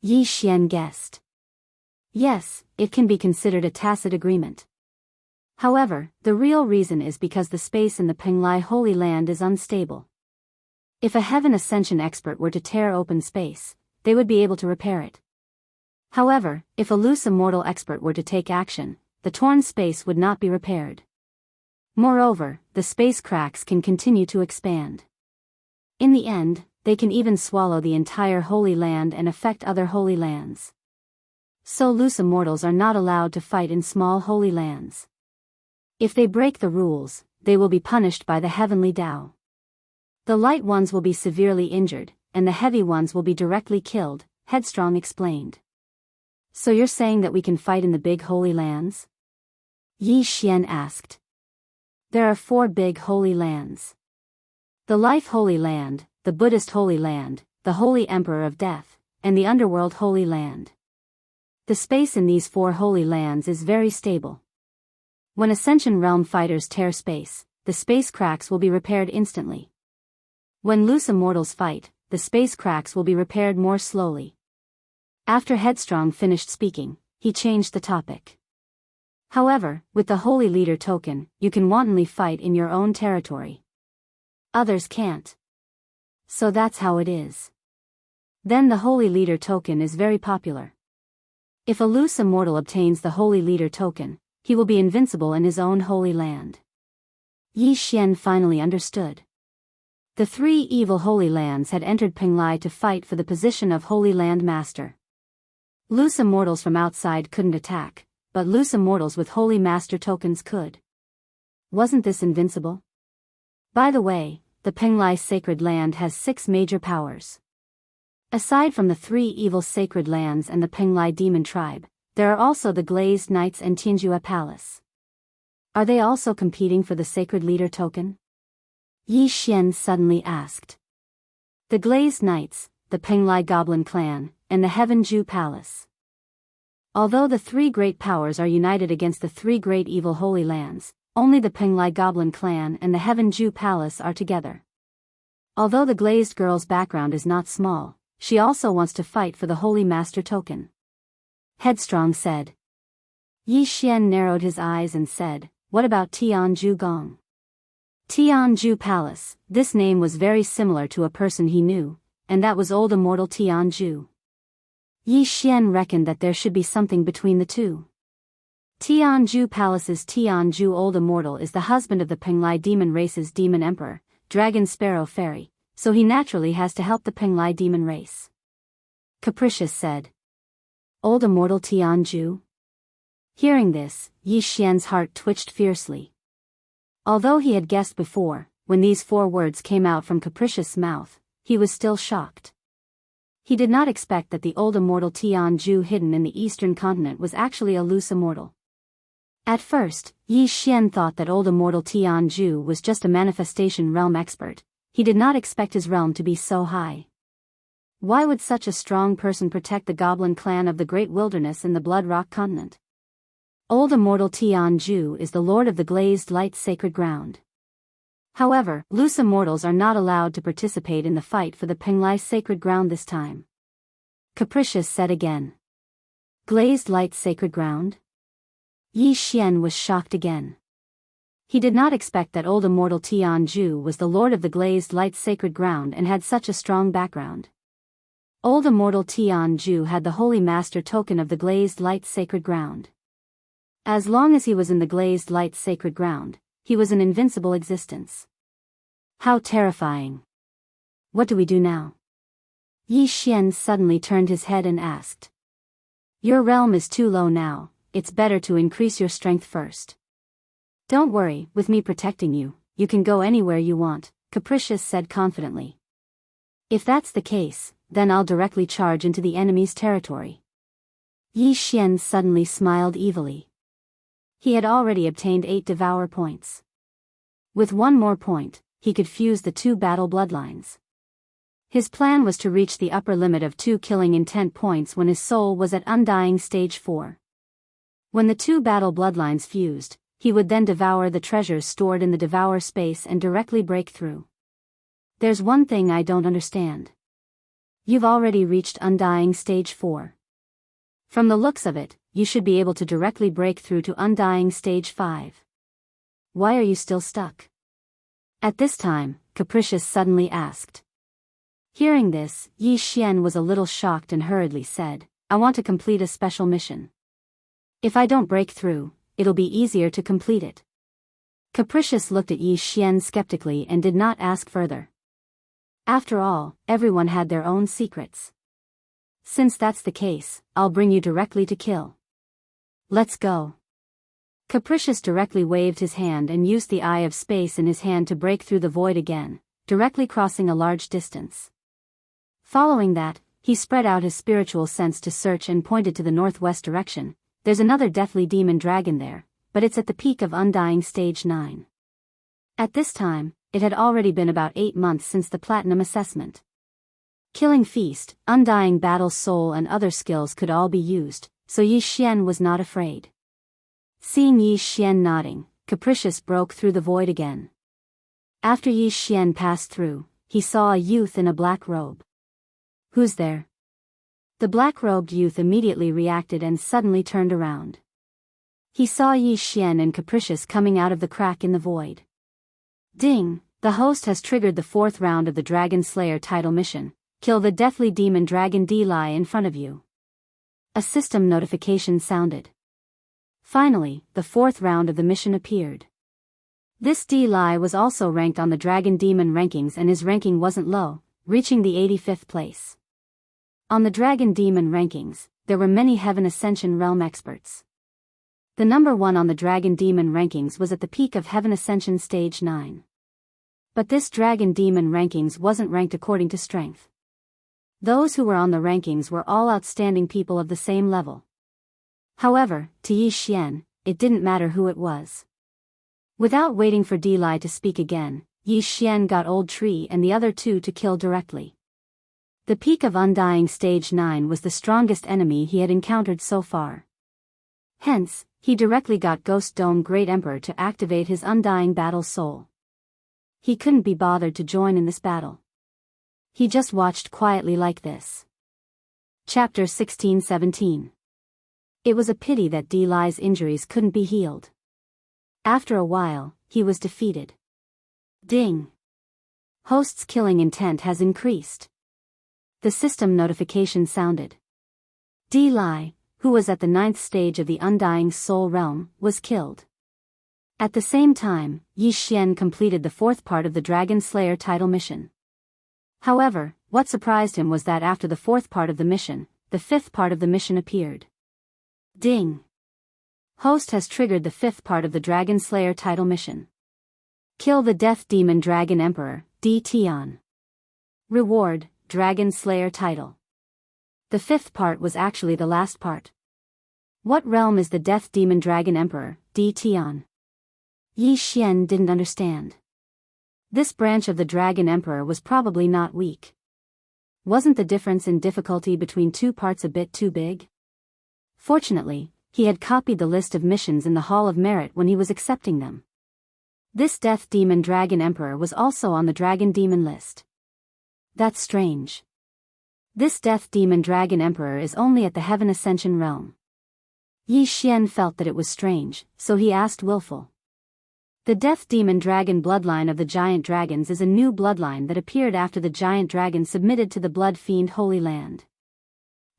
Yi Xian guessed. Yes, it can be considered a tacit agreement. However, the real reason is because the space in the Penglai Holy Land is unstable. If a Heaven Ascension expert were to tear open space, they would be able to repair it. However, if a loose immortal expert were to take action, the torn space would not be repaired. Moreover, the space cracks can continue to expand. In the end, they can even swallow the entire Holy Land and affect other Holy Lands. So loose immortals are not allowed to fight in small Holy Lands. If they break the rules, they will be punished by the Heavenly Tao. The light ones will be severely injured, and the heavy ones will be directly killed, Headstrong explained. So you're saying that we can fight in the big Holy Lands? Yi Xian asked. There are 4 big Holy Lands. The Life Holy Land, the Buddhist Holy Land, the Holy Emperor of Death, and the Underworld Holy Land. The space in these 4 Holy Lands is very stable. When Ascension Realm fighters tear space, the space cracks will be repaired instantly. When loose immortals fight, the space cracks will be repaired more slowly. After Headstrong finished speaking, he changed the topic. However, with the Holy Leader token, you can wantonly fight in your own territory. Others can't. So that's how it is. Then the Holy Leader token is very popular. If a loose immortal obtains the Holy Leader token, he will be invincible in his own holy land. Yi Xian finally understood. The 3 evil Holy Lands had entered Penglai to fight for the position of Holy Land Master. Loose immortals from outside couldn't attack, but loose immortals with Holy Master tokens could. Wasn't this invincible? By the way, the Penglai Sacred Land has 6 major powers. Aside from the 3 evil sacred lands and the Penglai Demon Tribe, there are also the Glazed Knights and Tianjua Palace. Are they also competing for the Sacred Leader token? Yi Xian suddenly asked. The Glazed Knights, the Penglai Goblin Clan, and the Heaven Ju Palace. Although the 3 great powers are united against the 3 great evil Holy Lands, only the Penglai Goblin Clan and the Heaven Ju Palace are together. Although the Glazed Girl's background is not small, she also wants to fight for the Holy Master token. Headstrong said. Yi Xian narrowed his eyes and said, what about Tianju Gong? Tianju Palace, this name was very similar to a person he knew, and that was old immortal Tianju. Yi Xian reckoned that there should be something between the two. Tianju Palace's Tianju Old Immortal is the husband of the Penglai demon race's demon emperor, Dragon Sparrow Fairy, so he naturally has to help the Penglai demon race. Capricious said. Old Immortal Tianju? Hearing this, Yi Xian's heart twitched fiercely. Although he had guessed before, when these 4 words came out from Capricious' mouth, he was still shocked. He did not expect that the old immortal Tianju hidden in the eastern continent was actually a loose immortal. At first, Yi Xian thought that old immortal Tianju was just a manifestation realm expert. He did not expect his realm to be so high. Why would such a strong person protect the goblin clan of the great wilderness in the Blood Rock continent? Old immortal Tianju is the lord of the glazed light sacred ground. However, loose immortals are not allowed to participate in the fight for the Penglai sacred ground this time. Capricious said again. Glazed light sacred ground? Yi Xian was shocked again. He did not expect that old immortal Tianju was the lord of the glazed light sacred ground and had such a strong background. Old immortal Tianju had the holy master token of the glazed light sacred ground. As long as he was in the glazed light sacred ground, he was an invincible existence. How terrifying. What do we do now? Yi Xian suddenly turned his head and asked. Your realm is too low now, it's better to increase your strength first. Don't worry, with me protecting you, you can go anywhere you want, Capricious said confidently. If that's the case, then I'll directly charge into the enemy's territory. Yi Xian suddenly smiled evilly. He had already obtained 8 devour points. With 1 more point, he could fuse the 2 battle bloodlines. His plan was to reach the upper limit of 2 killing intent points when his soul was at undying stage 4. When the 2 battle bloodlines fused, he would then devour the treasures stored in the devour space and directly break through. There's one thing I don't understand. You've already reached undying stage 4. From the looks of it, you should be able to directly break through to undying stage 5. Why are you still stuck? At this time, Capricious suddenly asked. Hearing this, Yi Xian was a little shocked and hurriedly said, I want to complete a special mission. If I don't break through, it'll be easier to complete it. Capricious looked at Yi Xian skeptically and did not ask further. After all, everyone had their own secrets. Since that's the case, I'll bring you directly to kill. Let's go. Capricious directly waved his hand and used the eye of space in his hand to break through the void again, directly crossing a large distance. Following that, he spread out his spiritual sense to search and pointed to the northwest direction. There's another deathly demon dragon there, but it's at the peak of undying stage 9. At this time, it had already been about 8 months since the platinum assessment. Killing Feast, Undying Battle Soul and other skills could all be used, so Yi Xian was not afraid. Seeing Yi Xian nodding, Capricious broke through the void again. After Yi Xian passed through, he saw a youth in a black robe. Who's there? The black-robed youth immediately reacted and suddenly turned around. He saw Yi Xian and Capricious coming out of the crack in the void. Ding! The host has triggered the 4th round of the Dragon Slayer title mission. Kill the deathly demon dragon D-Lai in front of you. A system notification sounded. Finally, the 4th round of the mission appeared. This D-Lai was also ranked on the Dragon Demon rankings and his ranking wasn't low, reaching the 85th place. On the Dragon Demon rankings, there were many Heaven Ascension realm experts. The number 1 on the Dragon Demon rankings was at the peak of Heaven Ascension stage 9. But this Dragon Demon rankings wasn't ranked according to strength. Those who were on the rankings were all outstanding people of the same level. However, to Yi Xian, it didn't matter who it was. Without waiting for D-Lai to speak again, Yi Xian got Old Tree and the other 2 to kill directly. The peak of Undying Stage 9 was the strongest enemy he had encountered so far. Hence, he directly got Ghost Dome Great Emperor to activate his Undying Battle Soul. He couldn't be bothered to join in this battle. He just watched quietly like this. Chapter 16-17. It was a pity that D-Lai's injuries couldn't be healed. After a while, he was defeated. Ding! Host's killing intent has increased. The system notification sounded. D-Lai, who was at the 9th stage of the Undying Soul Realm, was killed. At the same time, Yi Xian completed the 4th part of the Dragon Slayer title mission. However, what surprised him was that after the 4th part of the mission, the 5th part of the mission appeared. Ding! Host has triggered the 5th part of the Dragon Slayer title mission. Kill the Death Demon Dragon Emperor, DTon. Reward, Dragon Slayer title. The 5th part was actually the last part. What realm is the Death Demon Dragon Emperor, DTon? Yi Xian didn't understand. This branch of the Dragon Emperor was probably not weak. Wasn't the difference in difficulty between 2 parts a bit too big? Fortunately, he had copied the list of missions in the Hall of Merit when he was accepting them. This Death Demon Dragon Emperor was also on the Dragon Demon list. That's strange. This Death Demon Dragon Emperor is only at the Heaven Ascension realm. Yi Xian felt that it was strange, so he asked Willful. The Death Demon Dragon bloodline of the Giant Dragons is a new bloodline that appeared after the Giant Dragon submitted to the Blood Fiend Holy Land.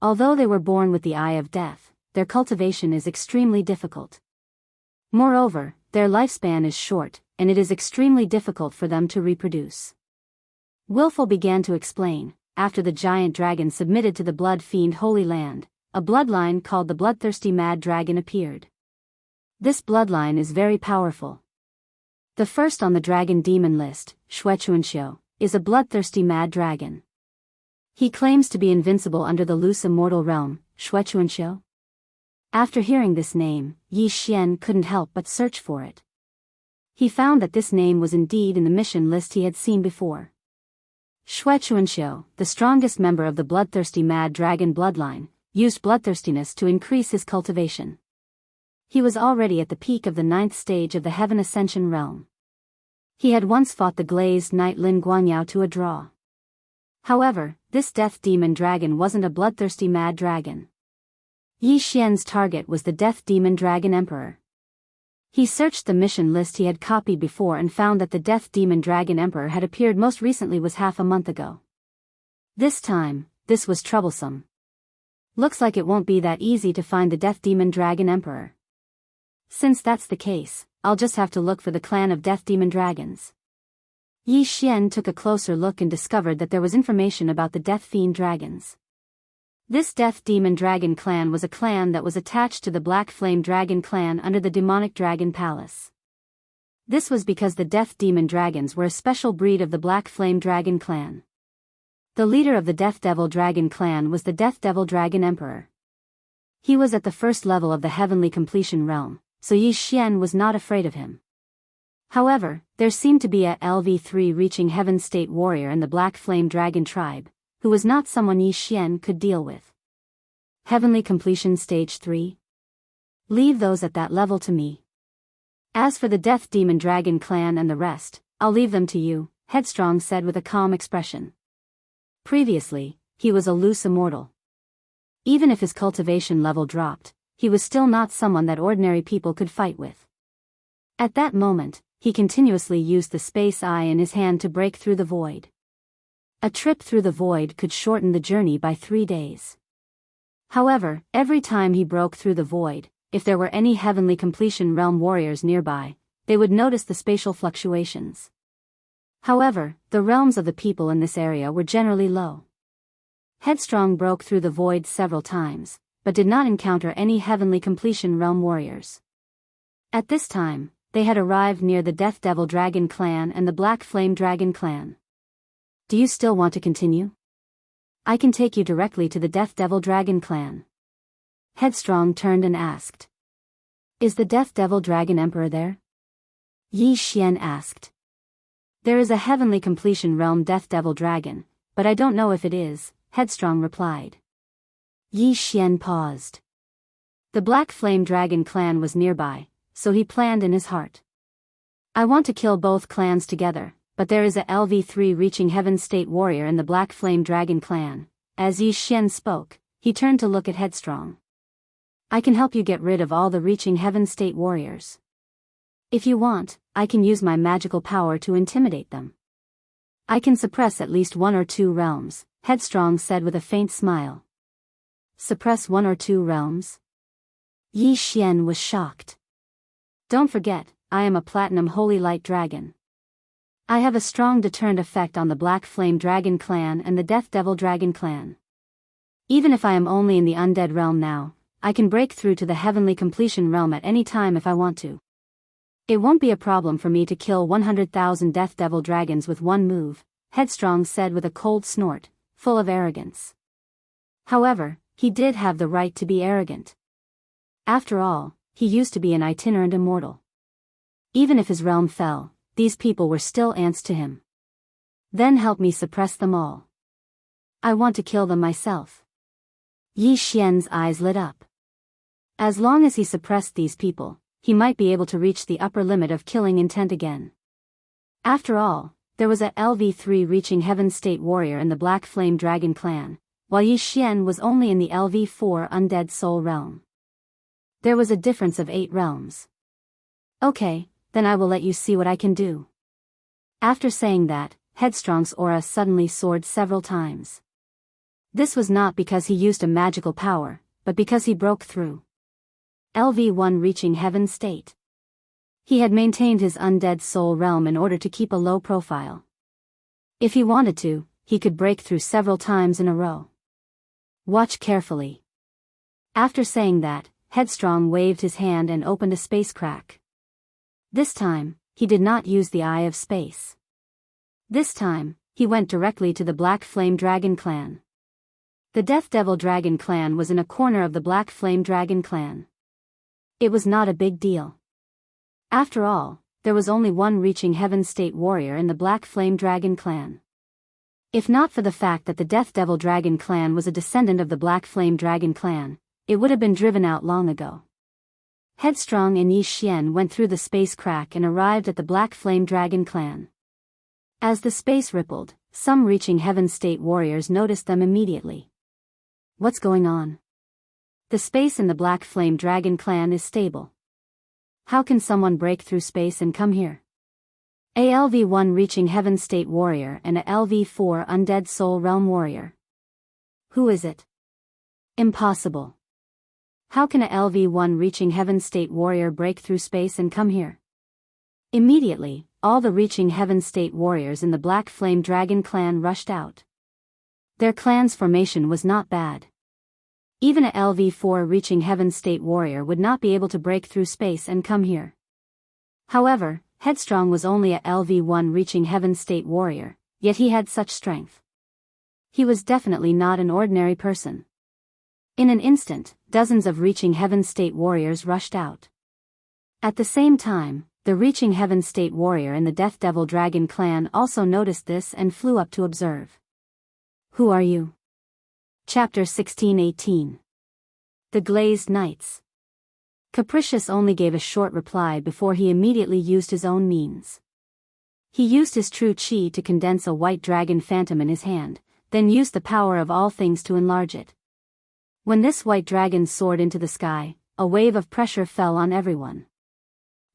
Although they were born with the Eye of Death, their cultivation is extremely difficult. Moreover, their lifespan is short, and it is extremely difficult for them to reproduce. Willful began to explain. After the Giant Dragon submitted to the Blood Fiend Holy Land, a bloodline called the Bloodthirsty Mad Dragon appeared. This bloodline is very powerful. The first on the Dragon Demon list, Shuechuanxiu, is a bloodthirsty mad dragon. He claims to be invincible under the loose immortal realm, Shuechuanxiu. After hearing this name, Yi Xian couldn't help but search for it. He found that this name was indeed in the mission list he had seen before. Shuechuanxiu, the strongest member of the bloodthirsty mad dragon bloodline, used bloodthirstiness to increase his cultivation. He was already at the peak of the 9th stage of the Heaven Ascension realm. He had once fought the glazed knight Lin Guanyao to a draw. However, this Death Demon Dragon wasn't a bloodthirsty mad dragon. Yi Xian's target was the Death Demon Dragon Emperor. He searched the mission list he had copied before and found that the Death Demon Dragon Emperor had appeared most recently was half a month ago. This time, this was troublesome. Looks like it won't be that easy to find the Death Demon Dragon Emperor. Since that's the case, I'll just have to look for the clan of Death Demon Dragons. Yi Xian took a closer look and discovered that there was information about the Death Fiend Dragons. This Death Demon Dragon clan was a clan that was attached to the Black Flame Dragon clan under the Demonic Dragon Palace. This was because the Death Demon Dragons were a special breed of the Black Flame Dragon clan. The leader of the Death Devil Dragon clan was the Death Devil Dragon Emperor. He was at the first level of the Heavenly Completion realm, so Yi Xian was not afraid of him. However, there seemed to be a LV3 reaching Heaven State warrior in the Black Flame Dragon tribe, who was not someone Yi Xian could deal with. Heavenly Completion Stage 3? Leave those at that level to me. As for the Death Demon Dragon clan and the rest, I'll leave them to you, Headstrong said with a calm expression. Previously, he was a loose immortal. Even if his cultivation level dropped, he was still not someone that ordinary people could fight with. At that moment, he continuously used the space eye in his hand to break through the void. A trip through the void could shorten the journey by 3 days. However, every time he broke through the void, if there were any Heavenly Completion realm warriors nearby, they would notice the spatial fluctuations. However, the realms of the people in this area were generally low. Headstrong broke through the void several times, but did not encounter any Heavenly Completion realm warriors. At this time, they had arrived near the Death Devil Dragon clan and the Black Flame Dragon clan. Do you still want to continue? I can take you directly to the Death Devil Dragon clan. Headstrong turned and asked. Is the Death Devil Dragon Emperor there? Yi Xian asked. There is a Heavenly Completion realm Death Devil Dragon, but I don't know if it is, Headstrong replied. Yi Xian paused. The Black Flame Dragon clan was nearby, so he planned in his heart. I want to kill both clans together, but there is a LV3 reaching Heaven State warrior in the Black Flame Dragon clan. As Yi Xian spoke, he turned to look at Headstrong. I can help you get rid of all the reaching Heaven State warriors. If you want, I can use my magical power to intimidate them. I can suppress at least 1 or 2 realms, Headstrong said with a faint smile. Suppress 1 or 2 realms? Yi Xian was shocked. Don't forget, I am a Platinum Holy Light Dragon. I have a strong deterrent effect on the Black Flame Dragon clan and the Death Devil Dragon clan. Even if I am only in the undead realm now, I can break through to the heavenly completion realm at any time if I want to. It won't be a problem for me to kill 100,000 death devil dragons with one move, Headstrong said with a cold snort, full of arrogance. However, he did have the right to be arrogant. After all, he used to be an itinerant immortal. Even if his realm fell, these people were still ants to him. Then help me suppress them all. I want to kill them myself. Yi Xian's eyes lit up. As long as he suppressed these people, he might be able to reach the upper limit of killing intent again. After all, there was a LV3 reaching Heaven State Warrior in the Black Flame Dragon clan, while Yi Xian was only in the LV4 Undead Soul realm. There was a difference of 8 realms. Okay, then I will let you see what I can do. After saying that, Headstrong's aura suddenly soared several times. This was not because he used a magical power, but because he broke through. LV1 reaching Heaven State. He had maintained his undead soul realm in order to keep a low profile. If he wanted to, he could break through several times in a row. Watch carefully. After saying that, Headstrong waved his hand and opened a space crack. This time, he did not use the Eye of Space. This time, he went directly to the Black Flame Dragon clan. The Death Devil Dragon clan was in a corner of the Black Flame Dragon clan. It was not a big deal. After all, there was only one reaching Heaven State Warrior in the Black Flame Dragon clan. If not for the fact that the Death Devil Dragon clan was a descendant of the Black Flame Dragon clan, it would have been driven out long ago. Headstrong and Yi Xian went through the space crack and arrived at the Black Flame Dragon clan. As the space rippled, some reaching Heaven State warriors noticed them immediately. What's going on? The space in the Black Flame Dragon clan is stable. How can someone break through space and come here? A LV1 reaching Heaven State warrior and a LV4 Undead Soul Realm warrior. Who is it? Impossible. How can a LV1 reaching Heaven State warrior break through space and come here? Immediately, all the reaching Heaven State warriors in the Black Flame Dragon clan rushed out. Their clan's formation was not bad. Even a LV4 reaching Heaven State warrior would not be able to break through space and come here. However, Headstrong was only a LV1 reaching Heaven State warrior, yet he had such strength. He was definitely not an ordinary person. In an instant, dozens of reaching Heaven State warriors rushed out. At the same time, the reaching Heaven State warrior in the Death Devil Dragon clan also noticed this and flew up to observe. Who are you? Chapter 16:18. The Glazed Knights. Capricious only gave a short reply before he immediately used his own means. He used his true chi to condense a white dragon phantom in his hand, then used the power of all things to enlarge it. When this white dragon soared into the sky, a wave of pressure fell on everyone.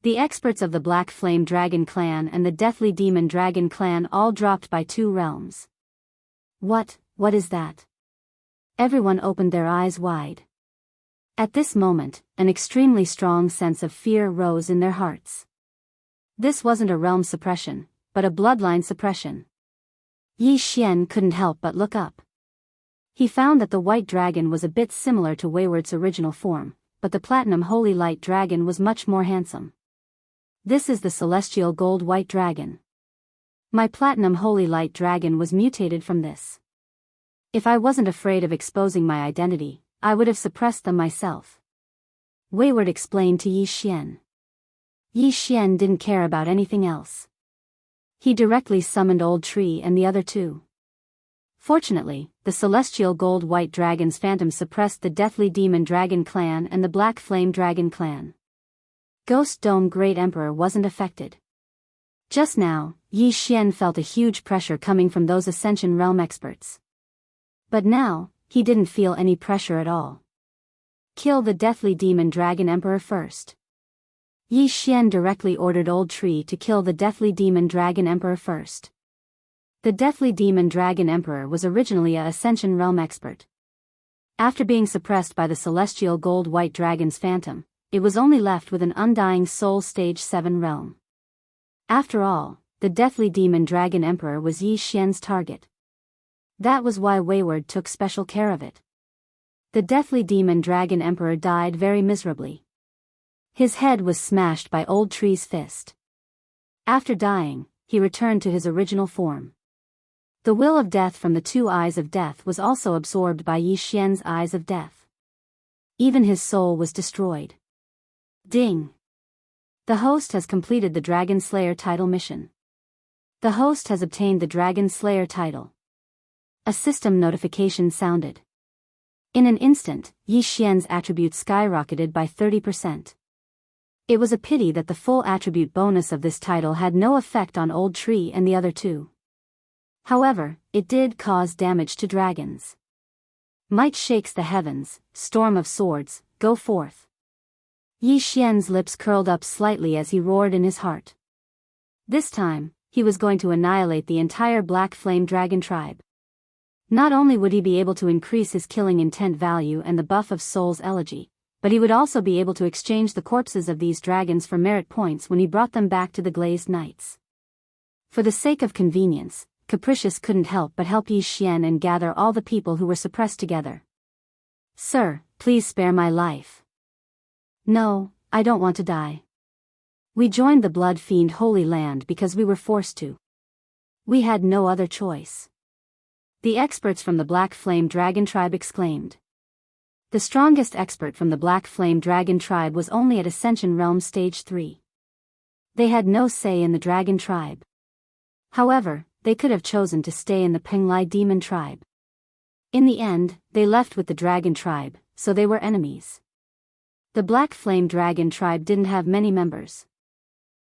The experts of the Black Flame Dragon clan and the Deathly Demon Dragon clan all dropped by 2 realms. What is that? Everyone opened their eyes wide. At this moment, an extremely strong sense of fear rose in their hearts. This wasn't a realm suppression, but a bloodline suppression. Yi Xian couldn't help but look up. He found that the white dragon was a bit similar to Wayward's original form, but the platinum holy light dragon was much more handsome. This is the celestial gold white dragon. My platinum holy light dragon was mutated from this. If I wasn't afraid of exposing my identity, I would have suppressed them myself. Wayward explained to Yi Xian. Yi Xian didn't care about anything else. He directly summoned Old Tree and the other 2. Fortunately, the celestial gold white dragon's phantom suppressed the Deathly Demon Dragon clan and the Black Flame Dragon clan. Ghost Dome Great Emperor wasn't affected. Just now, Yi Xian felt a huge pressure coming from those Ascension Realm experts. But now, he didn't feel any pressure at all. Kill the Deathly Demon Dragon Emperor first. Yi Xian directly ordered Old Tree to kill the Deathly Demon Dragon Emperor first. The Deathly Demon Dragon Emperor was originally a Ascension Realm expert. After being suppressed by the celestial gold white dragon's phantom, it was only left with an undying soul stage 7 realm. After all, the Deathly Demon Dragon Emperor was Yi Xian's target. That was why Wayward took special care of it. The deathly demon dragon emperor died very miserably. His head was smashed by Old Tree's fist. After dying, he returned to his original form. The will of death from the two eyes of death was also absorbed by Yi Xian's eyes of death. Even his soul was destroyed. Ding! The host has completed the Dragon Slayer title mission. The host has obtained the Dragon Slayer title. A system notification sounded. In an instant, Yi Xian's attributes skyrocketed by 30%. It was a pity that the full attribute bonus of this title had no effect on Old Tree and the other two. However, it did cause damage to dragons. Might shakes the heavens, storm of swords, go forth. Yi Xian's lips curled up slightly as he roared in his heart. This time, he was going to annihilate the entire Black Flame Dragon tribe. Not only would he be able to increase his killing intent value and the buff of Soul's Elegy, but he would also be able to exchange the corpses of these dragons for merit points when he brought them back to the Glazed Knights. For the sake of convenience, Capricious couldn't help but help Yi Xian and gather all the people who were suppressed together. "Sir, please spare my life." "No, I don't want to die. We joined the Blood Fiend Holy Land because we were forced to. We had no other choice," the experts from the Black Flame Dragon tribe exclaimed. The strongest expert from the Black Flame Dragon tribe was only at Ascension Realm Stage 3. They had no say in the Dragon tribe. However, they could have chosen to stay in the Penglai Demon tribe. In the end, they left with the Dragon tribe, so they were enemies. The Black Flame Dragon tribe didn't have many members.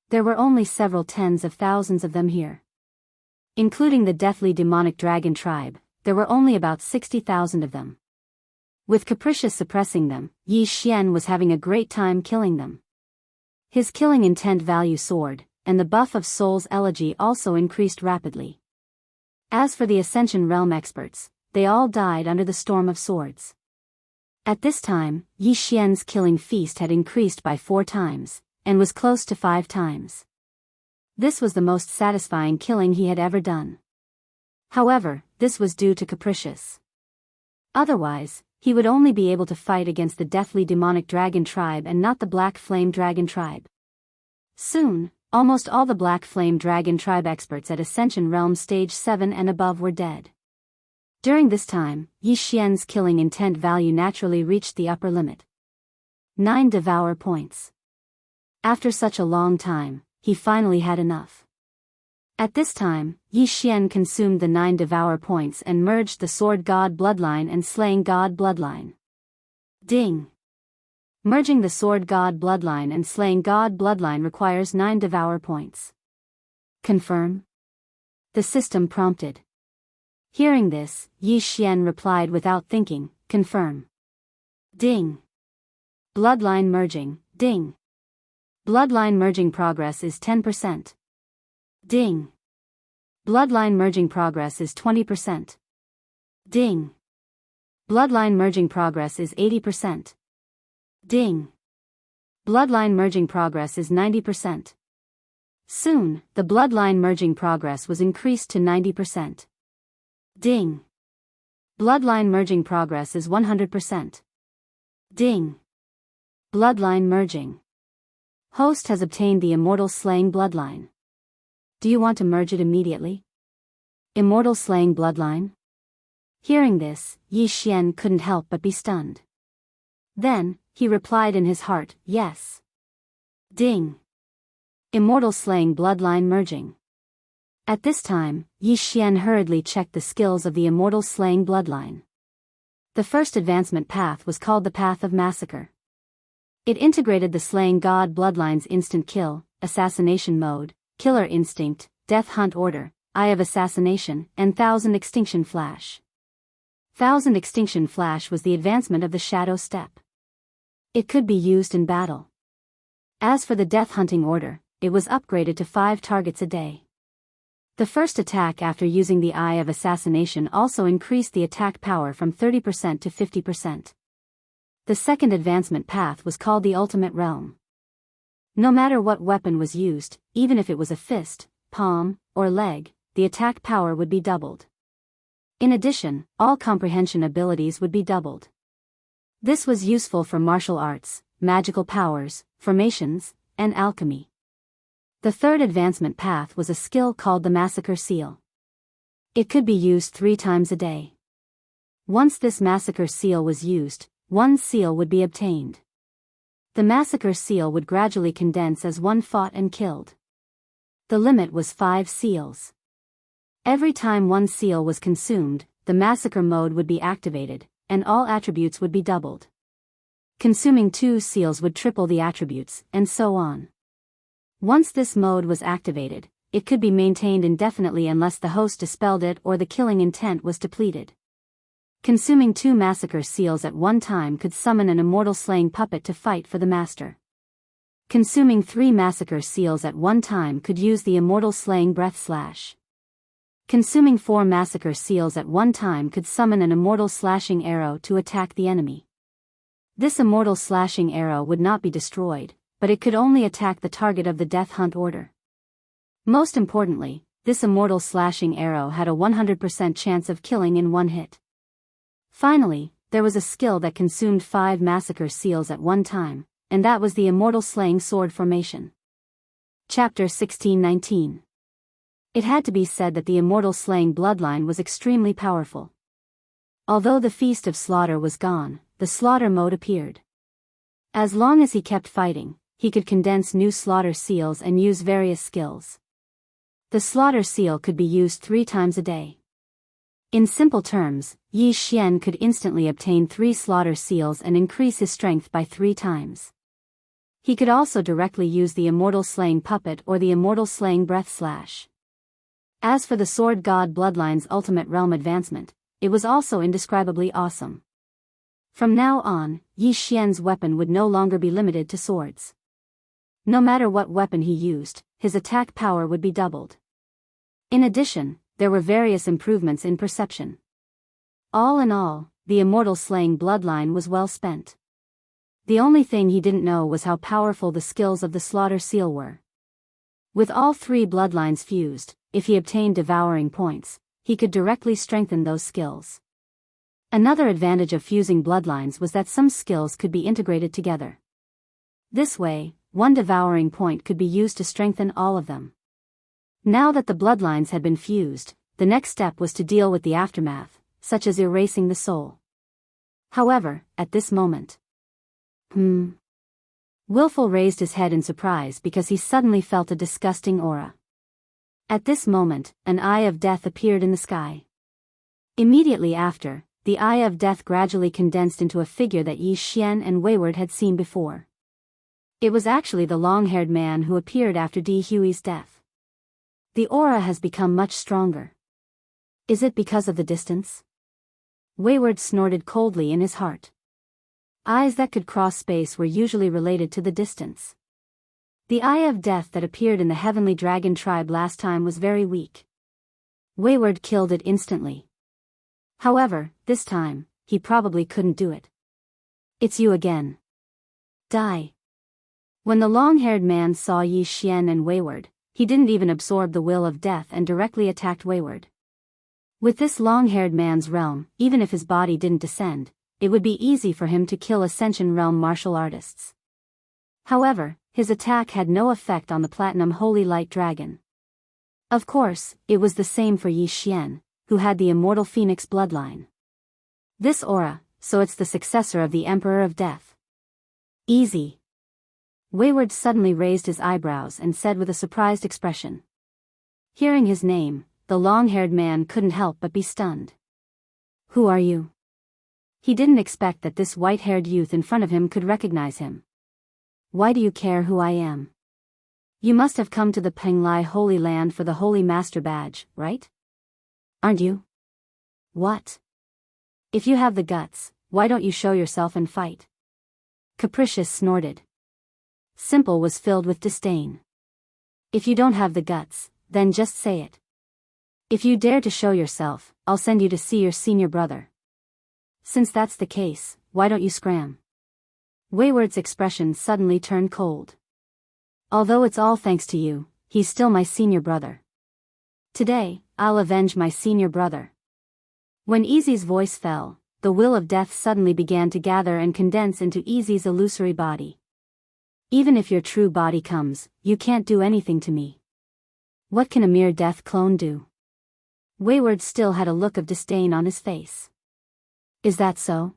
There were only several tens of thousands of them here. Including the deathly demonic dragon tribe, there were only about 60,000 of them. With Capricious suppressing them, Yi Xian was having a great time killing them. His killing intent value soared, and the buff of Soul's Elegy also increased rapidly. As for the Ascension Realm experts, they all died under the storm of swords. At this time, Yi Xian's killing feast had increased by 4 times, and was close to 5 times. This was the most satisfying killing he had ever done. However, this was due to Capricious. Otherwise, he would only be able to fight against the deathly demonic dragon tribe and not the Black Flame Dragon tribe. Soon, almost all the Black Flame Dragon tribe experts at Ascension Realm Stage 7 and above were dead. During this time, Yi Xian's killing intent value naturally reached the upper limit. 9 Devour points. After such a long time, he finally had enough. At this time, Yi Xian consumed the 9 Devour points and merged the Sword God Bloodline and Slaying God Bloodline. Ding! Merging the Sword God Bloodline and Slaying God Bloodline requires 9 Devour points. Confirm? The system prompted. Hearing this, Yi Xian replied without thinking, confirm. Ding! Bloodline merging, ding! Bloodline merging progress is 10%. Ding! Bloodline merging progress is 20%. Ding! Bloodline merging progress is 80%. Ding! Bloodline merging progress is 90%. Soon, the bloodline merging progress was increased to 90%. Ding! Bloodline merging progress is 100%. Ding! Bloodline merging. Host has obtained the Immortal Slaying Bloodline. Do you want to merge it immediately? Immortal Slaying Bloodline? Hearing this, Yi Xian couldn't help but be stunned. Then, he replied in his heart, yes. Ding! Immortal Slaying Bloodline merging. At this time, Yi Xian hurriedly checked the skills of the Immortal Slaying Bloodline. The first advancement path was called the Path of Massacre. It integrated the Slaying God Bloodline's instant kill, assassination mode, killer instinct, death hunt order, eye of assassination, and Thousand Extinction Flash. Thousand Extinction Flash was the advancement of the Shadow Step. It could be used in battle. As for the death hunting order, it was upgraded to 5 targets a day. The first attack after using the Eye of Assassination also increased the attack power from 30% to 50%. The second advancement path was called the Ultimate Realm. No matter what weapon was used, even if it was a fist, palm, or leg, the attack power would be doubled. In addition, all comprehension abilities would be doubled. This was useful for martial arts, magical powers, formations, and alchemy. The third advancement path was a skill called the massacre seal. It could be used 3 times a day. Once this massacre seal was used, 1 seal would be obtained. The massacre seal would gradually condense as one fought and killed. The limit was 5 seals. Every time 1 seal was consumed, the massacre mode would be activated, and all attributes would be doubled. Consuming 2 seals would triple the attributes, and so on. Once this mode was activated, it could be maintained indefinitely unless the host dispelled it or the killing intent was depleted. Consuming 2 massacre seals at one time could summon an immortal slaying puppet to fight for the master. Consuming 3 massacre seals at one time could use the immortal slaying breath slash. Consuming 4 massacre seals at one time could summon an immortal slashing arrow to attack the enemy. This immortal slashing arrow would not be destroyed, but it could only attack the target of the death hunt order. Most importantly, this immortal slashing arrow had a 100% chance of killing in 1 hit. Finally, there was a skill that consumed 5 massacre seals at one time, and that was the immortal slaying sword formation. Chapter 16:19. It had to be said that the immortal slaying bloodline was extremely powerful. Although the feast of slaughter was gone, the slaughter mode appeared. As long as he kept fighting, he could condense new slaughter seals and use various skills. The slaughter seal could be used 3 times a day. In simple terms, Yi Xian could instantly obtain 3 slaughter seals and increase his strength by 3 times. He could also directly use the immortal slaying puppet or the immortal slaying breath slash. As for the sword god bloodline's ultimate realm advancement, it was also indescribably awesome. From now on, Yi Xian's weapon would no longer be limited to swords. No matter what weapon he used, his attack power would be doubled. In addition, there were various improvements in perception. All in all, the immortal slaying bloodline was well spent. The only thing he didn't know was how powerful the skills of the slaughter seal were. With all 3 bloodlines fused, if he obtained devouring points, he could directly strengthen those skills. Another advantage of fusing bloodlines was that some skills could be integrated together. This way, 1 devouring point could be used to strengthen all of them. Now that the bloodlines had been fused, the next step was to deal with the aftermath, such as erasing the soul. However, at this moment, Willful raised his head in surprise because he suddenly felt a disgusting aura. At this moment, an eye of death appeared in the sky. Immediately after, the eye of death gradually condensed into a figure that Yi Xian and Wayward had seen before. It was actually the long-haired man who appeared after Di Hui's death. The aura has become much stronger. Is it because of the distance? Wayward snorted coldly in his heart. Eyes that could cross space were usually related to the distance. The eye of death that appeared in the heavenly dragon tribe last time was very weak. Wayward killed it instantly. However, this time, he probably couldn't do it. It's you again. Die. When the long-haired man saw Yi Xian and Wayward, he didn't even absorb the will of death and directly attacked Wayward. With this long-haired man's realm, even if his body didn't descend, it would be easy for him to kill Ascension Realm martial artists. However, his attack had no effect on the Platinum Holy Light Dragon. Of course, it was the same for Yi Xian, who had the Immortal Phoenix bloodline. This aura, so it's the successor of the Emperor of Death. Easy. Wayward suddenly raised his eyebrows and said with a surprised expression. Hearing his name, the long-haired man couldn't help but be stunned. Who are you? He didn't expect that this white-haired youth in front of him could recognize him. Why do you care who I am? You must have come to the Penglai Holy Land for the Holy Master Badge, right? Aren't you? What? If you have the guts, why don't you show yourself and fight? Capricious snorted. Simple was filled with disdain. If you don't have the guts, then just say it. If you dare to show yourself, I'll send you to see your senior brother. Since that's the case, why don't you scram? Wayward's expression suddenly turned cold. Although it's all thanks to you, he's still my senior brother. Today, I'll avenge my senior brother. When Easy's voice fell, the will of death suddenly began to gather and condense into Easy's illusory body. Even if your true body comes, you can't do anything to me. What can a mere death clone do? Wayward still had a look of disdain on his face. Is that so?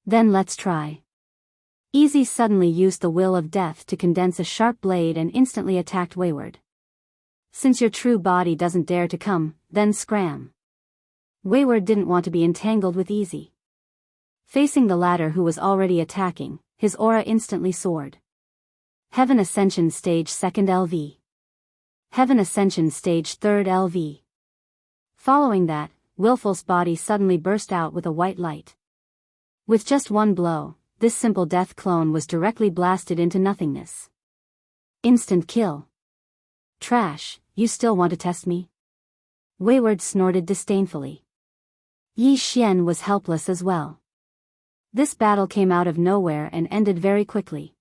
Then let's try. Easy suddenly used the will of death to condense a sharp blade and instantly attacked Wayward. Since your true body doesn't dare to come, then scram. Wayward didn't want to be entangled with Easy. Facing the latter who was already attacking, his aura instantly soared. Heaven Ascension Stage 2nd LV. Heaven Ascension Stage 3rd LV. Following that, Willful's body suddenly burst out with a white light. With just one blow, this simple death clone was directly blasted into nothingness. Instant kill. Trash, you still want to test me? Wayward snorted disdainfully. Yi Xian was helpless as well. This battle came out of nowhere and ended very quickly.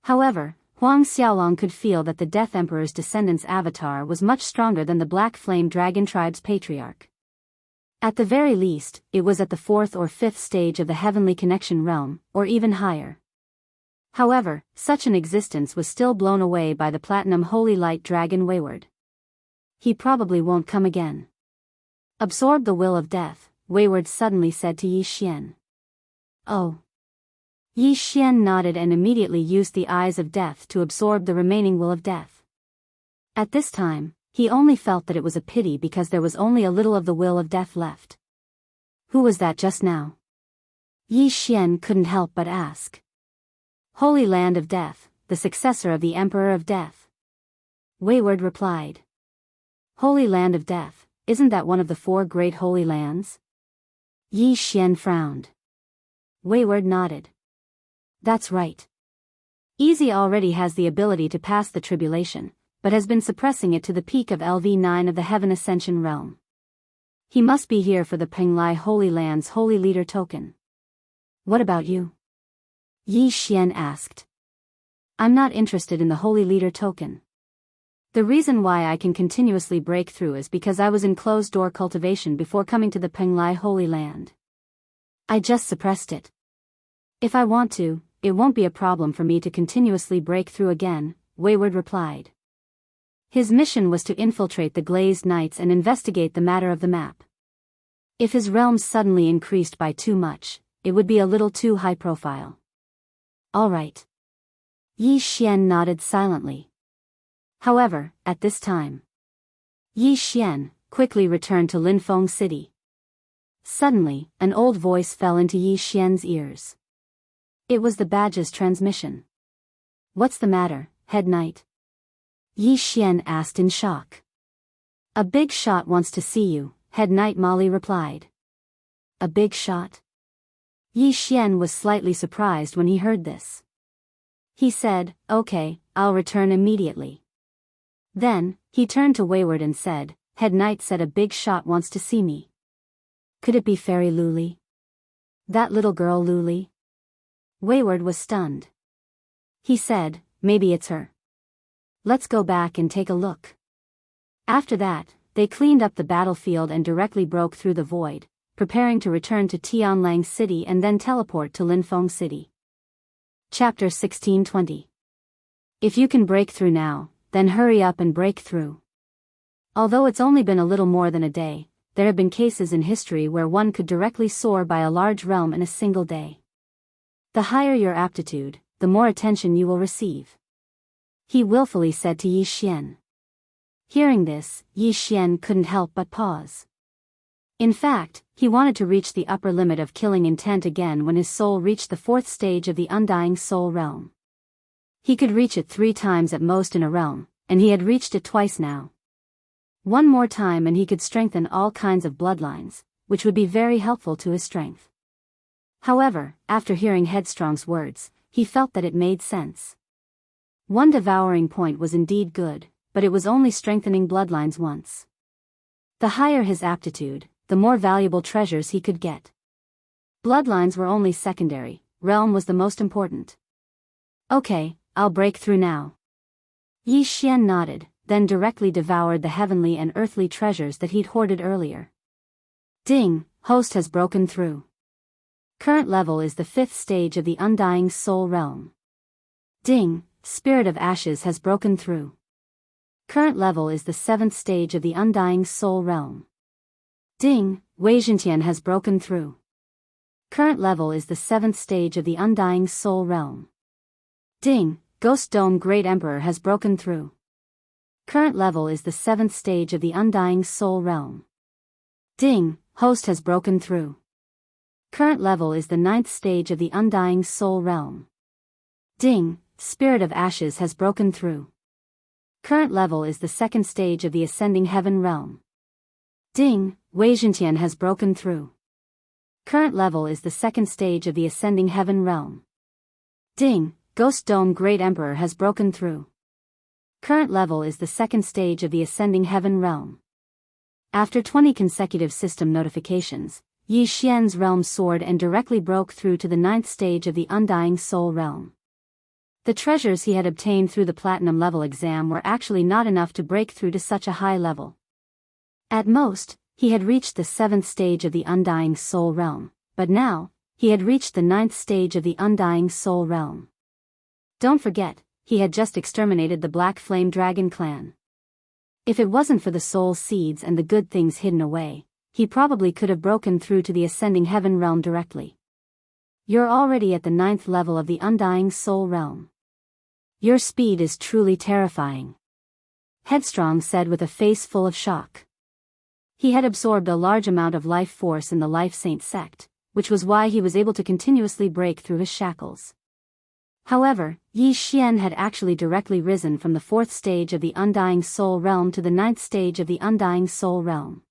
However, Huang Xiaolong could feel that the Death Emperor's descendant's avatar was much stronger than the Black Flame Dragon Tribe's patriarch. At the very least, it was at the 4th or 5th stage of the Heavenly Connection realm, or even higher. However, such an existence was still blown away by the Platinum Holy Light Dragon Wayward. He probably won't come again. Absorb the will of death, Wayward suddenly said to Yi Xian. Oh. Yi Xian nodded and immediately used the Eyes of Death to absorb the remaining will of death. At this time, he only felt that it was a pity because there was only a little of the will of death left. Who was that just now? Yi Xian couldn't help but ask. Holy Land of Death, the successor of the Emperor of Death. Wayward replied. Holy Land of Death, isn't that one of the 4 great holy lands? Yi Xian frowned. Wayward nodded. That's right. Easy already has the ability to pass the tribulation, but has been suppressing it to the peak of LV9 of the Heaven Ascension realm. He must be here for the Penglai Holy Land's Holy Leader token. What about you? Yi Xian asked. I'm not interested in the Holy Leader token. The reason why I can continuously break through is because I was in closed-door cultivation before coming to the Penglai Holy Land. I just suppressed it. If I want to, it won't be a problem for me to continuously break through again, Wayward replied. His mission was to infiltrate the Glazed Knights and investigate the matter of the map. If his realm suddenly increased by too much, it would be a little too high profile. All right. Yi Xian nodded silently. However, at this time, Yi Xian quickly returned to Linfeng City. Suddenly, an old voice fell into Yi Xian's ears. It was the badge's transmission. What's the matter, Head Knight? Yi Xian asked in shock. A big shot wants to see you, Head Knight Molly replied. A big shot? Yi Xian was slightly surprised when he heard this. He said, okay, I'll return immediately. Then, he turned to Wayward and said, Head Knight said a big shot wants to see me. Could it be Fairy Luli? That little girl Luli? Wayward was stunned. He said, maybe it's her. Let's go back and take a look. After that, they cleaned up the battlefield and directly broke through the void, preparing to return to Tianlang City and then teleport to Linfeng City. Chapter 1620. If you can break through now, then hurry up and break through. Although it's only been a little more than a day, there have been cases in history where one could directly soar by a large realm in a single day. The higher your aptitude, the more attention you will receive. He willfully said to Yi Xian. Hearing this, Yi Xian couldn't help but pause. In fact, he wanted to reach the upper limit of killing intent again when his soul reached the 4th stage of the Undying Soul realm. He could reach it 3 times at most in a realm, and he had reached it twice now. One more time and he could strengthen all kinds of bloodlines, which would be very helpful to his strength. However, after hearing Headstrong's words, he felt that it made sense. One devouring point was indeed good, but it was only strengthening bloodlines once. The higher his aptitude, the more valuable treasures he could get. Bloodlines were only secondary, realm was the most important. Okay, I'll break through now. Yi Xian nodded, then directly devoured the heavenly and earthly treasures that he'd hoarded earlier. Ding, host has broken through. Current level is the 5th stage of the undying soul realm. Ding, spirit of ashes has broken through. Current level is the 7th stage of the undying soul realm. Ding, Wei Zhentian has broken through. Current level is the 7th stage of the undying soul realm. Ding, Ghost Dome Great Emperor has broken through. Current level is the 7th stage of the undying soul realm. Ding, host has broken through. Current level is the 9th stage of the undying soul realm. Ding, spirit of ashes has broken through. Current level is the 2nd stage of the ascending heaven realm. Ding, Wei Zhentian has broken through. Current level is the 2nd stage of the ascending heaven realm. Ding, Ghost Dome Great Emperor has broken through. Current level is the 2nd stage of the ascending heaven realm. After 20 consecutive system notifications, Yi Xian's realm soared and directly broke through to the 9th stage of the undying soul realm. The treasures he had obtained through the platinum level exam were actually not enough to break through to such a high level. At most, he had reached the 7th stage of the undying soul realm, but now, he had reached the 9th stage of the undying soul realm. Don't forget, he had just exterminated the Black Flame Dragon clan. If it wasn't for the soul seeds and the good things hidden away, he probably could have broken through to the ascending heaven realm directly. You're already at the 9th level of the undying soul realm. Your speed is truly terrifying. Headstrong said with a face full of shock. He had absorbed a large amount of life force in the Life Saint sect, which was why he was able to continuously break through his shackles. However, Yi Xian had actually directly risen from the 4th stage of the undying soul realm to the 9th stage of the undying soul realm.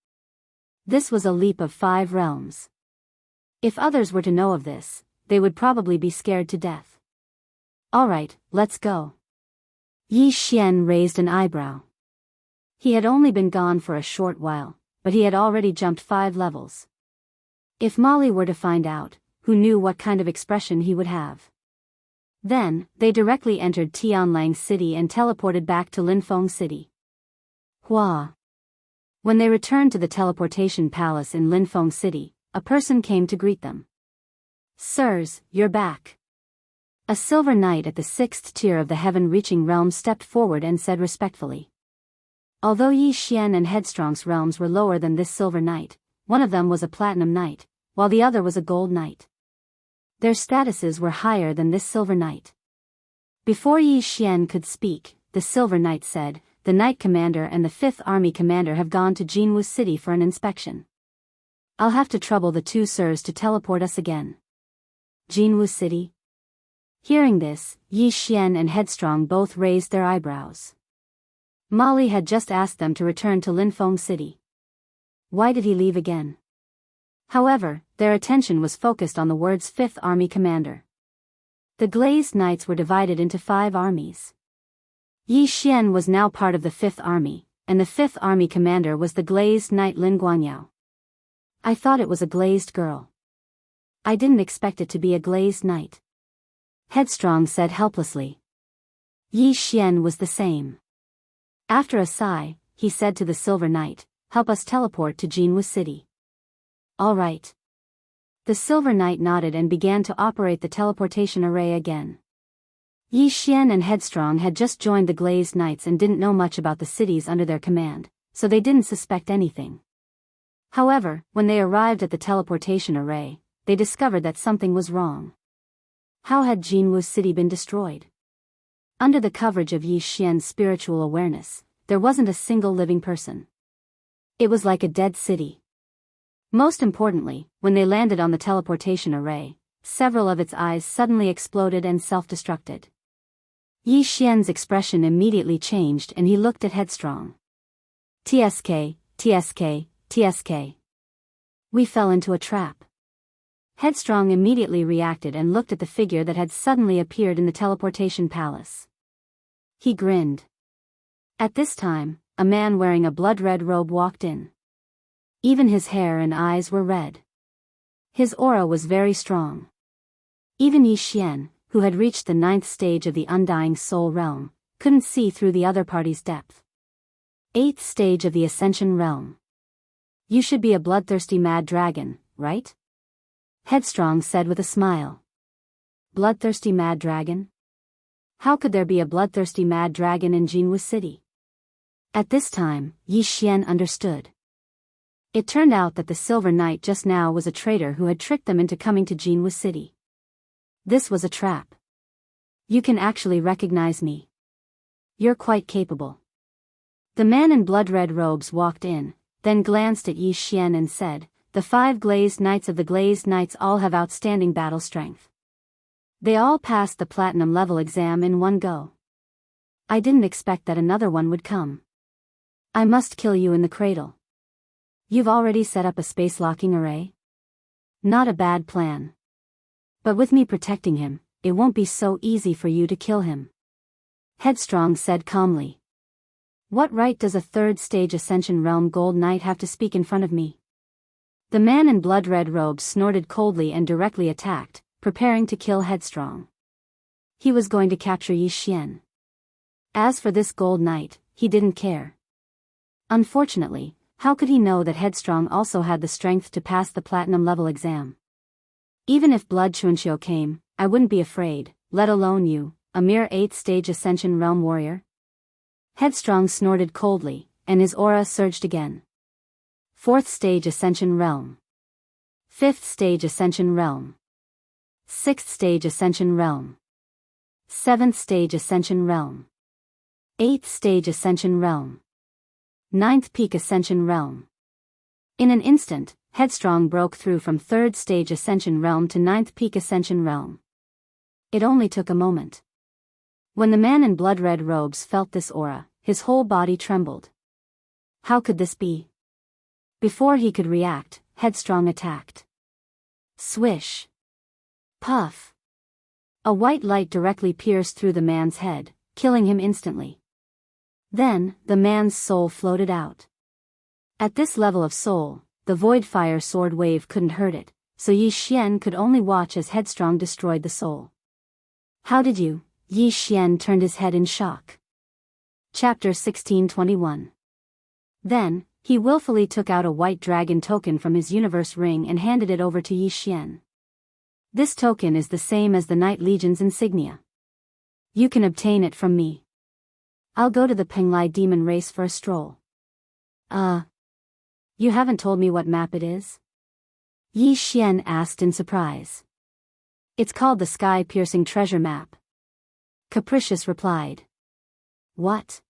This was a leap of 5 realms. If others were to know of this, they would probably be scared to death. Alright, let's go. Yi Xian raised an eyebrow. He had only been gone for a short while, but he had already jumped 5 levels. If Molly were to find out, who knew what kind of expression he would have? Then, they directly entered Tianlang City and teleported back to Linfeng City. Hua. When they returned to the teleportation palace in Linfeng City, a person came to greet them. Sirs, you're back. A silver knight at the 6th tier of the heaven-reaching realm stepped forward and said respectfully. Although Yi Xian and Headstrong's realms were lower than this silver knight, one of them was a platinum knight, while the other was a gold knight. Their statuses were higher than this silver knight. Before Yi Xian could speak, the silver knight said, the knight commander and the 5th army commander have gone to Jinwu City for an inspection. I'll have to trouble the 2 sirs to teleport us again. Jinwu City? Hearing this, Yi Xian and Headstrong both raised their eyebrows. Molly had just asked them to return to Linfeng City. Why did he leave again? However, their attention was focused on the words 5th Army Commander. The Glazed Knights were divided into 5 armies. Yi Xian was now part of the 5th Army, and the 5th Army Commander was the Glazed Knight Lin Guangyao. I thought it was a glazed girl. I didn't expect it to be a glazed knight. Headstrong said helplessly. Yi Xian was the same. After a sigh, he said to the Silver Knight, help us teleport to Jinwu City. All right. The Silver Knight nodded and began to operate the teleportation array again. Yi Xian and Headstrong had just joined the Glazed Knights and didn't know much about the cities under their command, so they didn't suspect anything. However, when they arrived at the teleportation array, they discovered that something was wrong. How had Jinwu City been destroyed? Under the coverage of Yi Xian's spiritual awareness, there wasn't a single living person. It was like a dead city. Most importantly, when they landed on the teleportation array, several of its eyes suddenly exploded and self-destructed. Yi Xian's expression immediately changed and he looked at Headstrong. TSK, TSK, TSK. We fell into a trap. Headstrong immediately reacted and looked at the figure that had suddenly appeared in the teleportation palace. He grinned. At this time, a man wearing a blood-red robe walked in. Even his hair and eyes were red. His aura was very strong. Even Yi Xian, who had reached the 9th stage of the Undying Soul Realm, couldn't see through the other party's depth. 8th stage of the Ascension Realm. You should be a bloodthirsty mad dragon, right? Headstrong said with a smile. Bloodthirsty mad dragon? How could there be a bloodthirsty mad dragon in Jinwu City? At this time, Yi Xian understood. It turned out that the Silver Knight just now was a traitor who had tricked them into coming to Jinwu City. This was a trap. You can actually recognize me. You're quite capable. The man in blood-red robes walked in, then glanced at Yi Xian and said, the 5 glazed knights of the glazed knights all have outstanding battle strength. They all passed the platinum level exam in one go. I didn't expect that another one would come. I must kill you in the cradle. You've already set up a space-locking array? Not a bad plan. But with me protecting him, it won't be so easy for you to kill him. Headstrong said calmly. What right does a 3rd stage Ascension Realm Gold Knight have to speak in front of me? The man in blood-red robes snorted coldly and directly attacked, preparing to kill Headstrong. He was going to capture Yi Xian. As for this Gold Knight, he didn't care. Unfortunately, how could he know that Headstrong also had the strength to pass the platinum level exam? Even if Blood Chunxiu came, I wouldn't be afraid, let alone you, a mere 8th stage Ascension Realm warrior. Headstrong snorted coldly, and his aura surged again. 4th stage Ascension Realm. 5th stage Ascension Realm. 6th stage Ascension Realm. 7th stage Ascension Realm. 8th stage Ascension Realm. 9th peak Ascension Realm. In an instant, Headstrong broke through from 3rd stage Ascension Realm to 9th peak Ascension Realm. It only took a moment. When the man in blood-red robes felt this aura, his whole body trembled. How could this be? Before he could react, Headstrong attacked. Swish. Puff. A white light directly pierced through the man's head, killing him instantly. Then, the man's soul floated out. At this level of soul, the void fire sword wave couldn't hurt it, so Yi Xian could only watch as Headstrong destroyed the soul. How did you? Yi Xian turned his head in shock. Chapter 1621. Then, he willfully took out a white dragon token from his universe ring and handed it over to Yi Xian. This token is the same as the Knight Legion's insignia. You can obtain it from me. I'll go to the Penglai demon race for a stroll. You haven't told me what map it is? Yi Xian asked in surprise. It's called the Sky-Piercing Treasure Map. Capricious replied. What?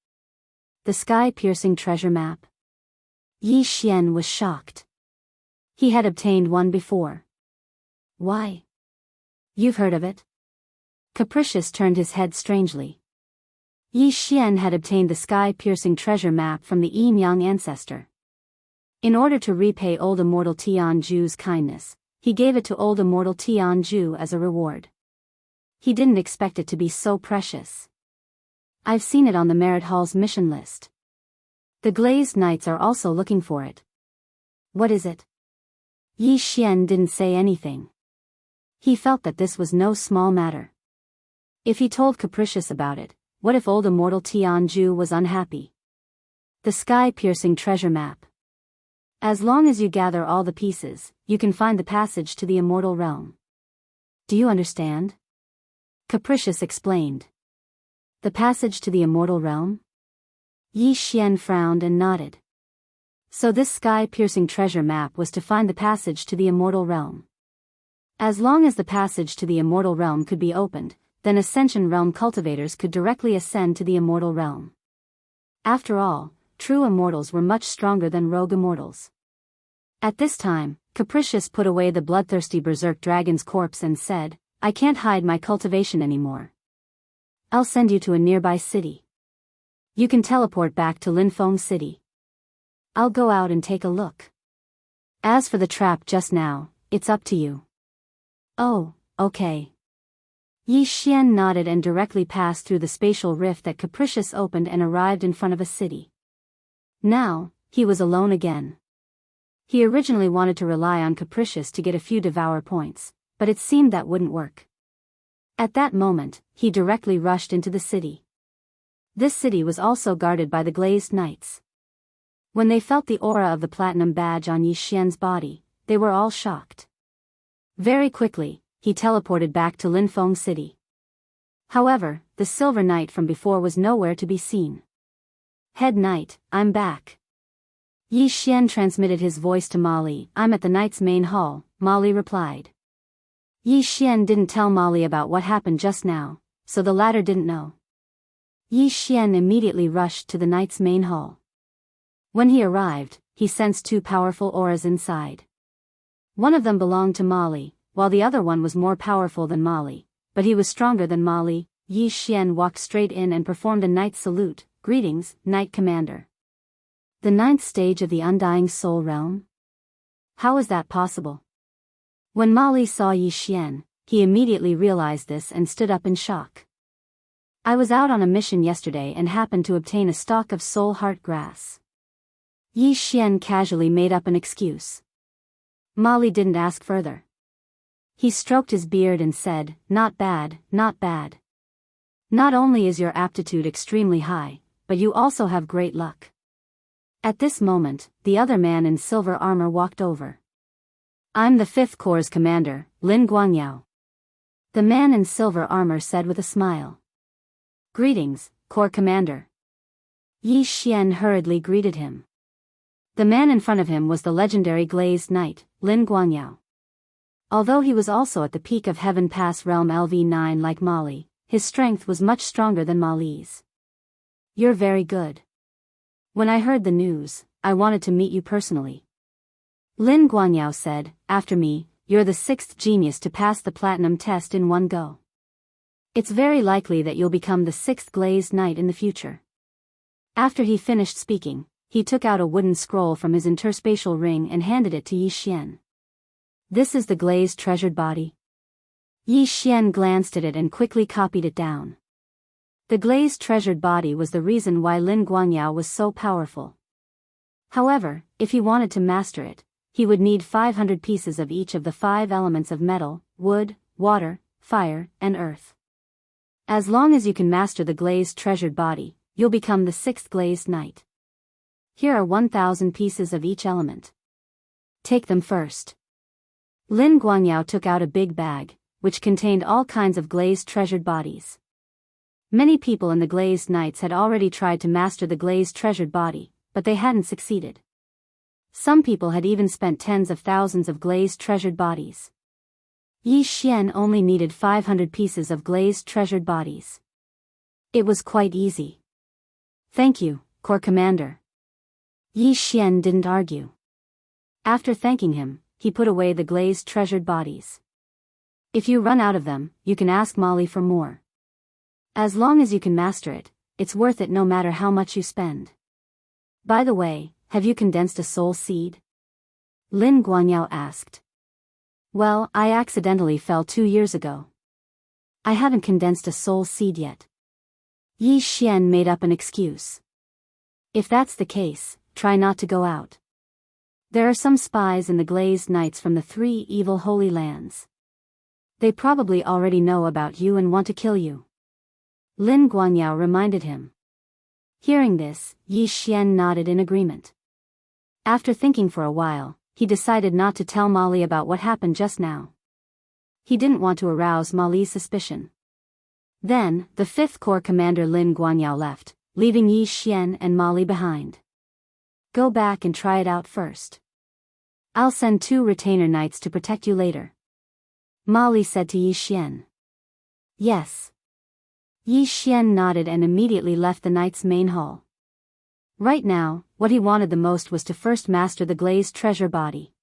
The Sky-Piercing Treasure Map? Yi Xian was shocked. He had obtained one before. Why? You've heard of it? Capricious turned his head strangely. Yi Xian had obtained the Sky-Piercing Treasure Map from the Yin-Yang ancestor. In order to repay old immortal Tianju's kindness, he gave it to old immortal Tianju as a reward. He didn't expect it to be so precious. I've seen it on the Merit Hall's mission list. The Glazed Knights are also looking for it. What is it? Yi Xian didn't say anything. He felt that this was no small matter. If he told Capricious about it, what if old immortal Tianju was unhappy? The Sky-Piercing Treasure Map. As long as you gather all the pieces, you can find the passage to the immortal realm. Do you understand? Capricious explained. The passage to the immortal realm? Yi Xian frowned and nodded. So this sky-piercing treasure map was to find the passage to the immortal realm. As long as the passage to the immortal realm could be opened, then Ascension Realm cultivators could directly ascend to the immortal realm. After all, true immortals were much stronger than rogue immortals. At this time, Capricious put away the bloodthirsty berserk dragon's corpse and said, I can't hide my cultivation anymore. I'll send you to a nearby city. You can teleport back to Linfeng City. I'll go out and take a look. As for the trap just now, it's up to you. Oh, okay. Yi Xian nodded and directly passed through the spatial rift that Capricious opened and arrived in front of a city. Now, he was alone again. He originally wanted to rely on Capricious to get a few devour points, but it seemed that wouldn't work. At that moment, he directly rushed into the city. This city was also guarded by the Glazed Knights. When they felt the aura of the platinum badge on Yi Xian's body, they were all shocked. Very quickly, he teleported back to Linfeng City. However, the Silver Knight from before was nowhere to be seen. Head Knight, I'm back. Yi Xian transmitted his voice to Molly. I'm at the Knight's main hall, Molly replied. Yi Xian didn't tell Molly about what happened just now, so the latter didn't know. Yi Xian immediately rushed to the Knight's main hall. When he arrived, he sensed two powerful auras inside. One of them belonged to Molly, while the other one was more powerful than Molly, but he was stronger than Molly. Yi Xian walked straight in and performed a knight's salute. Greetings, Knight Commander. The 9th stage of the Undying Soul Realm? How is that possible? When Molly saw Yi Xian, he immediately realized this and stood up in shock. I was out on a mission yesterday and happened to obtain a stalk of soul heart grass. Yi Xian casually made up an excuse. Molly didn't ask further. He stroked his beard and said, Not bad, not bad. Not only is your aptitude extremely high, but you also have great luck. At this moment, the other man in silver armor walked over. I'm the 5th Corps commander, Lin Guangyao. The man in silver armor said with a smile. Greetings, Corps commander. Yi Xian hurriedly greeted him. The man in front of him was the legendary glazed knight, Lin Guangyao. Although he was also at the peak of Heaven Pass Realm LV9 like Molly, his strength was much stronger than Molly's. You're very good. When I heard the news, I wanted to meet you personally. Lin Guangyao said, After me, you're the 6th genius to pass the platinum test in one go. It's very likely that you'll become the 6th glazed knight in the future. After he finished speaking, he took out a wooden scroll from his interspatial ring and handed it to Yi Xian. This is the glazed treasured body. Yi Xian glanced at it and quickly copied it down. The glazed treasured body was the reason why Lin Guangyao was so powerful. However, if he wanted to master it, he would need 500 pieces of each of the 5 elements of metal, wood, water, fire, and earth. As long as you can master the glazed treasured body, you'll become the 6th glazed knight. Here are 1,000 pieces of each element. Take them first. Lin Guangyao took out a big bag, which contained all kinds of glazed treasured bodies. Many people in the glazed knights had already tried to master the glazed treasured body, but they hadn't succeeded. Some people had even spent tens of thousands of glazed treasured bodies. Yi Xian only needed 500 pieces of glazed treasured bodies. It was quite easy. Thank you, Corps Commander. Yi Xian didn't argue. After thanking him, he put away the glazed treasured bodies. If you run out of them, you can ask Molly for more. As long as you can master it, it's worth it no matter how much you spend. By the way, have you condensed a soul seed? Lin Guangyao asked. Well, I accidentally fell 2 years ago. I haven't condensed a soul seed yet. Yi Xian made up an excuse. If that's the case, try not to go out. There are some spies in the glazed knights from the 3 evil holy lands. They probably already know about you and want to kill you. Lin Guangyao reminded him. Hearing this, Yi Xian nodded in agreement. After thinking for a while, he decided not to tell Molly about what happened just now. He didn't want to arouse Molly's suspicion. Then, the 5th Corps Commander Lin Guangyao left, leaving Yi Xian and Molly behind. Go back and try it out first. I'll send 2 retainer knights to protect you later. Molly said to Yi Xian. Yes. Yi Xian nodded and immediately left the knight's main hall. Right now, what he wanted the most was to first master the glazed treasure body.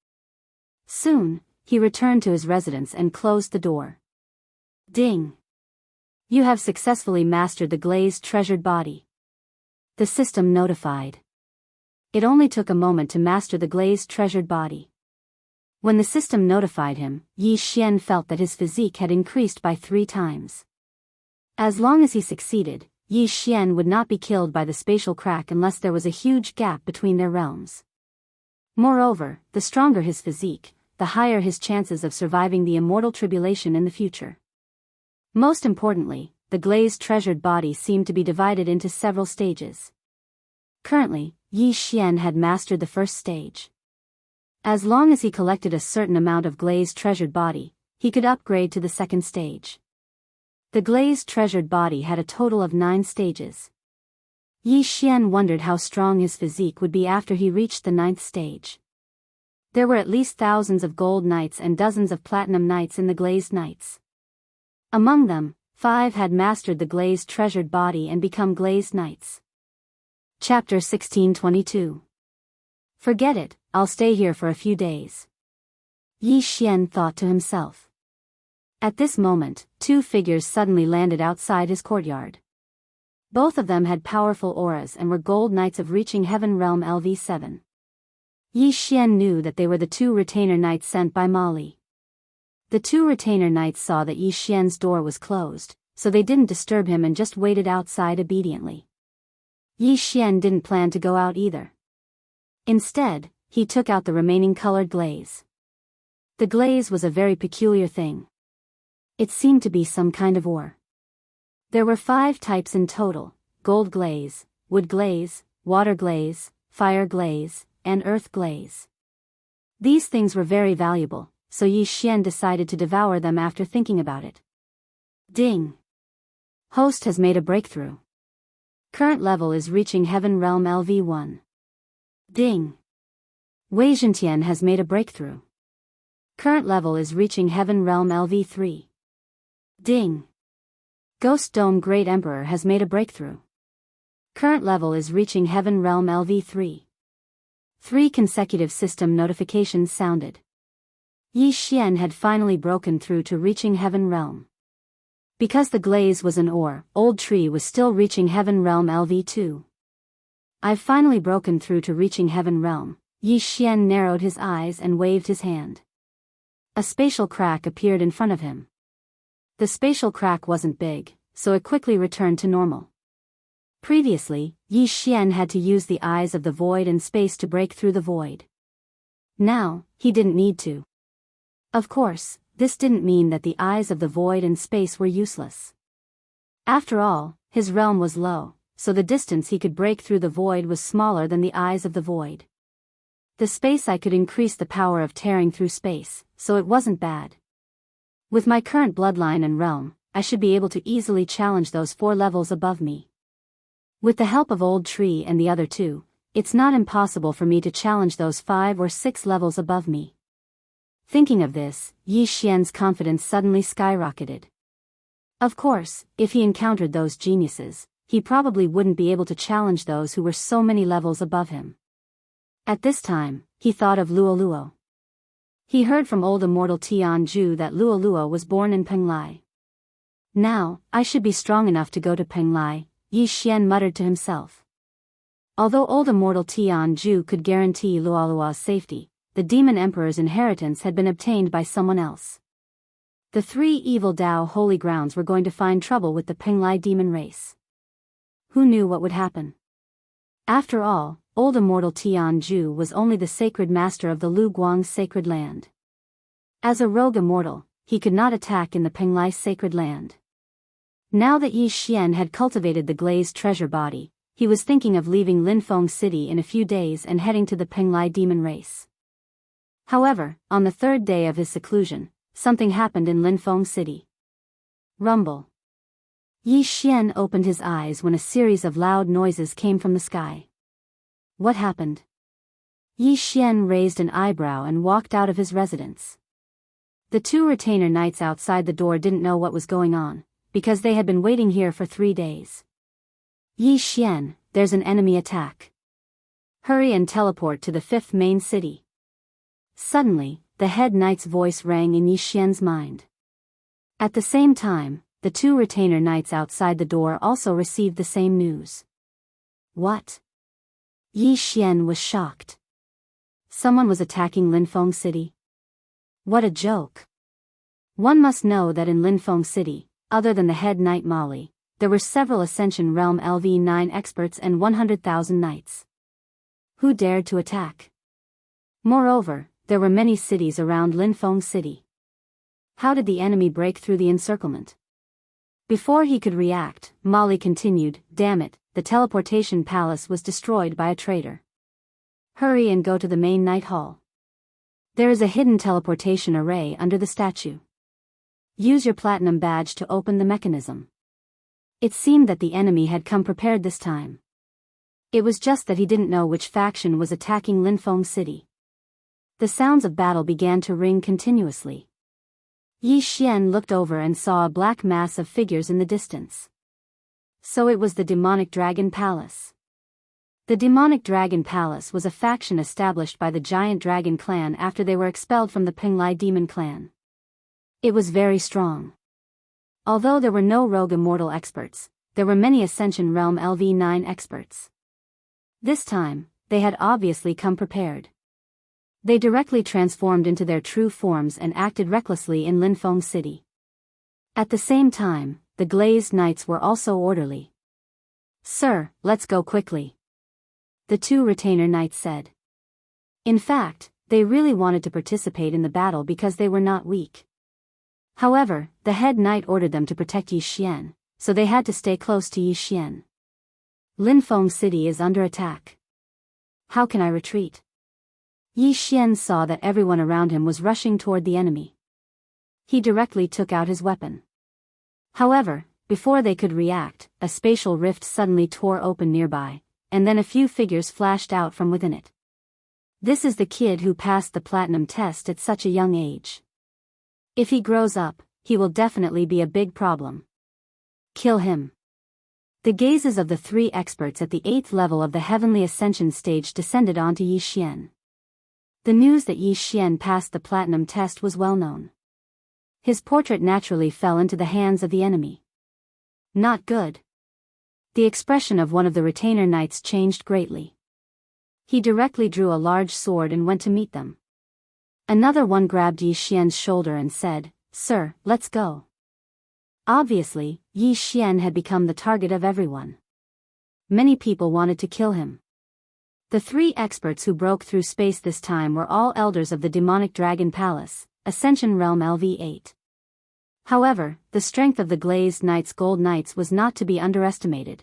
Soon, he returned to his residence and closed the door. Ding! You have successfully mastered the glazed treasured body. The system notified. It only took a moment to master the glazed treasured body. When the system notified him, Yi Xian felt that his physique had increased by 3 times. As long as he succeeded, Yi Xian would not be killed by the spatial crack unless there was a huge gap between their realms. Moreover, the stronger his physique, the higher his chances of surviving the immortal tribulation in the future. Most importantly, the glazed treasured body seemed to be divided into several stages. Currently, Yi Xian had mastered the first stage. As long as he collected a certain amount of glazed treasured body, he could upgrade to the second stage. The glazed treasured body had a total of 9 stages. Yi Xian wondered how strong his physique would be after he reached the 9th stage. There were at least thousands of gold knights and dozens of platinum knights in the glazed knights. Among them, 5 had mastered the glazed treasured body and become glazed knights. Chapter 1622. Forget it, I'll stay here for a few days. Yi Xian thought to himself. At this moment, 2 figures suddenly landed outside his courtyard. Both of them had powerful auras and were gold knights of reaching heaven realm LV7. Yi Xian knew that they were the 2 retainer knights sent by Molly. The 2 retainer knights saw that Yi Xian's door was closed, so they didn't disturb him and just waited outside obediently. Yi Xian didn't plan to go out either. Instead, he took out the remaining colored glaze. The glaze was a very peculiar thing. It seemed to be some kind of ore. There were 5 types in total: gold glaze, wood glaze, water glaze, fire glaze, and earth glaze. These things were very valuable, so Yi Xian decided to devour them after thinking about it. Ding! Host has made a breakthrough. Current level is reaching heaven realm LV1. Ding! Wei Zhentian has made a breakthrough. Current level is reaching heaven realm LV3. Ding! Ghost Dome Great Emperor has made a breakthrough. Current level is reaching heaven realm LV3. 3 consecutive system notifications sounded. Yi Xian had finally broken through to reaching heaven realm. Because the glaze was an ore, Old Tree was still reaching heaven realm LV2. I've finally broken through to reaching heaven realm. Yi Xian narrowed his eyes and waved his hand. A spatial crack appeared in front of him. The spatial crack wasn't big, so it quickly returned to normal. Previously, Yi Xian had to use the eyes of the void and space to break through the void. Now, he didn't need to. Of course, this didn't mean that the eyes of the void and space were useless. After all, his realm was low, so the distance he could break through the void was smaller than the eyes of the void. The space I could increase the power of tearing through space, so it wasn't bad. With my current bloodline and realm, I should be able to easily challenge those 4 levels above me. With the help of Old Tree and the other 2, it's not impossible for me to challenge those 5 or 6 levels above me. Thinking of this, Yi Xian's confidence suddenly skyrocketed. Of course, if he encountered those geniuses, he probably wouldn't be able to challenge those who were so many levels above him. At this time, he thought of Luo Luo. He heard from old immortal Tian Zhu that Luo Luo was born in Penglai. Now, I should be strong enough to go to Penglai, Yi Xian muttered to himself. Although old immortal Tian Zhu could guarantee Luo Luo's safety, the demon emperor's inheritance had been obtained by someone else. The 3 evil Dao holy grounds were going to find trouble with the Penglai demon race. Who knew what would happen? After all, old immortal Tian Zhu was only the sacred master of the Lu Guang's sacred land. As a rogue immortal, he could not attack in the Penglai sacred land. Now that Yi Xian had cultivated the glazed treasure body, he was thinking of leaving Linfeng City in a few days and heading to the Penglai demon race. However, on the 3rd day of his seclusion, something happened in Linfeng City. Rumble. Yi Xian opened his eyes when a series of loud noises came from the sky. What happened? Yi Xian raised an eyebrow and walked out of his residence. The 2 retainer knights outside the door didn't know what was going on, because they had been waiting here for 3 days. Yi Xian, there's an enemy attack. Hurry and teleport to the 5th main city. Suddenly, the head knight's voice rang in Yi Xian's mind. At the same time, the 2 retainer knights outside the door also received the same news. What? Yi Xian was shocked. Someone was attacking Linfeng City. What a joke. One must know that in Linfeng City, other than the head knight Molly, there were several Ascension Realm LV9 experts and 100,000 knights. Who dared to attack? Moreover, there were many cities around Linfeng City. How did the enemy break through the encirclement? Before he could react, Molly continued, "Damn it, the teleportation palace was destroyed by a traitor. Hurry and go to the main night hall. There is a hidden teleportation array under the statue. Use your platinum badge to open the mechanism. It seemed that the enemy had come prepared this time. It was just that he didn't know which faction was attacking Linfeng City. The sounds of battle began to ring continuously. Yi Xian looked over and saw a black mass of figures in the distance. So it was the demonic dragon palace. The demonic dragon palace was a faction established by the giant dragon clan after they were expelled from the Penglai demon clan. It was very strong. Although there were no rogue immortal experts, there were many Ascension Realm LV9 experts. This time, they had obviously come prepared. They directly transformed into their true forms and acted recklessly in Linfeng City. At the same time, the glazed knights were also orderly. "Sir, let's go quickly," the two retainer knights said. In fact, they really wanted to participate in the battle because they were not weak. However, the head knight ordered them to protect Yi Xian, so they had to stay close to Yi Xian. Linfeng City is under attack. How can I retreat? Yi Xian saw that everyone around him was rushing toward the enemy. He directly took out his weapon. However, before they could react, a spatial rift suddenly tore open nearby, and then a few figures flashed out from within it. This is the kid who passed the platinum test at such a young age. If he grows up, he will definitely be a big problem. Kill him. The gazes of the three experts at the 8th level of the Heavenly Ascension stage descended onto Yi Xian. The news that Yi Xian passed the platinum test was well known. His portrait naturally fell into the hands of the enemy. Not good. The expression of one of the retainer knights changed greatly. He directly drew a large sword and went to meet them. Another one grabbed Yi Xian's shoulder and said, "Sir, let's go." Obviously, Yi Xian had become the target of everyone. Many people wanted to kill him. The three experts who broke through space this time were all elders of the demonic dragon palace, Ascension Realm LV8. However, the strength of the glazed knights gold knights was not to be underestimated.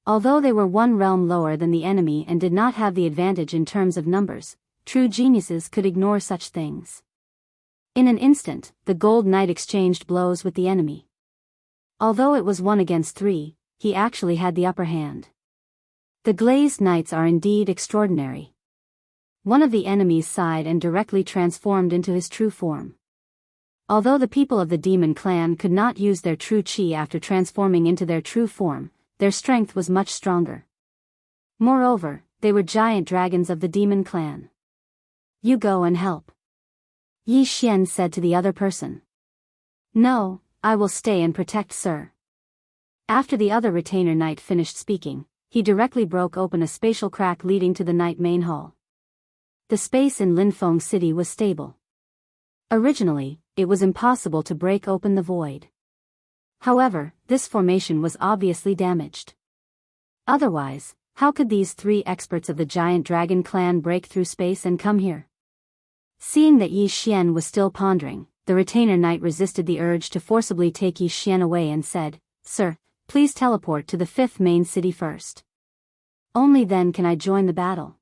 Although they were one realm lower than the enemy and did not have the advantage in terms of numbers, true geniuses could ignore such things. In an instant, the gold knight exchanged blows with the enemy. Although it was 1 against 3, he actually had the upper hand. The glazed knights are indeed extraordinary. One of the enemies sighed and directly transformed into his true form. Although the people of the demon clan could not use their true chi after transforming into their true form, their strength was much stronger. Moreover, they were giant dragons of the demon clan. "You go and help," Yi Xian said to the other person. "No, I will stay and protect sir." After the other retainer knight finished speaking, he directly broke open a spatial crack leading to the night main hall. The space in Linfeng City was stable. Originally, it was impossible to break open the void. However, this formation was obviously damaged. Otherwise, how could these three experts of the giant dragon clan break through space and come here? Seeing that Yi Xian was still pondering, the retainer knight resisted the urge to forcibly take Yi Xian away and said, "Sir, please teleport to the 5th main city first. Only then can I join the battle."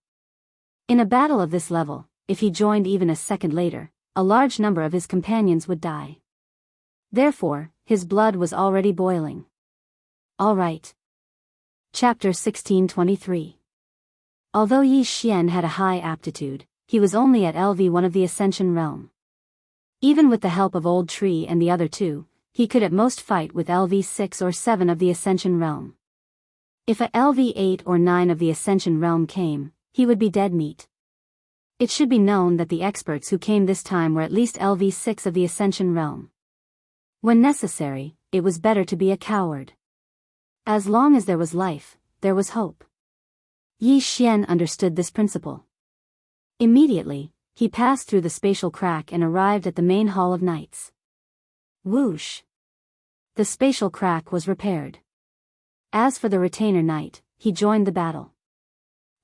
In a battle of this level, if he joined even a second later, a large number of his companions would die. Therefore, his blood was already boiling. All right. Chapter 1623. Although Yi Xian had a high aptitude, he was only at LV1 of the Ascension Realm. Even with the help of Old Tree and the other two, he could at most fight with LV6 or 7 of the Ascension Realm. If a LV8 or 9 of the Ascension Realm came, he would be dead meat. It should be known that the experts who came this time were at least LV6 of the Ascension Realm. When necessary, it was better to be a coward. As long as there was life, there was hope. Yi Xian understood this principle. Immediately, he passed through the spatial crack and arrived at the main hall of knights. Whoosh! The spatial crack was repaired. As for the retainer knight, he joined the battle.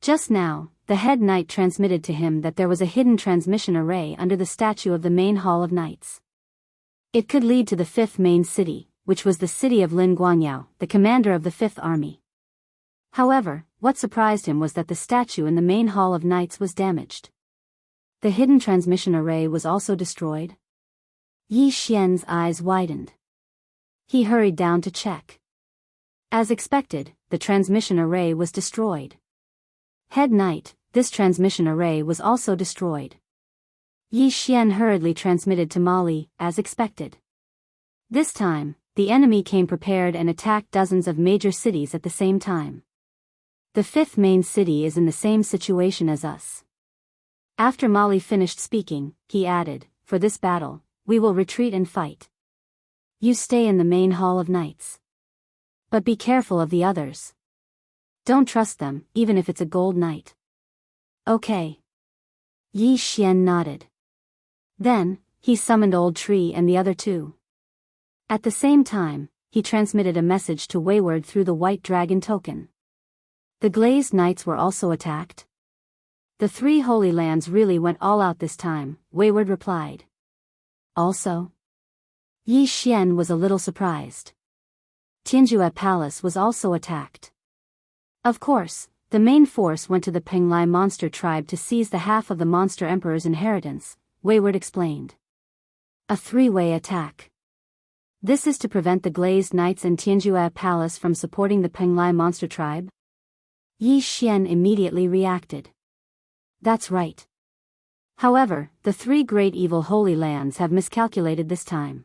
Just now, the head knight transmitted to him that there was a hidden transmission array under the statue of the main hall of knights. It could lead to the 5th main city, which was the city of Lin Guangyao, the commander of the 5th army. However, what surprised him was that the statue in the main hall of knights was damaged. The hidden transmission array was also destroyed. Yi Xian's eyes widened. He hurried down to check. As expected, the transmission array was destroyed. Head Knight, this transmission array was also destroyed. Yi Xian hurriedly transmitted to Mali, as expected. This time, the enemy came prepared and attacked dozens of major cities at the same time. The fifth main city is in the same situation as us. After Mali finished speaking, he added, "For this battle, we will retreat and fight. You stay in the main hall of knights. But be careful of the others. Don't trust them, even if it's a gold knight." "Okay." Yi Xian nodded. Then, he summoned Old Tree and the other two. At the same time, he transmitted a message to Wayward through the White Dragon token. The Glazed Knights were also attacked. "The three Holy Lands really went all out this time," Wayward replied. "Also?" Yi Xian was a little surprised. Tianjue Palace was also attacked. Of course, the main force went to the Penglai monster tribe to seize the half of the Monster Emperor's inheritance, Wayward explained. A three-way attack. This is to prevent the Glazed Knights and Tianjue Palace from supporting the Penglai monster tribe? Yi Xian immediately reacted. That's right. However, the three great evil Holy Lands have miscalculated this time.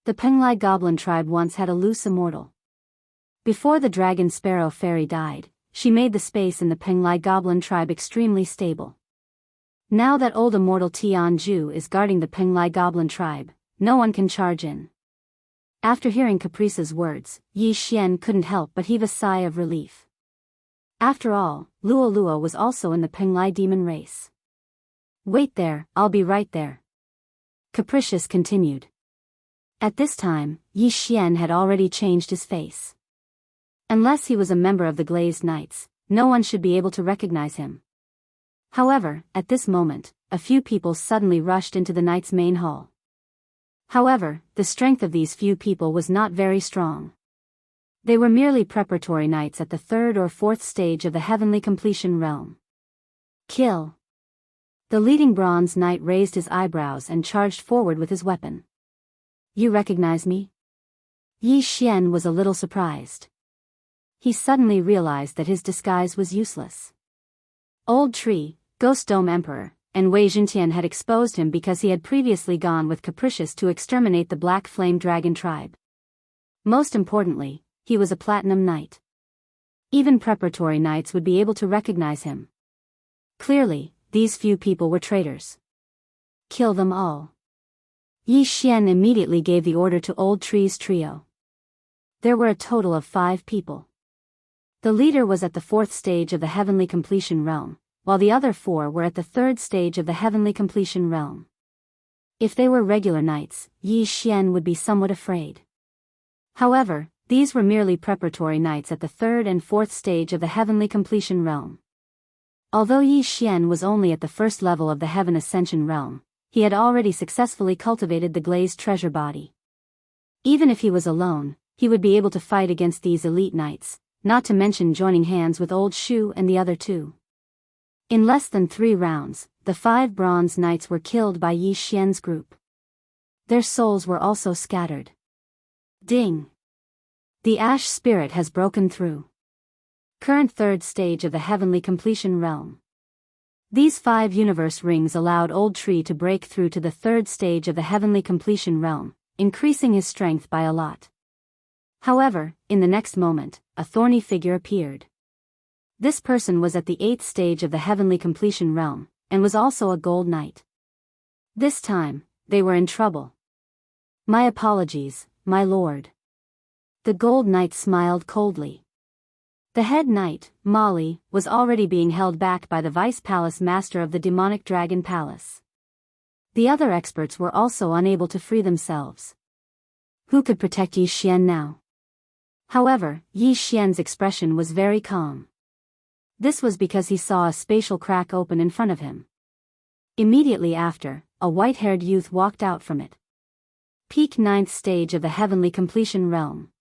The Penglai Goblin tribe once had a loose immortal. Before the Dragon Sparrow Fairy died, she made the space in the Penglai Goblin tribe extremely stable. Now that old immortal Tianju is guarding the Penglai Goblin tribe, no one can charge in. After hearing Caprice's words, Yi Xian couldn't help but heave a sigh of relief. After all, Lua Lua was also in the Penglai demon race. "Wait there, I'll be right there," Capricious continued. At this time, Yi Xian had already changed his face. Unless he was a member of the Glazed Knights, no one should be able to recognize him. However, at this moment, a few people suddenly rushed into the Knights' main hall. However, the strength of these few people was not very strong. They were merely preparatory knights at the third or fourth stage of the heavenly completion realm. Kill. The leading bronze knight raised his eyebrows and charged forward with his weapon. "You recognize me?" Yi Xian was a little surprised. He suddenly realized that his disguise was useless. Old Tree, Ghost Dome Emperor, and Wei Jintian had exposed him because he had previously gone with Capricious to exterminate the Black Flame Dragon tribe. Most importantly, he was a Platinum Knight. Even preparatory knights would be able to recognize him. Clearly, these few people were traitors. Kill them all. Yi Xian immediately gave the order to Old Tree's trio. There were a total of 5 people. The leader was at the 4th stage of the heavenly completion realm, while the other 4 were at the 3rd stage of the heavenly completion realm. If they were regular knights, Yi Xian would be somewhat afraid. However, these were merely preparatory knights at the 3rd and 4th stage of the heavenly completion realm. Although Yi Xian was only at the 1st level of the Heaven Ascension realm, he had already successfully cultivated the glazed treasure body. Even if he was alone, he would be able to fight against these elite knights, not to mention joining hands with Old Shu and the other 2. In less than 3 rounds, the 5 bronze knights were killed by Yi Xian's group. Their souls were also scattered. Ding! The Ash Spirit has broken through. Current 3rd stage of the heavenly completion realm. These 5 universe rings allowed Old Tree to break through to the 3rd stage of the heavenly completion realm, increasing his strength by a lot. However, in the next moment, a thorny figure appeared. This person was at the 8th stage of the heavenly completion realm, and was also a gold knight. This time, they were in trouble. "My apologies, my lord." The gold knight smiled coldly. The head knight, Mali, was already being held back by the vice palace master of the demonic dragon palace. The other experts were also unable to free themselves. Who could protect Yi Xian now? However, Yi Xian's expression was very calm. This was because he saw a spatial crack open in front of him. Immediately after, a white-haired youth walked out from it. Peak 9th stage of the heavenly completion realm.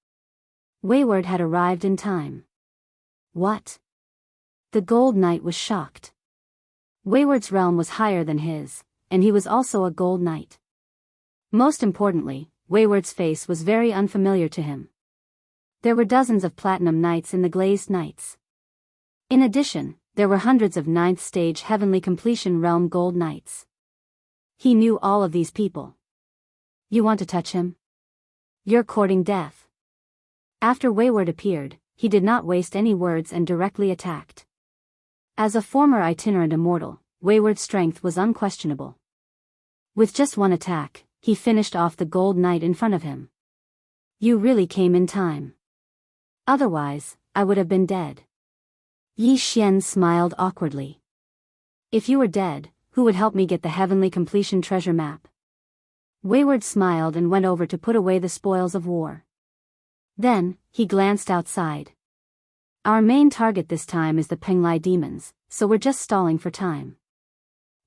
Wayward had arrived in time. What? The Gold Knight was shocked. Wayward's realm was higher than his, and he was also a Gold Knight. Most importantly, Wayward's face was very unfamiliar to him. There were dozens of Platinum Knights in the Glazed Knights. In addition, there were hundreds of 9th stage Heavenly Completion Realm Gold Knights. He knew all of these people. You want to touch him? You're courting death. After Wayward appeared, he did not waste any words and directly attacked. As a former itinerant immortal, Wayward's strength was unquestionable. With just one attack, he finished off the Gold Knight in front of him. You really came in time. Otherwise, I would have been dead. Yi Xian smiled awkwardly. If you were dead, who would help me get the Heavenly Completion treasure map? Wayward smiled and went over to put away the spoils of war. Then, he glanced outside. Our main target this time is the Penglai demons, so we're just stalling for time.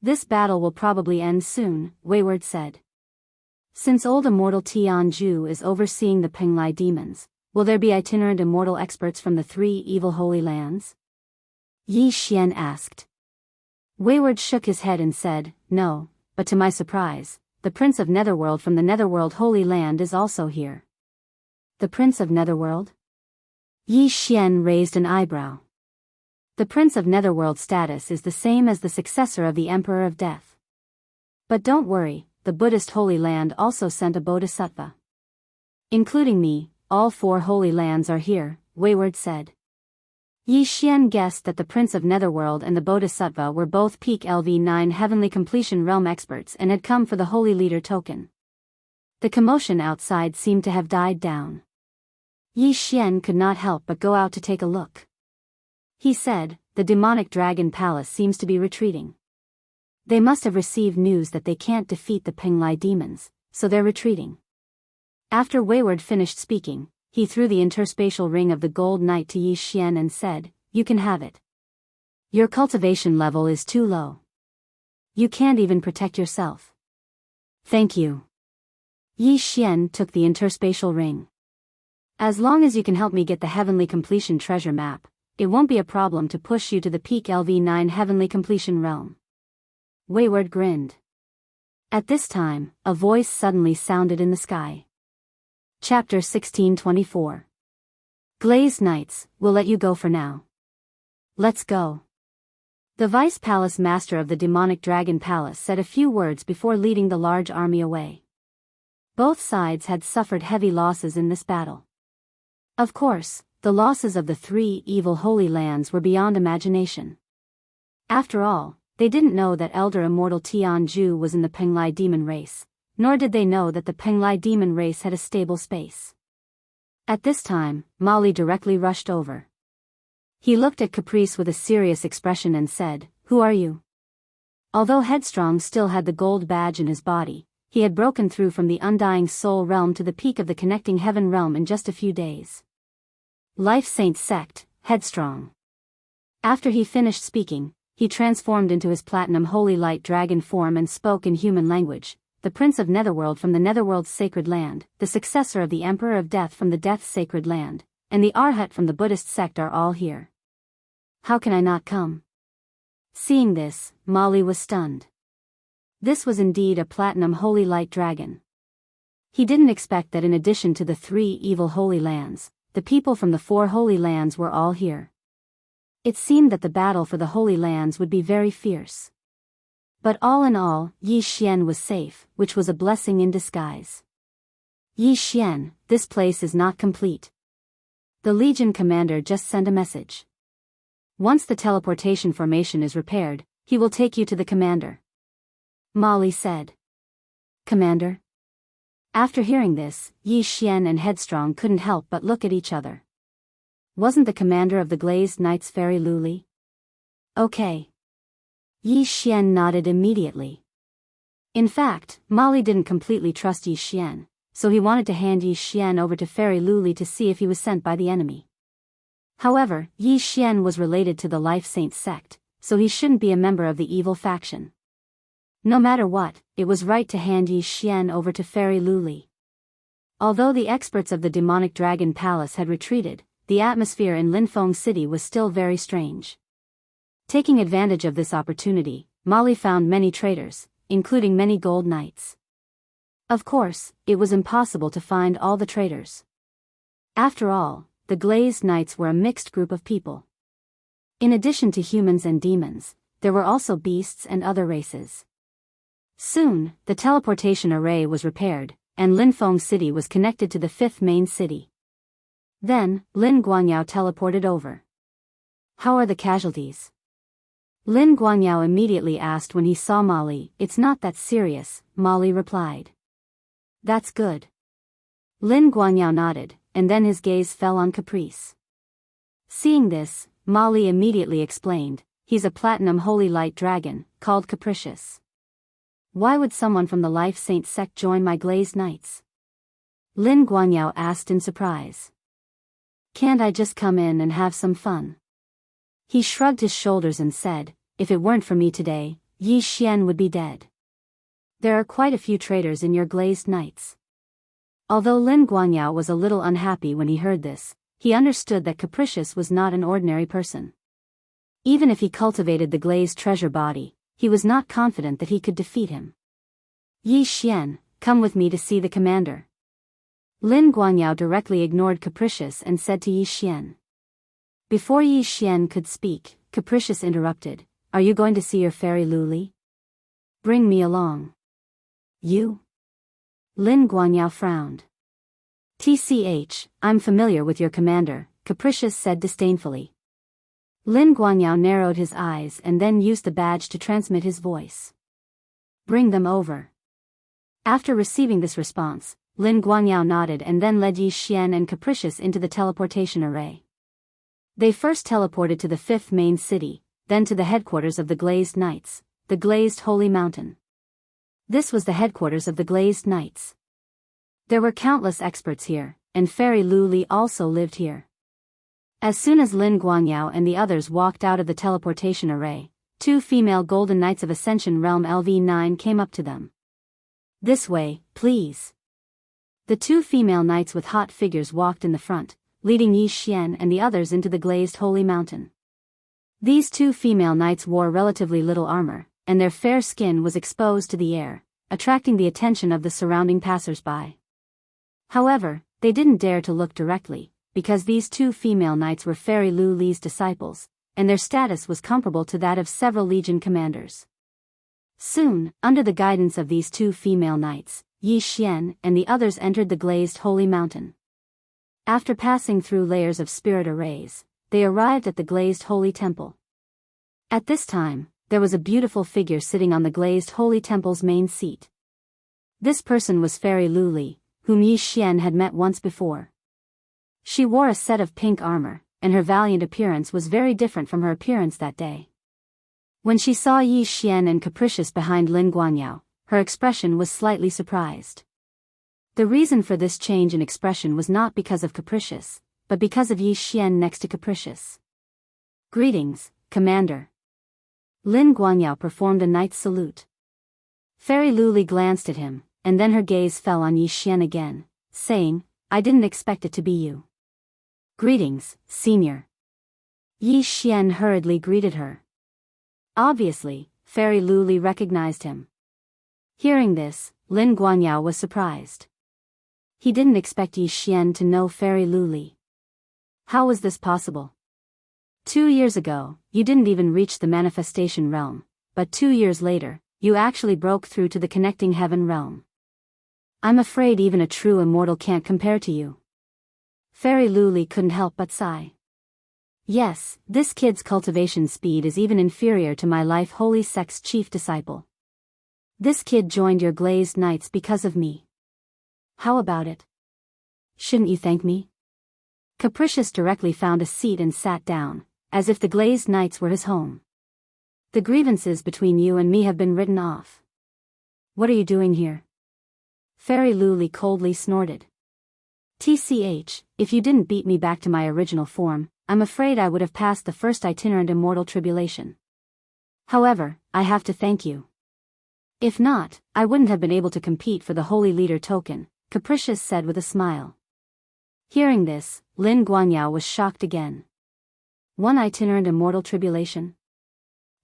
This battle will probably end soon, Wayward said. Since old immortal Tianju is overseeing the Penglai demons, will there be itinerant immortal experts from the 3 evil holy lands? Yi Xian asked. Wayward shook his head and said, no, but to my surprise, the Prince of Netherworld from the Netherworld Holy Land is also here. The Prince of Netherworld? Yi Xian raised an eyebrow. The Prince of Netherworld status is the same as the successor of the Emperor of Death. But don't worry, the Buddhist Holy Land also sent a bodhisattva. Including me, all 4 holy lands are here, Wayward said. Yi Xian guessed that the Prince of Netherworld and the bodhisattva were both peak LV9 Heavenly Completion Realm experts and had come for the Holy Leader token. The commotion outside seemed to have died down. Yi Xian could not help but go out to take a look. He said, the demonic dragon palace seems to be retreating. They must have received news that they can't defeat the Penglai demons, so they're retreating. After Wayward finished speaking, he threw the interspatial ring of the Gold Knight to Yi Xian and said, you can have it. Your cultivation level is too low. You can't even protect yourself. Thank you. Yi Xian took the interspatial ring. As long as you can help me get the Heavenly Completion treasure map, it won't be a problem to push you to the peak LV9 Heavenly Completion realm. Wayward grinned. At this time, a voice suddenly sounded in the sky. Chapter 1624. Glazed Knights, we'll let you go for now. Let's go. The Vice Palace Master of the Demonic Dragon Palace said a few words before leading the large army away. Both sides had suffered heavy losses in this battle. Of course, the losses of the 3 evil holy lands were beyond imagination. After all, they didn't know that Elder Immortal Tianju was in the Penglai demon race, nor did they know that the Penglai demon race had a stable space. At this time, Mali directly rushed over. He looked at Caprice with a serious expression and said, who are you? Although Headstrong still had the gold badge in his body, he had broken through from the Undying Soul realm to the peak of the Connecting Heaven realm in just a few days. Life Saint Sect, Headstrong. After he finished speaking, he transformed into his Platinum Holy Light Dragon form and spoke in human language. The Prince of Netherworld from the Netherworld's Sacred Land, the successor of the Emperor of Death from the Death's Sacred Land, and the Arhat from the Buddhist sect are all here. How can I not come? Seeing this, Mali was stunned. This was indeed a Platinum Holy Light Dragon. He didn't expect that in addition to the 3 evil holy lands, the people from the 4 holy lands were all here. It seemed that the battle for the holy lands would be very fierce. But all in all, Yi Xian was safe, which was a blessing in disguise. Yi Xian, this place is not complete. The Legion commander just sent a message. Once the teleportation formation is repaired, he will take you to the commander. Mali said. Commander? After hearing this, Yi Xian and Headstrong couldn't help but look at each other. Wasn't the commander of the Glazed Knights Fairy Luli? Okay. Yi Xian nodded immediately. In fact, Mali didn't completely trust Yi Xian, so he wanted to hand Yi Xian over to Fairy Luli to see if he was sent by the enemy. However, Yi Xian was related to the Life Saint sect, so he shouldn't be a member of the evil faction. No matter what, it was right to hand Yi Xian over to Fairy Luli. Although the experts of the Demonic Dragon Palace had retreated, the atmosphere in Linfeng City was still very strange. Taking advantage of this opportunity, Molly found many traders, including many gold knights. Of course, it was impossible to find all the traders. After all, the Glazed Knights were a mixed group of people. In addition to humans and demons, there were also beasts and other races. Soon, the teleportation array was repaired, and Linfeng City was connected to the fifth main city. Then, Lin Guangyao teleported over. "How are the casualties?" Lin Guangyao immediately asked when he saw Molly. "It's not that serious," Molly replied. "That's good." Lin Guangyao nodded, and then his gaze fell on Caprice. Seeing this, Molly immediately explained, "He's a platinum holy light dragon, called Capricious. Why would someone from the Life Saint sect join my Glazed Knights?" Lin Guangyao asked in surprise. "Can't I just come in and have some fun?" He shrugged his shoulders and said, "If it weren't for me today, Yi Xian would be dead. There are quite a few traitors in your Glazed Knights." Although Lin Guangyao was a little unhappy when he heard this, he understood that Capricious was not an ordinary person. Even if he cultivated the glazed treasure body, he was not confident that he could defeat him. "Yi Xian, come with me to see the commander." Lin Guangyao directly ignored Capricious and said to Yi Xian. Before Yi Xian could speak, Capricious interrupted, "Are you going to see your fairy Luli? Bring me along." "You?" Lin Guangyao frowned. "I'm familiar with your commander," Capricious said disdainfully. Lin Guangyao narrowed his eyes and then used the badge to transmit his voice. "Bring them over." After receiving this response, Lin Guangyao nodded and then led Yi Xian and Capricious into the teleportation array. They first teleported to the fifth main city, then to the headquarters of the Glazed Knights, the Glazed Holy Mountain. This was the headquarters of the Glazed Knights. There were countless experts here, and Fairy Luli also lived here. As soon as Lin Guangyao and the others walked out of the teleportation array, 2 female Golden Knights of Ascension Realm LV9 came up to them. "This way, please." The 2 female knights with hot figures walked in the front, leading Yi Xian and the others into the Glazed Holy Mountain. These 2 female knights wore relatively little armor, and their fair skin was exposed to the air, attracting the attention of the surrounding passers-by. However, they didn't dare to look directly, because these 2 female knights were Fairy Luli's disciples, and their status was comparable to that of several legion commanders. Soon, under the guidance of these 2 female knights, Yi Xian and the others entered the Glazed Holy Mountain. After passing through layers of spirit arrays, they arrived at the Glazed Holy Temple. At this time, there was a beautiful figure sitting on the Glazed Holy Temple's main seat. This person was Fairy Luli, whom Yi Xian had met once before. She wore a set of pink armor, and her valiant appearance was very different from her appearance that day. When she saw Yi Xian and Capricious behind Lin Guangyao, her expression was slightly surprised. The reason for this change in expression was not because of Capricious, but because of Yi Xian next to Capricious. "Greetings, Commander." Lin Guangyao performed a knight's salute. Fairy Luli glanced at him, and then her gaze fell on Yi Xian again, saying, "I didn't expect it to be you." "Greetings, Senior." Yi Xian hurriedly greeted her. Obviously, Fairy Luli recognized him. Hearing this, Lin Guangyao was surprised. He didn't expect Yi Xian to know Fairy Luli. How was this possible? 2 years ago, you didn't even reach the manifestation realm, but 2 years later, you actually broke through to the connecting heaven realm. I'm afraid even a true immortal can't compare to you. Fairy Luli couldn't help but sigh. Yes, this kid's cultivation speed is even inferior to my Life Holy Sect's chief disciple. This kid joined your Glazed Knights because of me. How about it? Shouldn't you thank me? Capricious directly found a seat and sat down, as if the Glazed Knights were his home. The grievances between you and me have been written off. What are you doing here? Fairy Luli coldly snorted. If you didn't beat me back to my original form, I'm afraid I would have passed the first itinerant immortal tribulation. However, I have to thank you. If not, I wouldn't have been able to compete for the Holy Leader token, Capricious said with a smile. Hearing this, Lin Guangyao was shocked again. One itinerant immortal tribulation?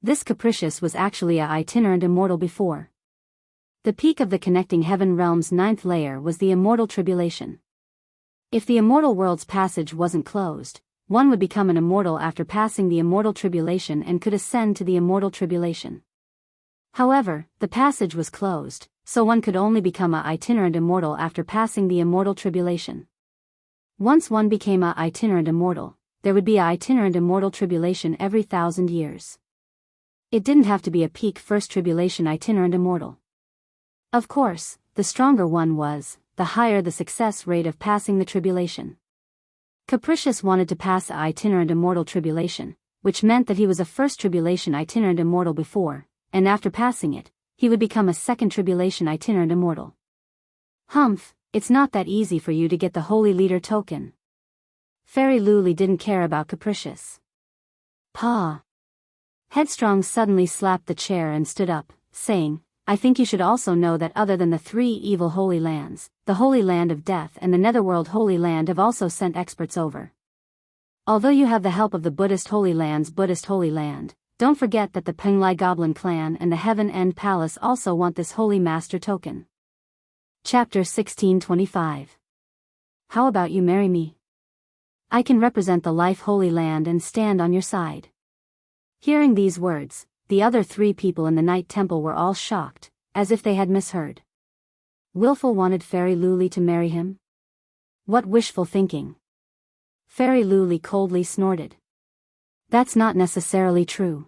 This capricious was actually a itinerant immortal before. The peak of the connecting heaven realm's 9th layer was the immortal tribulation. If the immortal world's passage wasn't closed, one would become an immortal after passing the immortal tribulation and could ascend to the immortal tribulation. However, the passage was closed, so one could only become a itinerant immortal after passing the immortal tribulation. Once one became a itinerant immortal, there would be a itinerant immortal tribulation every 1,000 years. It didn't have to be a peak first tribulation itinerant immortal. Of course, the stronger one was, the higher the success rate of passing the tribulation. Capricious wanted to pass the itinerant immortal tribulation, which meant that he was a first tribulation itinerant immortal before, and after passing it, he would become a second tribulation itinerant immortal. Humph, it's not that easy for you to get the Holy Leader token. Fairy Luli didn't care about Capricious. Pa. Headstrong suddenly slapped the chair and stood up, saying, I think you should also know that other than the 3 evil Holy Lands, the Holy Land of Death and the Netherworld Holy Land have also sent experts over. Although you have the help of the Buddhist Holy Land's Buddhist Holy Land, don't forget that the Penglai Goblin Clan and the Heaven End Palace also want this Holy Master token. Chapter 1625. How about you marry me? I can represent the Life Holy Land and stand on your side. Hearing these words, the other 3 people in the Night Temple were all shocked, as if they had misheard. Willful wanted Fairy Luli to marry him? What wishful thinking! Fairy Luli coldly snorted. That's not necessarily true.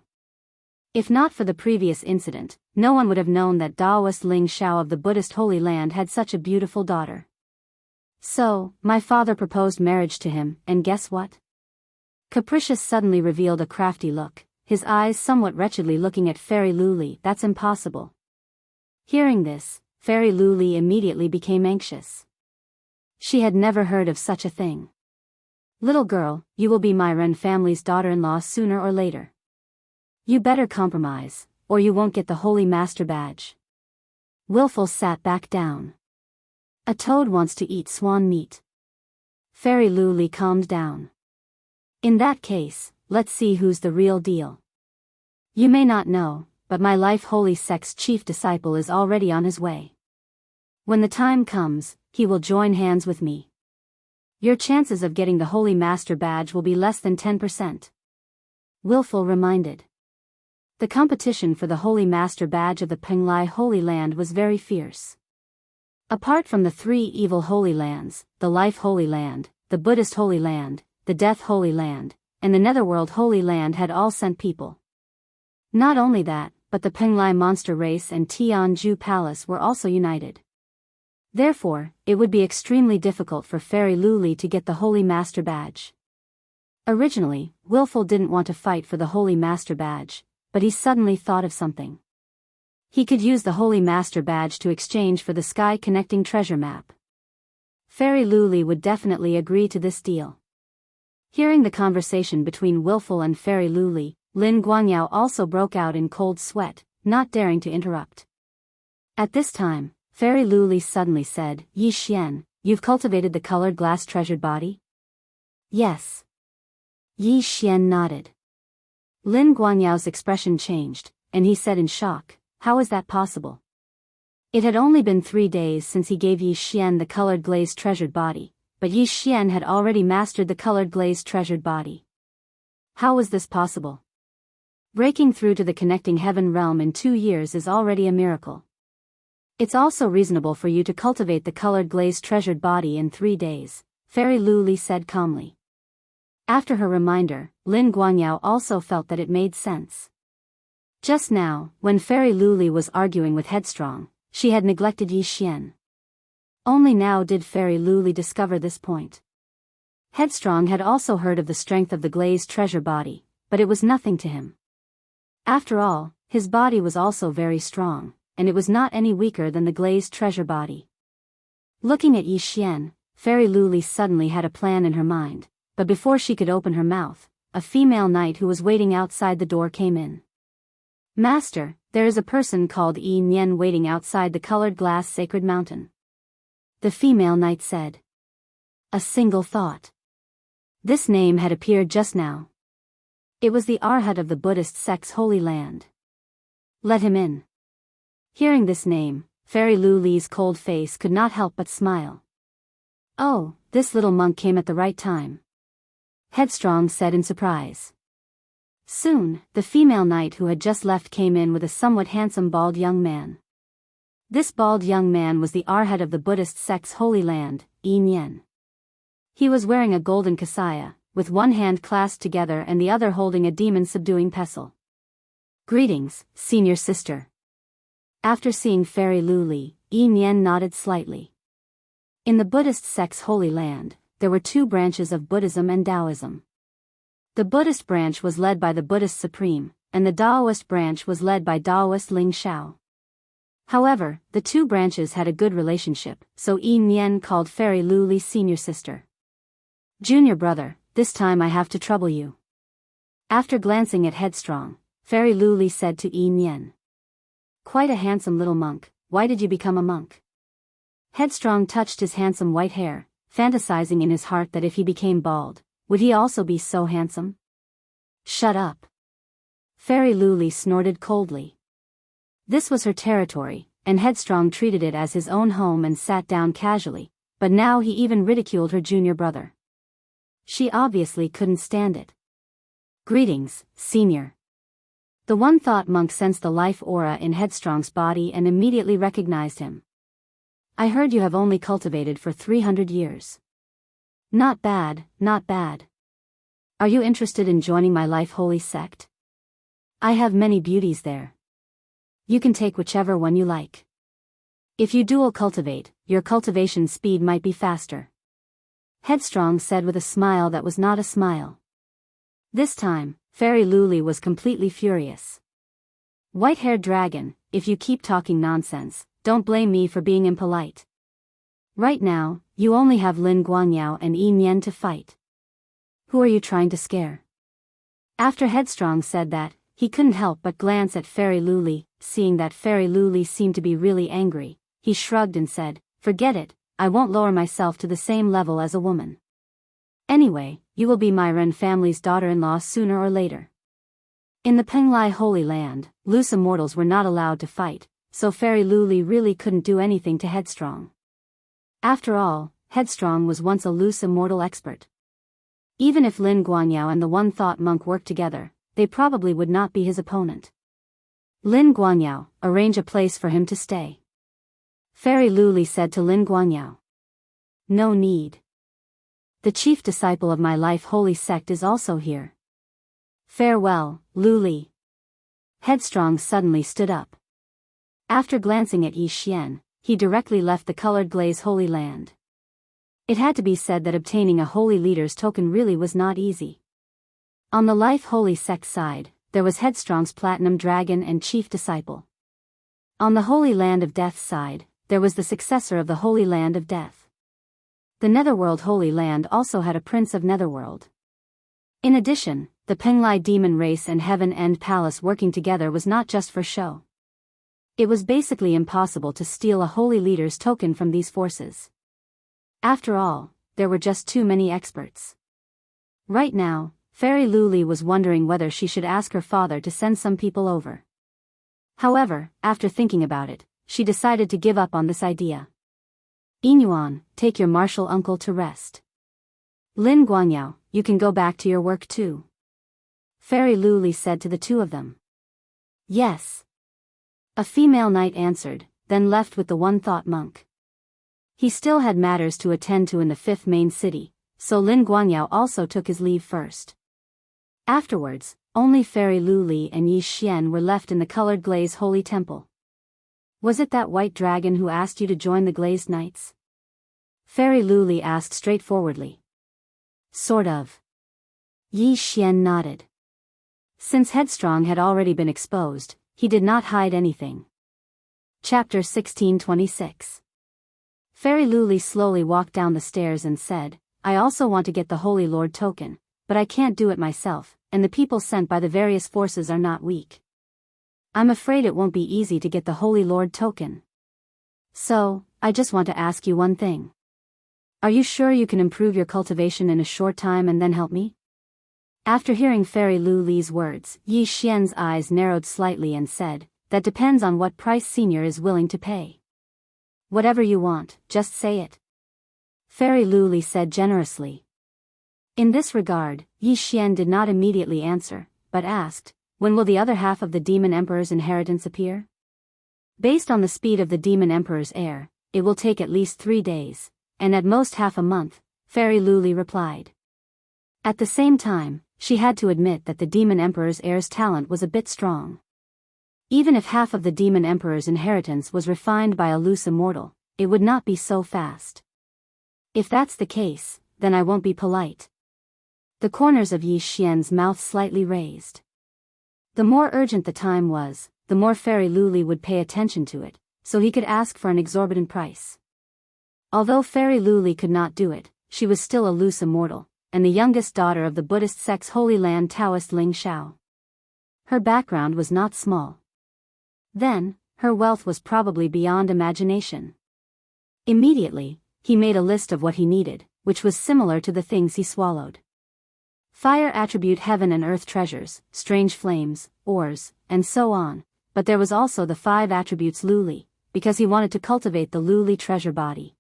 If not for the previous incident, no one would have known that Taoist Ling Xiao of the Buddhist Holy Land had such a beautiful daughter. So, my father proposed marriage to him, and guess what? Capricious suddenly revealed a crafty look, his eyes somewhat wretchedly looking at Fairy Luli. That's impossible. Hearing this, Fairy Luli immediately became anxious. She had never heard of such a thing. Little girl, you will be my Ren family's daughter-in-law sooner or later. You better compromise, or you won't get the Holy Master badge. Willful sat back down. A toad wants to eat swan meat. Fairy Luli calmed down. In that case, let's see who's the real deal. You may not know, but my Life Holy Sect's chief disciple is already on his way. When the time comes, he will join hands with me. Your chances of getting the Holy Master badge will be less than 10%. Willful reminded. The competition for the Holy Master badge of the Penglai Holy Land was very fierce. Apart from the 3 evil Holy Lands, the Life Holy Land, the Buddhist Holy Land, the Death Holy Land, and the Netherworld Holy Land had all sent people. Not only that, but the Penglai monster race and Tianju Palace were also united. Therefore, it would be extremely difficult for Fairy Luli to get the Holy Master badge. Originally, Willful didn't want to fight for the Holy Master badge, but he suddenly thought of something. He could use the Holy Master badge to exchange for the Sky Connecting Treasure Map. Fairy Luli would definitely agree to this deal. Hearing the conversation between Willful and Fairy Luli, Lin Guangyao also broke out in cold sweat, not daring to interrupt. At this time, Fairy Luli suddenly said, Yi Xian, you've cultivated the colored glass treasured body? Yes. Yi Xian nodded. Lin Guanyao's expression changed, and he said in shock, how is that possible? It had only been 3 days since he gave Yi Xian the colored glazed treasured body, but Yi Xian had already mastered the colored glazed treasured body. How was this possible? Breaking through to the connecting heaven realm in 2 years is already a miracle. It's also reasonable for you to cultivate the colored glazed treasured body in 3 days, Fairy Luli said calmly. After her reminder, Lin Guangyao also felt that it made sense. Just now, when Fairy Luli was arguing with Headstrong, she had neglected Yi Xian. Only now did Fairy Luli discover this point. Headstrong had also heard of the strength of the glazed treasure body, but it was nothing to him. After all, his body was also very strong, and it was not any weaker than the glazed treasure body. Looking at Yi Xian, Fairy Luli suddenly had a plan in her mind, but before she could open her mouth, a female knight who was waiting outside the door came in. Master, there is a person called Yi Nian waiting outside the colored glass sacred mountain. The female knight said. A single thought. This name had appeared just now. It was the Arhat of the Buddhist sect's holy land. Let him in. Hearing this name, Fairy Lu Li's cold face could not help but smile. Oh, this little monk came at the right time. Headstrong said in surprise. Soon, the female knight who had just left came in with a somewhat handsome bald young man. This bald young man was the Arhat of the Buddhist sect's holy land, Yi Nian. He was wearing a golden kasaya, with one hand clasped together and the other holding a demon-subduing pestle. Greetings, senior sister. After seeing Fairy Lu Li, Yi Nian nodded slightly. In the Buddhist sect's holy land, there were two branches of Buddhism and Taoism. The Buddhist branch was led by the Buddhist Supreme, and the Taoist branch was led by Taoist Ling Shao. However, the two branches had a good relationship, so Yi Nian called Fairy Lu Li senior sister. Junior brother, this time I have to trouble you. After glancing at Headstrong, Fairy Lu Li said to Yi Nian. Quite a handsome little monk, why did you become a monk? Headstrong touched his handsome white hair, fantasizing in his heart that if he became bald, would he also be so handsome? Shut up. Fairy Lu Li snorted coldly. This was her territory, and Headstrong treated it as his own home and sat down casually, but now he even ridiculed her junior brother. She obviously couldn't stand it. Greetings, senior. The one-thought monk sensed the life aura in Headstrong's body and immediately recognized him. I heard you have only cultivated for 300 years. Not bad, not bad. Are you interested in joining my life holy sect? I have many beauties there. You can take whichever one you like. If you dual cultivate, your cultivation speed might be faster. Headstrong said with a smile that was not a smile. This time, Fairy Lu Li was completely furious. White-haired dragon, if you keep talking nonsense, don't blame me for being impolite. Right now, you only have Lin Guangyao and Yi Nian to fight. Who are you trying to scare? After Headstrong said that, he couldn't help but glance at Fairy Lu Li. Seeing that Fairy Lu Li seemed to be really angry, he shrugged and said, forget it, I won't lower myself to the same level as a woman. Anyway, you will be my Ren family's daughter-in-law sooner or later. In the Penglai Holy Land, loose immortals were not allowed to fight, so Fairy Lu Li really couldn't do anything to Headstrong. After all, Headstrong was once a loose immortal expert. Even if Lin Guangyao and the one-thought monk worked together, they probably would not be his opponent. Lin Guangyao, arrange a place for him to stay. Fairy Lu Li said to Lin Guangyao. No need. The chief disciple of my life holy sect is also here. Farewell, Lu Li. Headstrong suddenly stood up. After glancing at Yi Xian, he directly left the colored glaze holy land. It had to be said that obtaining a holy leader's token really was not easy. On the life holy sect side, there was Headstrong's platinum dragon and chief disciple. On the Holy Land of Death's side, there was the successor of the Holy Land of Death. The Netherworld Holy Land also had a prince of Netherworld. In addition, the Penglai demon race and Heaven End Palace working together was not just for show. It was basically impossible to steal a holy leader's token from these forces. After all, there were just too many experts. Right now, Fairy Lu Li was wondering whether she should ask her father to send some people over. However, after thinking about it, she decided to give up on this idea. Inyuan, take your martial uncle to rest. Lin Guangyao, you can go back to your work too. Fairy Lu Li said to the two of them. Yes. A female knight answered, then left with the one-thought monk. He still had matters to attend to in the fifth main city, so Lin Guangyao also took his leave first. Afterwards, only Fairy Lu Li and Yi Xian were left in the colored glaze holy temple. Was it that white dragon who asked you to join the glazed knights? Fairy Lu Li asked straightforwardly. Sort of. Yi Xian nodded. Since Headstrong had already been exposed, he did not hide anything. Chapter 1626. Fairy Lu Li slowly walked down the stairs and said, I also want to get the Holy Lord token, but I can't do it myself, and the people sent by the various forces are not weak. I'm afraid it won't be easy to get the Holy Lord token. So, I just want to ask you one thing. Are you sure you can improve your cultivation in a short time and then help me? After hearing Fairy Lu Li's words, Yi Xian's eyes narrowed slightly and said, "That depends on what price Senior is willing to pay." "Whatever you want, just say it," Fairy Lu Li said generously. In this regard, Yi Xian did not immediately answer, but asked, "When will the other half of the Demon Emperor's inheritance appear?" "Based on the speed of the Demon Emperor's heir, it will take at least 3 days, and at most half a month," Fairy Lu Li replied. At the same time, she had to admit that the Demon Emperor's heir's talent was a bit strong. Even if half of the Demon Emperor's inheritance was refined by a loose immortal, it would not be so fast. "If that's the case, then I won't be polite." The corners of Yi Xian's mouth slightly raised. The more urgent the time was, the more Fairy Lu Li would pay attention to it, so he could ask for an exorbitant price. Although Fairy Lu Li could not do it, she was still a loose immortal, and the youngest daughter of the Buddhist sect's Holy Land Taoist Ling Shao. Her background was not small. Then, her wealth was probably beyond imagination. Immediately, he made a list of what he needed, which was similar to the things he swallowed. Fire attribute heaven and earth treasures, strange flames, ores, and so on, but there was also the 5 attributes Lu Li, because he wanted to cultivate the Lu Li treasure body.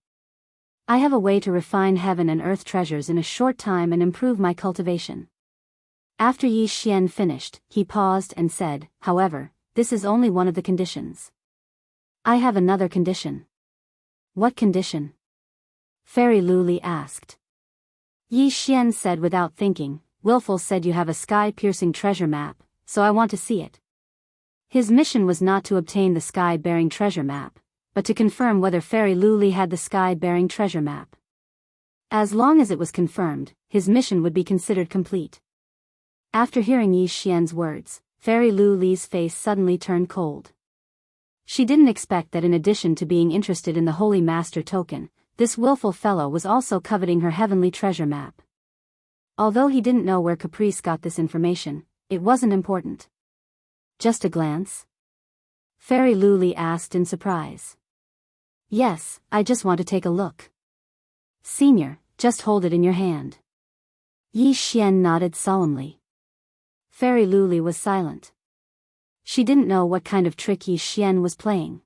"I have a way to refine heaven and earth treasures in a short time and improve my cultivation." After Yi Xian finished, he paused and said, "However, this is only one of the conditions. I have another condition." "What condition?" Fairy Lu Li asked. Yi Xian said without thinking, "Willful said you have a sky-piercing treasure map, so I want to see it." His mission was not to obtain the sky-bearing treasure map, but to confirm whether Fairy Lu Li had the sky-bearing treasure map. As long as it was confirmed, his mission would be considered complete. After hearing Yi Xian's words, Fairy Lu Li's face suddenly turned cold. She didn't expect that in addition to being interested in the Holy Master token, this willful fellow was also coveting her heavenly treasure map. Although he didn't know where Caprice got this information, it wasn't important. "Just a glance?" Fairy Lu Li asked in surprise. "Yes, I just want to take a look." "Senior, just hold it in your hand." Yi Xian nodded solemnly. Fairy Lu Li was silent. She didn't know what kind of trick Yi Xian was playing.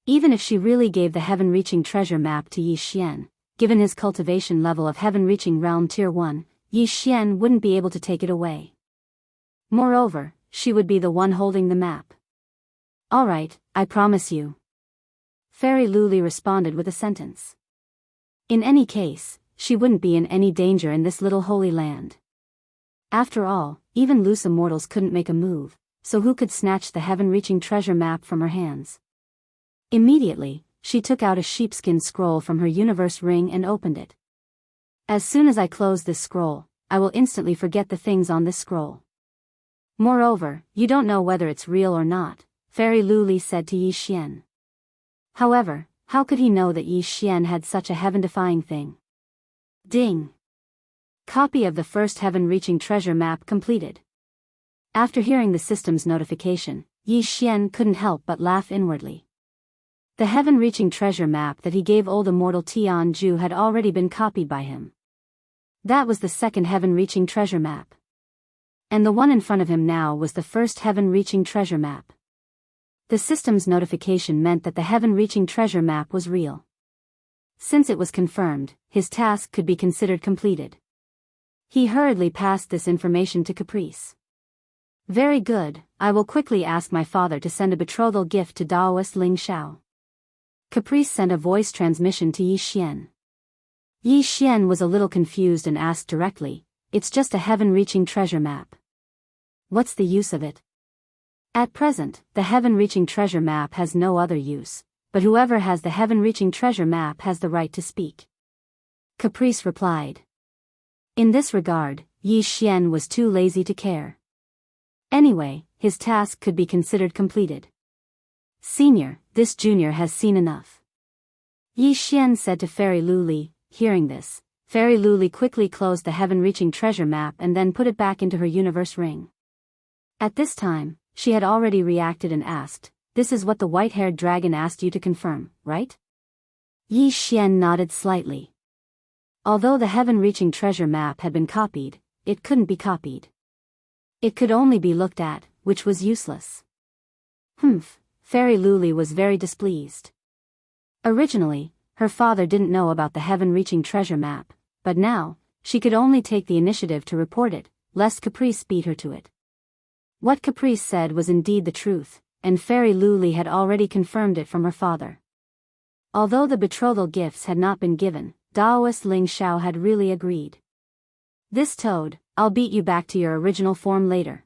Even if she really gave the heaven-reaching treasure map to Yi Xian, given his cultivation level of heaven-reaching realm tier 1, Yi Xian wouldn't be able to take it away. Moreover, she would be the one holding the map. "All right, I promise you." Fairy Lu Li responded with a sentence. In any case, she wouldn't be in any danger in this little holy land. After all, even loose immortals couldn't make a move, so who could snatch the heaven-reaching treasure map from her hands? Immediately, she took out a sheepskin scroll from her universe ring and opened it. "As soon as I close this scroll, I will instantly forget the things on this scroll. Moreover, you don't know whether it's real or not," Fairy Lu Li said to Yi Xian. However, how could he know that Yi Xian had such a heaven-defying thing? Ding! Copy of the first heaven-reaching treasure map completed. After hearing the system's notification, Yi Xian couldn't help but laugh inwardly. The heaven-reaching treasure map that he gave old immortal Tian Ju had already been copied by him. That was the second heaven-reaching treasure map. And the one in front of him now was the first heaven-reaching treasure map. The system's notification meant that the heaven-reaching treasure map was real. Since it was confirmed, his task could be considered completed. He hurriedly passed this information to Caprice. "Very good, I will quickly ask my father to send a betrothal gift to Taoist Ling Shao." Caprice sent a voice transmission to Yi Xian. Yi Xian was a little confused and asked directly, "It's just a heaven-reaching treasure map. What's the use of it?" At present, the heaven-reaching treasure map has no other use, but whoever has the heaven-reaching treasure map has the right to speak. Caprice replied. In this regard, Yi Xian was too lazy to care. Anyway, his task could be considered completed. "Senior, this junior has seen enough," Yi Xian said to Fairy Lu Li. Hearing this, Fairy Lu Li quickly closed the heaven-reaching treasure map and then put it back into her universe ring. At this time, she had already reacted and asked, "This is what the white-haired dragon asked you to confirm, right?" Yi Xian nodded slightly. Although the heaven-reaching treasure map had been copied, it couldn't be copied. It could only be looked at, which was useless. Fairy Luli was very displeased. Originally, her father didn't know about the heaven-reaching treasure map, but now, she could only take the initiative to report it, lest Caprice beat her to it. What Caprice said was indeed the truth, and Fairy Luli had already confirmed it from her father. Although the betrothal gifts had not been given, Daoist Ling Xiao had really agreed. "This toad, I'll beat you back to your original form later,"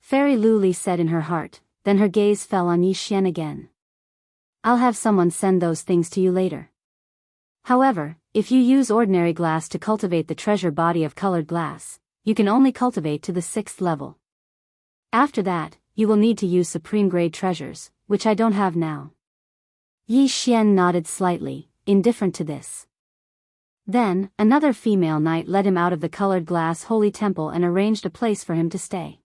Fairy Luli said in her heart, then her gaze fell on Yi Xian again. "I'll have someone send those things to you later. However, if you use ordinary glass to cultivate the treasure body of colored glass, you can only cultivate to the 6th level. After that, you will need to use supreme-grade treasures, which I don't have now." Yi Xian nodded slightly, indifferent to this. Then, another female knight led him out of the colored glass holy temple and arranged a place for him to stay.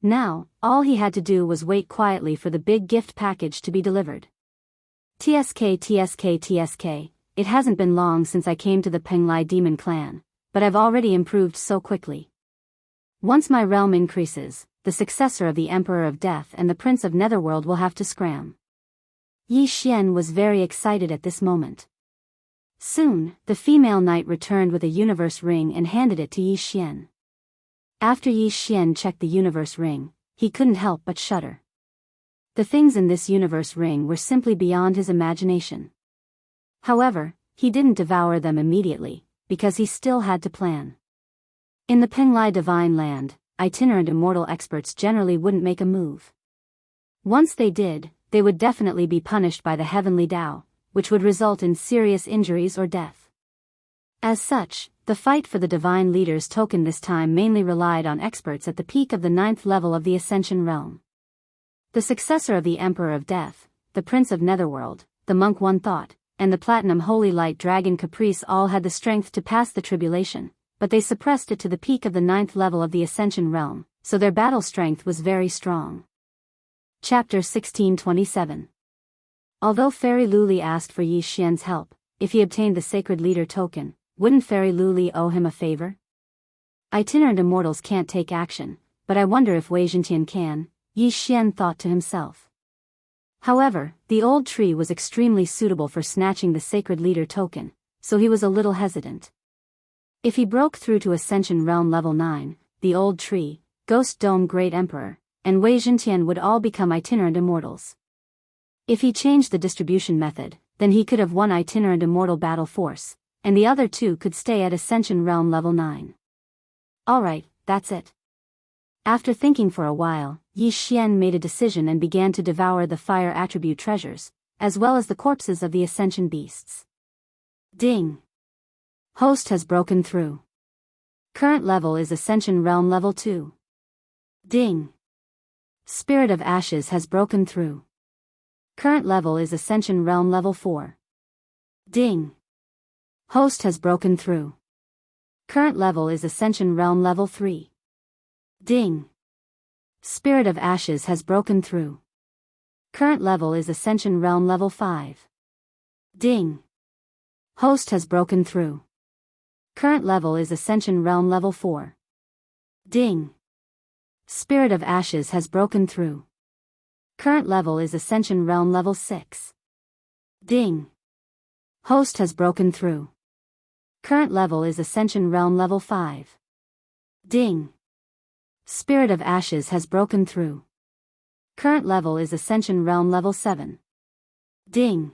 Now, all he had to do was wait quietly for the big gift package to be delivered. TSK, it hasn't been long since I came to the Penglai demon clan, but I've already improved so quickly. Once my realm increases, the successor of the Emperor of Death and the Prince of Netherworld will have to scram. Yi Xian was very excited at this moment. Soon, the female knight returned with a universe ring and handed it to Yi Xian. After Yi Xian checked the universe ring, he couldn't help but shudder. The things in this universe ring were simply beyond his imagination. However, he didn't devour them immediately, because he still had to plan. In the Penglai Divine Land, itinerant immortal experts generally wouldn't make a move. Once they did, they would definitely be punished by the heavenly Tao, which would result in serious injuries or death. As such, the fight for the Divine Leader's token this time mainly relied on experts at the peak of the 9th level of the Ascension Realm. The successor of the Emperor of Death, the Prince of Netherworld, the Monk One Thought, and the Platinum Holy Light Dragon Caprice all had the strength to pass the tribulation, but they suppressed it to the peak of the 9th level of the Ascension Realm, so their battle strength was very strong. Chapter 1627. Although Fairy Luli asked for Yi Xian's help, if he obtained the Sacred Leader token, wouldn't Fairy Luli owe him a favor? Itinerant immortals can't take action, but I wonder if Wei Zhentian can, Yi Xian thought to himself. However, the old tree was extremely suitable for snatching the Sacred Leader token, so he was a little hesitant. If he broke through to Ascension Realm Level 9, the old tree, Ghost Dome Great Emperor, and Wei Zhentian would all become itinerant immortals. If he changed the distribution method, then he could have one itinerant immortal battle force, and the other two could stay at Ascension Realm Level 9. Alright, that's it. After thinking for a while, Yi Xian made a decision and began to devour the fire attribute treasures, as well as the corpses of the Ascension beasts. Ding! Host has broken through. Current level is Ascension Realm Level 2. Ding! Spirit of Ashes has broken through. Current level is Ascension Realm Level 4. Ding! Host has broken through. Current level is Ascension Realm Level 3. Ding! Spirit of Ashes has broken through. Current level is Ascension Realm Level 5. Ding! Host has broken through. Current level is Ascension Realm Level 4. Ding! Spirit of Ashes has broken through. Current level is Ascension Realm Level 6. Ding! Host has broken through. Current level is Ascension Realm Level 5. Ding! Spirit of Ashes has broken through. Current level is Ascension Realm Level 7. Ding!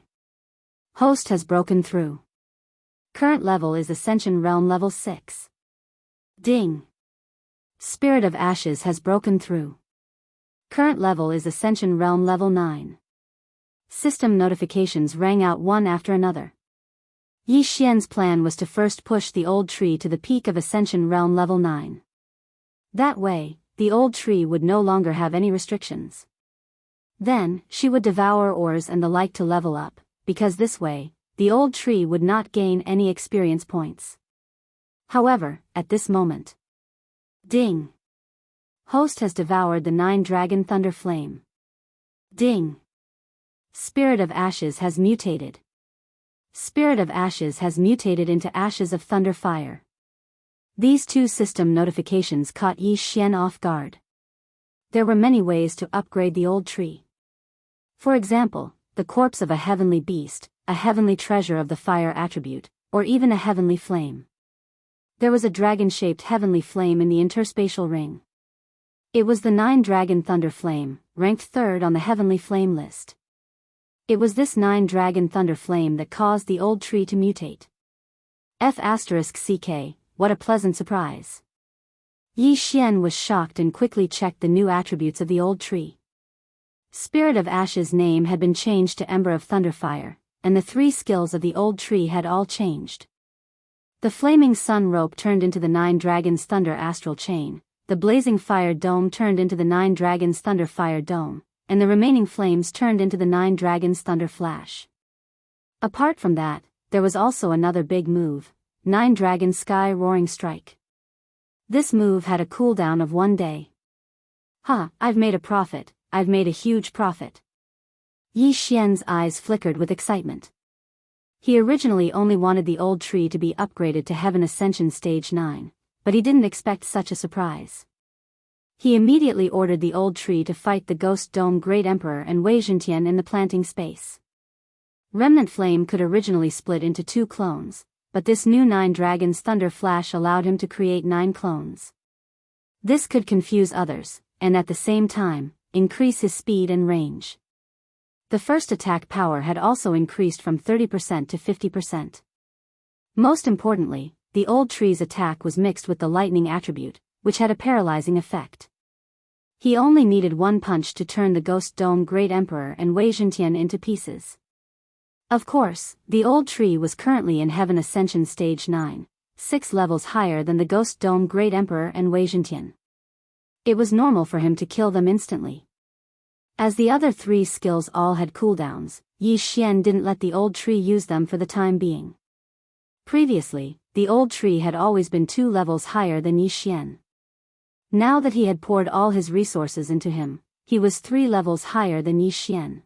Host has broken through. Current level is Ascension Realm Level 6. Ding! Spirit of Ashes has broken through. Current level is Ascension Realm Level 9. System notifications rang out one after another. Yi Xian's plan was to first push the old tree to the peak of Ascension Realm Level 9. That way, the old tree would no longer have any restrictions. Then, she would devour ores and the like to level up, because this way, the old tree would not gain any experience points. However, at this moment. Ding! Host has devoured the 9-dragon thunder flame. Ding! Spirit of Ashes has mutated. Spirit of Ashes has mutated into Ashes of Thunder Fire. These two system notifications caught Yi Xian off guard. There were many ways to upgrade the old tree. For example, the corpse of a heavenly beast, a heavenly treasure of the fire attribute, or even a heavenly flame. There was a dragon-shaped heavenly flame in the interspatial ring. It was the 9-dragon thunder flame, ranked 3rd on the heavenly flame list. It was this 9-dragon thunder flame that caused the old tree to mutate. F***ck, what a pleasant surprise. Yi Xian was shocked and quickly checked the new attributes of the old tree. Spirit of Ashes' name had been changed to Ember of Thunderfire, and the 3 skills of the old tree had all changed. The flaming sun rope turned into the 9 dragons thunder astral chain, the blazing fire dome turned into the 9 dragons thunder fire dome, and the remaining flames turned into the 9 dragons thunder flash. Apart from that, there was also another big move, 9 dragons sky roaring strike. This move had a cooldown of 1 day. I've made a profit, I've made a huge profit. Yi Xian's eyes flickered with excitement. He originally only wanted the old tree to be upgraded to Heaven Ascension Stage 9, but he didn't expect such a surprise. He immediately ordered the old tree to fight the Ghost Dome Great Emperor and Wei Zhentian in the planting space. Remnant Flame could originally split into 2 clones, but this new 9 Dragons Thunder Flash allowed him to create 9 clones. This could confuse others, and at the same time, increase his speed and range. The first attack power had also increased from 30% to 50%. Most importantly, the old tree's attack was mixed with the lightning attribute, which had a paralyzing effect. He only needed 1 punch to turn the Ghost Dome Great Emperor and Wei Zhentian into pieces. Of course, the old tree was currently in Heaven Ascension Stage 9, 6 levels higher than the Ghost Dome Great Emperor and Wei Zhentian. It was normal for him to kill them instantly. As the other 3 skills all had cooldowns, Yi Xian didn't let the old tree use them for the time being. Previously, the old tree had always been 2 levels higher than Yi Xian. Now that he had poured all his resources into him, he was 3 levels higher than Yi Xian.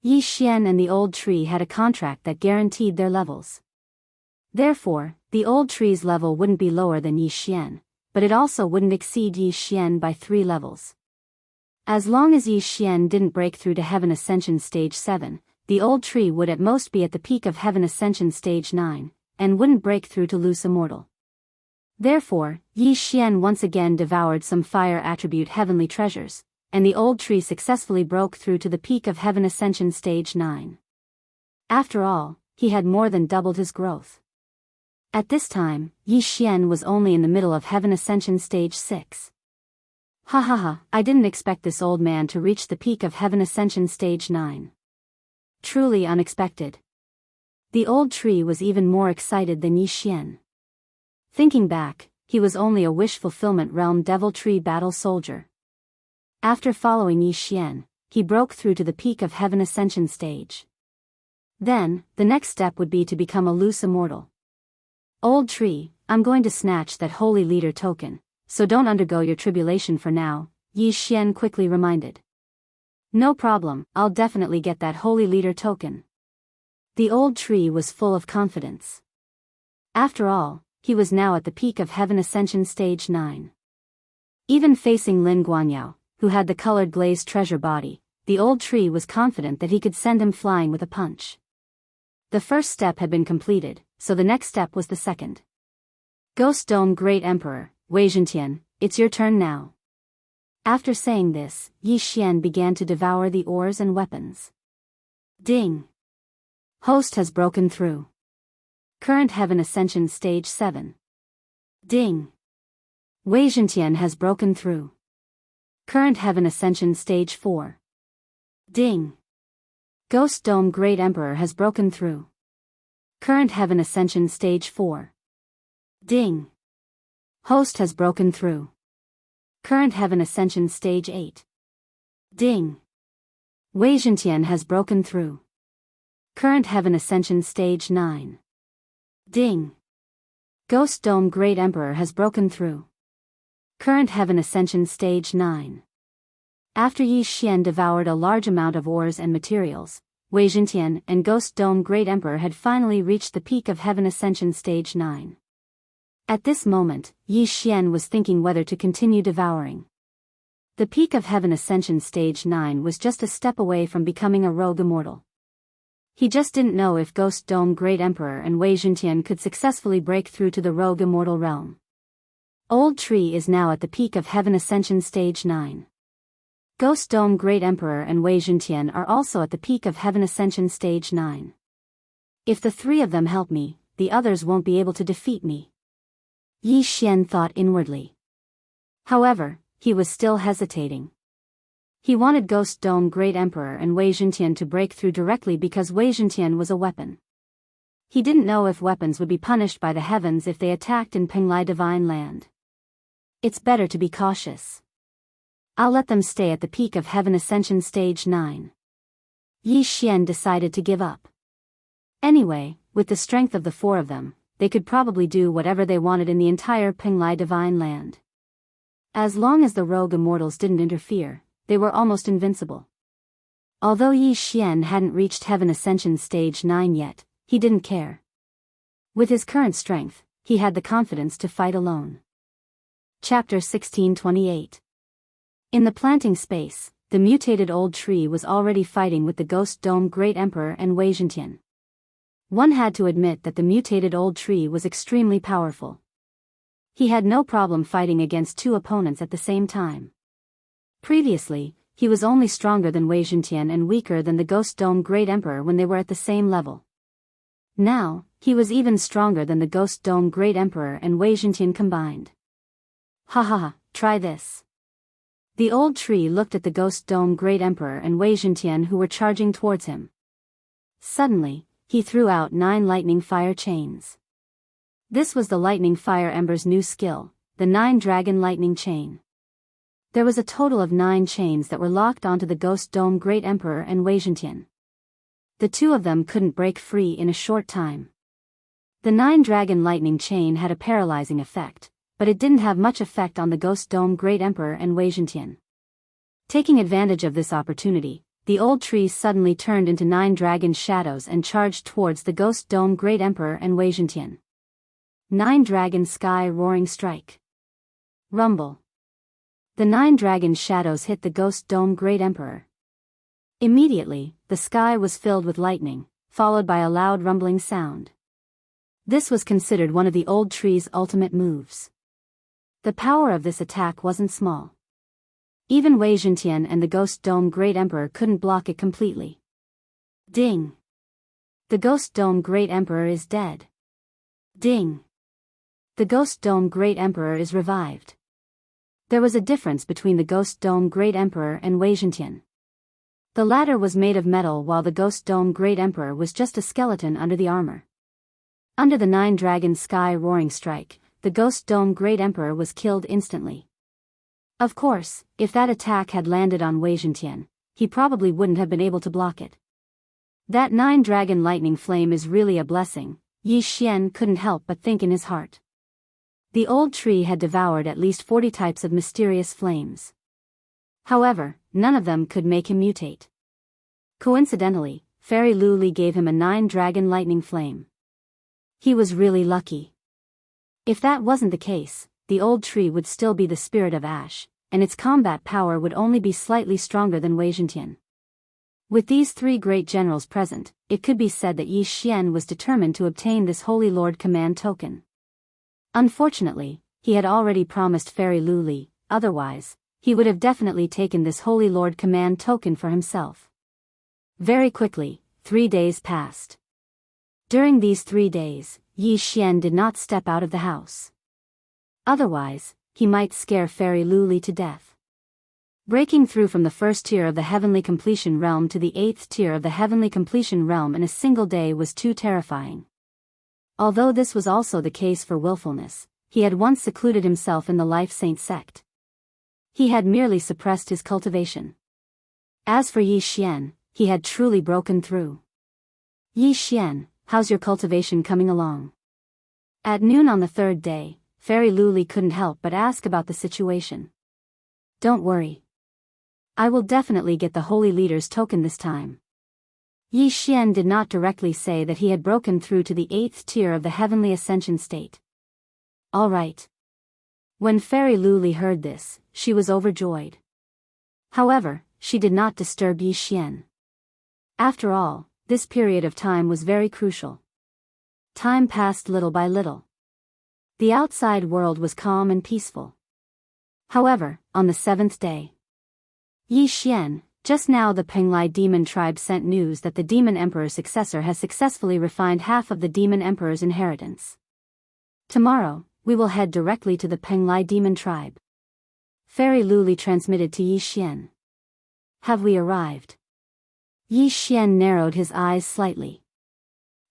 Yi Xian and the old tree had a contract that guaranteed their levels. Therefore, the old tree's level wouldn't be lower than Yi Xian, but it also wouldn't exceed Yi Xian by 3 levels. As long as Yi Xian didn't break through to Heaven Ascension Stage 7, the old tree would at most be at the peak of Heaven Ascension Stage 9, and wouldn't break through to Loose Immortal. Therefore, Yi Xian once again devoured some fire attribute heavenly treasures, and the old tree successfully broke through to the peak of Heaven Ascension Stage 9. After all, he had more than doubled his growth. At this time, Yi Xian was only in the middle of Heaven Ascension Stage 6. I didn't expect this old man to reach the peak of Heaven Ascension Stage 9. Truly unexpected. The old tree was even more excited than Yi Xian. Thinking back, he was only a wish-fulfillment realm devil tree battle soldier. After following Yi Xian, he broke through to the peak of Heaven Ascension Stage. Then, the next step would be to become a Loose Immortal. Old tree, I'm going to snatch that Holy Leader token, so don't undergo your tribulation for now, Yi Xian quickly reminded. No problem, I'll definitely get that Holy Leader token. The old tree was full of confidence. After all, he was now at the peak of Heaven Ascension Stage 9. Even facing Lin Guanyao, who had the colored glazed treasure body, the old tree was confident that he could send him flying with a punch. The first step had been completed, so the next step was the second. Ghost Dome Great Emperor, Wei Zhentian, it's your turn now. After saying this, Yi Xian began to devour the ores and weapons. Ding! Host has broken through. Current Heaven Ascension Stage 7. Ding! Wei Zhentian has broken through. Current Heaven Ascension Stage 4. Ding! Ghost Dome Great Emperor has broken through. Current Heaven Ascension Stage 4. Ding! Host has broken through. Current Heaven Ascension Stage 8. Ding! Wei Zhentian has broken through. Current Heaven Ascension Stage 9. Ding! Ghost Dome Great Emperor has broken through. Current Heaven Ascension Stage 9. After Yi Xian devoured a large amount of ores and materials, Wei Jintian, and Ghost Dome Great Emperor had finally reached the peak of Heaven Ascension Stage 9. At this moment, Yi Xian was thinking whether to continue devouring. The peak of Heaven Ascension Stage 9 was just a step away from becoming a rogue immortal. He just didn't know if Ghost Dome Great Emperor and Wei Jintian could successfully break through to the rogue immortal realm. Old Tree is now at the peak of Heaven Ascension Stage 9. Ghost Dome Great Emperor and Wei Jintian are also at the peak of Heaven Ascension Stage 9. If the three of them help me, the others won't be able to defeat me. Yi Xian thought inwardly. However, he was still hesitating. He wanted Ghost Dome Great Emperor and Wei Jintian to break through directly because Wei Jintian was a weapon. He didn't know if weapons would be punished by the heavens if they attacked in Penglai Divine Land. It's better to be cautious. I'll let them stay at the peak of Heaven Ascension Stage 9. Yi Xian decided to give up. Anyway, with the strength of the four of them, they could probably do whatever they wanted in the entire Penglai Divine Land. As long as the rogue immortals didn't interfere, they were almost invincible. Although Yi Xian hadn't reached Heaven Ascension Stage 9 yet, he didn't care. With his current strength, he had the confidence to fight alone. Chapter 1628. In the planting space, the mutated old tree was already fighting with the Ghost Dome Great Emperor and Wei Jintian. One had to admit that the mutated old tree was extremely powerful. He had no problem fighting against two opponents at the same time. Previously, he was only stronger than Wei Jintian and weaker than the Ghost Dome Great Emperor when they were at the same level. Now, he was even stronger than the Ghost Dome Great Emperor and Wei Jintian combined. Ha ha ha, try this. The old tree looked at the Ghost Dome Great Emperor and Wei Jintian who were charging towards him. Suddenly, he threw out 9 lightning fire chains. This was the lightning fire ember's new skill, the 9 dragon lightning chain. There was a total of 9 chains that were locked onto the Ghost Dome Great Emperor and Wei Jintian. The two of them couldn't break free in a short time. The 9 dragon lightning chain had a paralyzing effect, but it didn't have much effect on the Ghost Dome Great Emperor and Wei Jintian. Taking advantage of this opportunity, the old tree suddenly turned into 9 dragon shadows and charged towards the Ghost Dome Great Emperor and Wei Jintian. 9 dragon sky roaring strike. Rumble. The 9 dragon shadows hit the Ghost Dome Great Emperor. Immediately, the sky was filled with lightning, followed by a loud rumbling sound. This was considered one of the old tree's ultimate moves. The power of this attack wasn't small. Even Wei Jintian and the Ghost Dome Great Emperor couldn't block it completely. Ding! The Ghost Dome Great Emperor is dead. Ding! The Ghost Dome Great Emperor is revived. There was a difference between the Ghost Dome Great Emperor and Wei Jintian. The latter was made of metal while the Ghost Dome Great Emperor was just a skeleton under the armor. Under the 9 dragon sky roaring strike, the Ghost Dome Great Emperor was killed instantly. Of course, if that attack had landed on Wei Jintian, he probably wouldn't have been able to block it. That 9 dragon lightning flame is really a blessing, Yi Xian couldn't help but think in his heart. The old tree had devoured at least 40 types of mysterious flames. However, none of them could make him mutate. Coincidentally, Fairy Lu Li gave him a 9 dragon lightning flame. He was really lucky. If that wasn't the case, the old tree would still be the spirit of ash, and its combat power would only be slightly stronger than Wei Jintian. With these 3 great generals present, it could be said that Yi Xian was determined to obtain this Holy Lord command token. Unfortunately, he had already promised Fairy Lu Li, otherwise, he would have definitely taken this Holy Lord command token for himself. Very quickly, 3 days passed. During these 3 days, Yi Xian did not step out of the house. Otherwise, he might scare Fairy Lu Li to death. Breaking through from the 1st tier of the Heavenly Completion Realm to the 8th tier of the Heavenly Completion Realm in a single day was too terrifying. Although this was also the case for willfulness, he had once secluded himself in the Life Saint sect. He had merely suppressed his cultivation. As for Yi Xian, he had truly broken through. Yi Xian, how's your cultivation coming along? At noon on the 3rd day, Fairy Lu Li couldn't help but ask about the situation. Don't worry. I will definitely get the Holy Leader's token this time. Yi Xian did not directly say that he had broken through to the 8th tier of the heavenly ascension state. All right. When Fairy Luli heard this, she was overjoyed. However, she did not disturb Yi Xian. After all, this period of time was very crucial. Time passed little by little. The outside world was calm and peaceful. However, on the 7th day, Yi Xian, just now the Penglai demon tribe sent news that the demon emperor's successor has successfully refined half of the demon emperor's inheritance. Tomorrow, we will head directly to the Penglai demon tribe. Fairy Luli transmitted to Yi Xian. Have we arrived? Yi Xian narrowed his eyes slightly.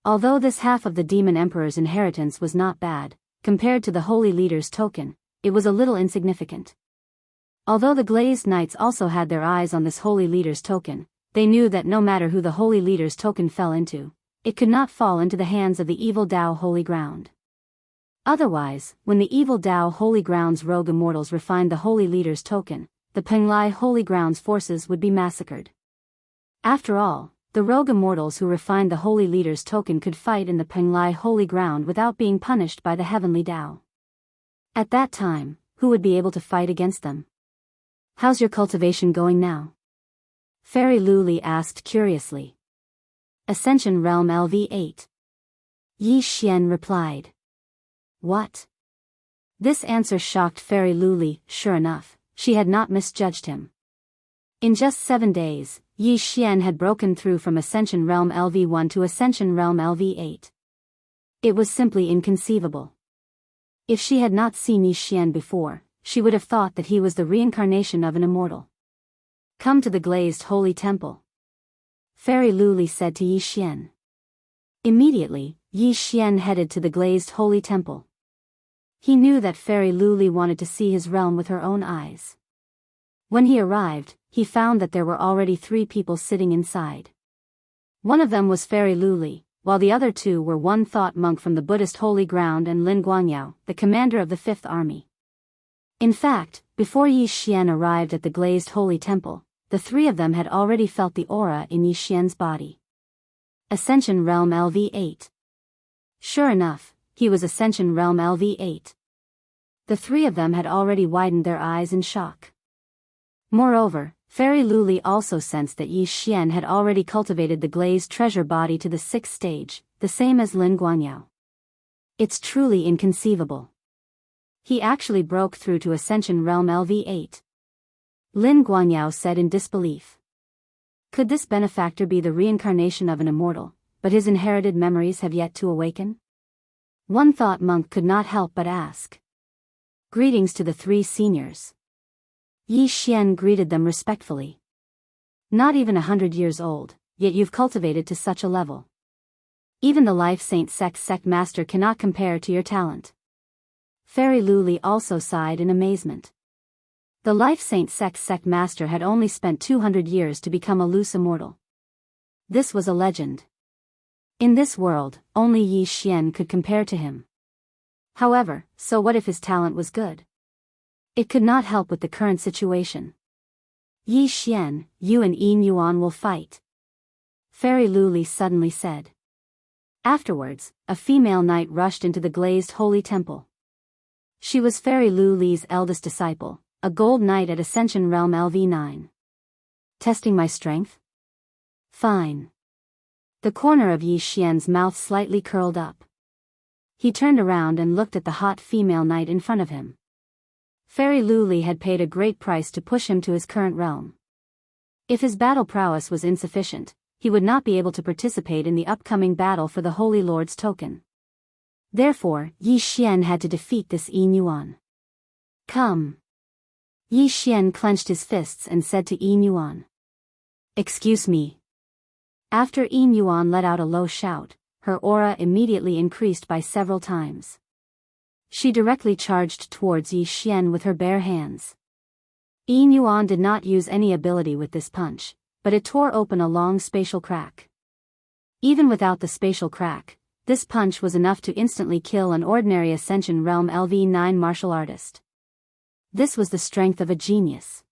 Although this half of the demon emperor's inheritance was not bad, compared to the holy leader's token, it was a little insignificant. Although the glazed knights also had their eyes on this holy leader's token, they knew that no matter who the holy leader's token fell into, it could not fall into the hands of the evil Dao holy ground. Otherwise, when the evil Dao holy ground's rogue immortals refined the holy leader's token, the Penglai holy ground's forces would be massacred. After all, the rogue immortals who refined the holy leader's token could fight in the Penglai holy ground without being punished by the heavenly Dao. At that time, who would be able to fight against them? How's your cultivation going now? Fairy Luli asked curiously. Ascension Realm LV8. Yi Xian replied. What? This answer shocked Fairy Luli. Sure enough, she had not misjudged him. In just 7 days, Yi Xian had broken through from Ascension Realm LV1 to Ascension Realm LV8. It was simply inconceivable. If she had not seen Yi Xian before, she would have thought that he was the reincarnation of an immortal. Come to the glazed holy temple, Fairy Luli said to Yi Xian. Immediately, Yi Xian headed to the glazed holy temple. He knew that Fairy Luli wanted to see his realm with her own eyes. When he arrived, he found that there were already 3 people sitting inside. One of them was Fairy Luli, while the other 2 were one thought monk from the Buddhist holy ground and Lin Guangyao, the commander of the 5th army. In fact, before Yi Xian arrived at the glazed holy temple, the 3 of them had already felt the aura in Yi Xian's body. Ascension Realm LV8. Sure enough, he was Ascension Realm LV8. The 3 of them had already widened their eyes in shock. Moreover, Fairy Luli also sensed that Yi Xian had already cultivated the glazed treasure body to the 6th stage, the same as Lin Guangyao. It's truly inconceivable. He actually broke through to Ascension Realm LV8. Lin Guangyao said in disbelief. Could this benefactor be the reincarnation of an immortal, but his inherited memories have yet to awaken? One thought monk could not help but ask. Greetings to the 3 seniors. Yi Xian greeted them respectfully. Not even 100 years old, yet you've cultivated to such a level. Even the Life Saint sect master cannot compare to your talent. Fairy Luli also sighed in amazement. The Life Saint sect master had only spent 200 years to become a loose immortal. This was a legend. In this world, only Yi Xian could compare to him. However, so what if his talent was good? It could not help with the current situation. Yi Xian, you and Yin Yuan will fight, Fairy Luli suddenly said. Afterwards, a female knight rushed into the glazed holy temple. She was Fairy Luli's eldest disciple, a gold knight at Ascension Realm LV9. Testing my strength? Fine. The corner of Yi Xian's mouth slightly curled up. He turned around and looked at the hot female knight in front of him. Fairy Luli had paid a great price to push him to his current realm. If his battle prowess was insufficient, he would not be able to participate in the upcoming battle for the Holy Lord's token. Therefore, Yi Xian had to defeat this Yin Yuan. Come. Yi Xian clenched his fists and said to Yin Yuan. Excuse me. After Yin Yuan let out a low shout, her aura immediately increased by several times. She directly charged towards Yi Xian with her bare hands. Yin Yuan did not use any ability with this punch, but it tore open a long spatial crack. Even without the spatial crack, this punch was enough to instantly kill an ordinary Ascension Realm LV9 martial artist. This was the strength of a genius.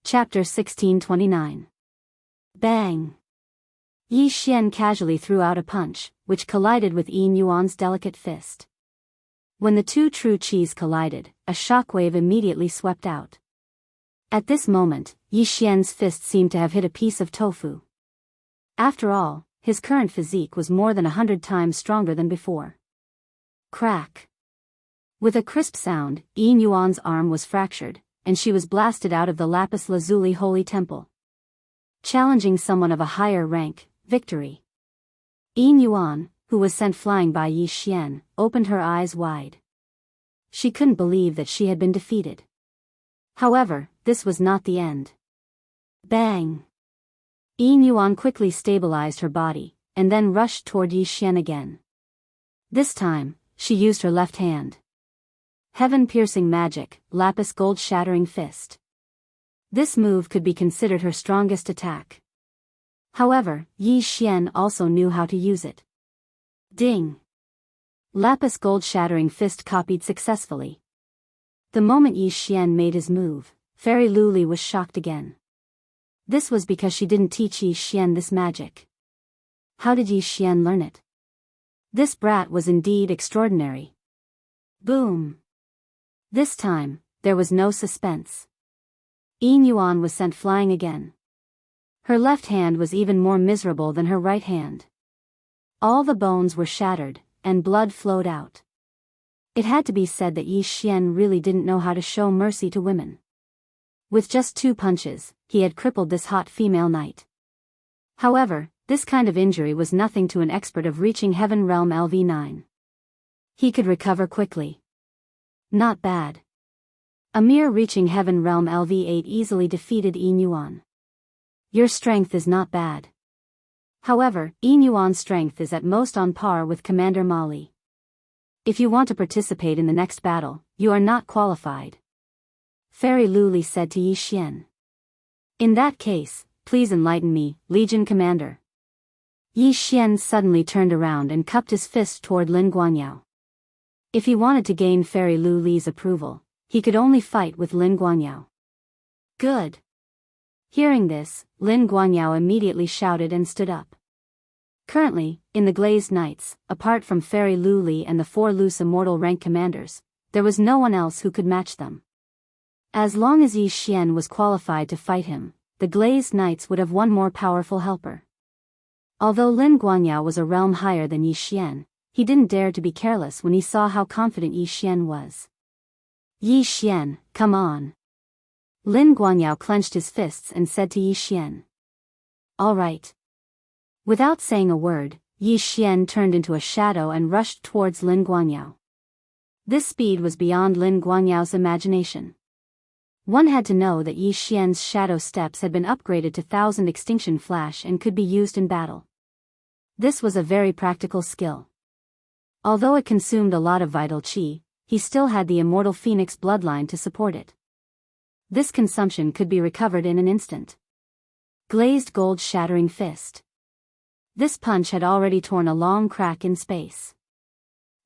Chapter 1629. Bang! Yi Xian casually threw out a punch, which collided with Yin Yuan's delicate fist. When the two true qis collided, a shockwave immediately swept out. At this moment, Yi Xian's fist seemed to have hit a piece of tofu. After all, his current physique was more than 100 times stronger than before. Crack! With a crisp sound, Yin Yuan's arm was fractured, and she was blasted out of the lapis lazuli holy temple. Challenging someone of a higher rank, victory. Yin Yuan, who was sent flying by Yi Xian, opened her eyes wide. She couldn't believe that she had been defeated. However, this was not the end. Bang! Yin Yuan quickly stabilized her body, and then rushed toward Yi Xian again. This time, she used her left hand. Heaven-piercing magic, lapis gold-shattering fist. This move could be considered her strongest attack. However, Yi Xian also knew how to use it. Ding! Lapis gold-shattering fist copied successfully. The moment Yi Xian made his move, Fairy Luli was shocked again. This was because she didn't teach Yi Xian this magic. How did Yi Xian learn it? This brat was indeed extraordinary. Boom! This time, there was no suspense. Yin Yuan was sent flying again. Her left hand was even more miserable than her right hand. All the bones were shattered, and blood flowed out. It had to be said that Yi Xian really didn't know how to show mercy to women. With just 2 punches, he had crippled this hot female knight. However, this kind of injury was nothing to an expert of reaching Heaven Realm LV9. He could recover quickly. Not bad. A mere reaching Heaven Realm LV8 easily defeated Yin Yuan. Your strength is not bad. However, Yin Yuan's strength is at most on par with Commander Mali. If you want to participate in the next battle, you are not qualified. Fairy Luli said to Yi Xian. In that case, please enlighten me, Legion Commander. Yi Xian suddenly turned around and cupped his fist toward Lin Guanyao. If he wanted to gain Fairy Luli's approval, he could only fight with Lin Guanyao. Good. Hearing this, Lin Guanyao immediately shouted and stood up. Currently, in the Glazed Knights, apart from Fairy Luli and the 4 loose immortal rank commanders, there was no one else who could match them. As long as Yi Xian was qualified to fight him, the Glazed Knights would have one more powerful helper. Although Lin Guanyao was a realm higher than Yi Xian, he didn't dare to be careless when he saw how confident Yi Xian was. Yi Xian, come on. Lin Guanyao clenched his fists and said to Yi Xian. All right. Without saying a word, Yi Xian turned into a shadow and rushed towards Lin Guanyao. This speed was beyond Lin Guanyao's imagination. One had to know that Yi Xian's shadow steps had been upgraded to 1000 extinction flash and could be used in battle. This was a very practical skill. Although it consumed a lot of vital qi, he still had the immortal phoenix bloodline to support it. This consumption could be recovered in an instant. Glazed gold shattering fist. This punch had already torn a long crack in space.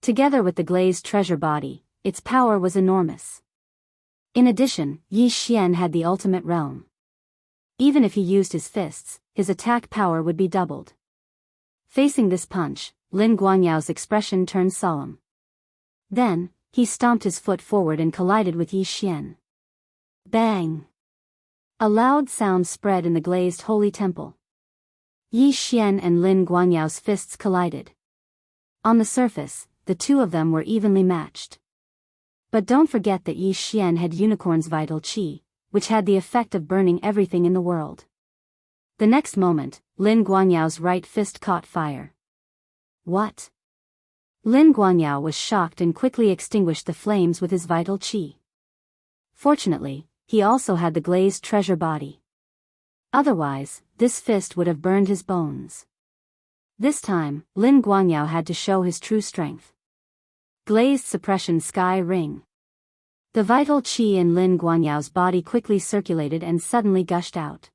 Together with the glazed treasure body, its power was enormous. In addition, Yi Xian had the ultimate realm. Even if he used his fists, his attack power would be doubled. Facing this punch, Lin Guanyao's expression turned solemn. Then, he stomped his foot forward and collided with Yi Xian. Bang! A loud sound spread in the glazed holy temple. Yi Xian and Lin Guanyao's fists collided. On the surface, the two of them were evenly matched. But don't forget that Yi Xian had unicorn's vital qi, which had the effect of burning everything in the world. The next moment, Lin Guanyao's right fist caught fire. What? Lin Guanyao was shocked and quickly extinguished the flames with his vital qi. Fortunately, he also had the glazed treasure body. Otherwise, this fist would have burned his bones. This time, Lin Guanyao had to show his true strength. Glazed suppression sky ring. The vital qi in Lin Guanyao's body quickly circulated and suddenly gushed out.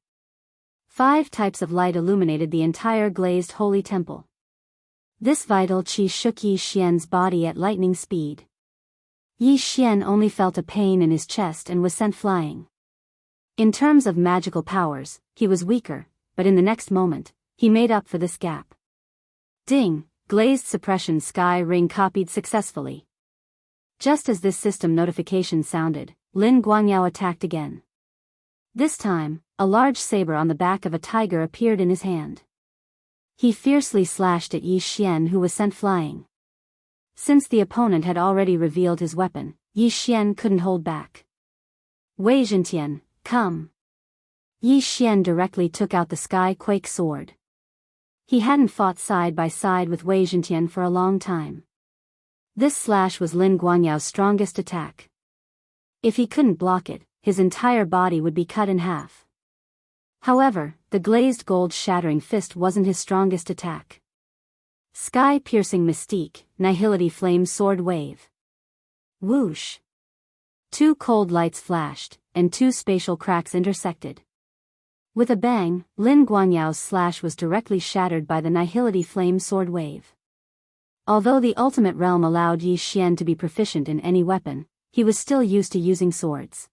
5 types of light illuminated the entire glazed holy temple. This vital qi shook Yi Xian's body at lightning speed. Yi Xian only felt a pain in his chest and was sent flying. In terms of magical powers, he was weaker, but in the next moment, he made up for this gap. Ding! Glazed suppression sky ring copied successfully. Just as this system notification sounded, Lin Guangyao attacked again. This time, a large saber on the back of a tiger appeared in his hand. He fiercely slashed at Yi Xian, who was sent flying. Since the opponent had already revealed his weapon, Yi Xian couldn't hold back. Wei Zhentian, come! Yi Xian directly took out the Sky Quake sword. He hadn't fought side by side with Wei Zhentian for a long time. This slash was Lin Guanyao's strongest attack. If he couldn't block it, his entire body would be cut in half. However, the glazed gold shattering fist wasn't his strongest attack. Sky-piercing mystique, nihility flame sword wave. Whoosh! 2 cold lights flashed, and 2 spatial cracks intersected. With a bang, Lin Guanyao's slash was directly shattered by the nihility flame sword wave. Although the ultimate realm allowed Yi Xian to be proficient in any weapon, he was still used to using swords.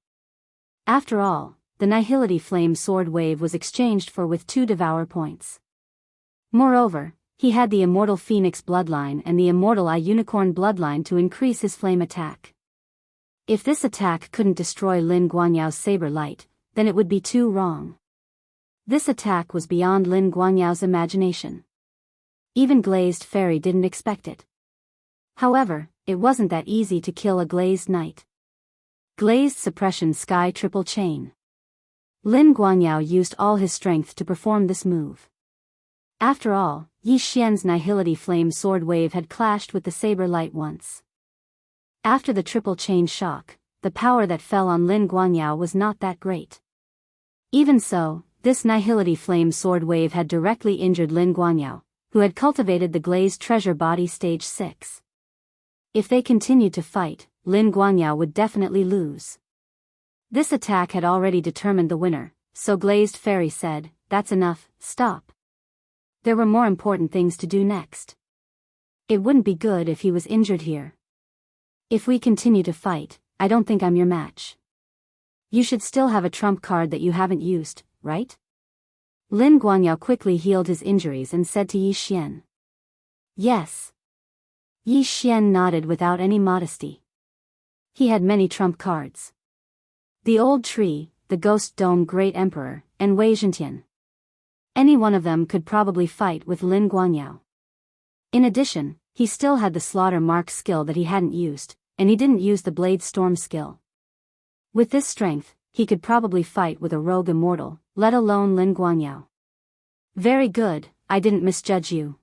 After all, the nihility flame sword wave was exchanged for with 2 devour points. Moreover, he had the immortal phoenix bloodline and the immortal eye unicorn bloodline to increase his flame attack. If this attack couldn't destroy Lin Guanyao's saber light, then it would be too wrong. This attack was beyond Lin Guanyao's imagination. Even Glazed Fairy didn't expect it. However, it wasn't that easy to kill a glazed knight. Glazed suppression sky triple chain. Lin Guanyao used all his strength to perform this move. After all, Yi Xian's nihility flame sword wave had clashed with the saber light once. After the triple chain shock, the power that fell on Lin Guanyao was not that great. Even so, this nihility flame sword wave had directly injured Lin Guanyao, who had cultivated the glazed treasure body stage 6. If they continued to fight, Lin Guanyao would definitely lose. This attack had already determined the winner, so Glazed Fairy said, "That's enough, stop." There were more important things to do next. It wouldn't be good if he was injured here. If we continue to fight, I don't think I'm your match. You should still have a trump card that you haven't used, right? Lin Guanyao quickly healed his injuries and said to Yi Xian. Yes. Yi Xian nodded without any modesty. He had many trump cards. The old tree, the ghost dome great emperor, and Wei Zhentian. Any one of them could probably fight with Lin Guanyao. In addition, he still had the slaughter mark skill that he hadn't used, and he didn't use the blade storm skill. With this strength, he could probably fight with a rogue immortal, let alone Lin Guanyao. Very good, I didn't misjudge you.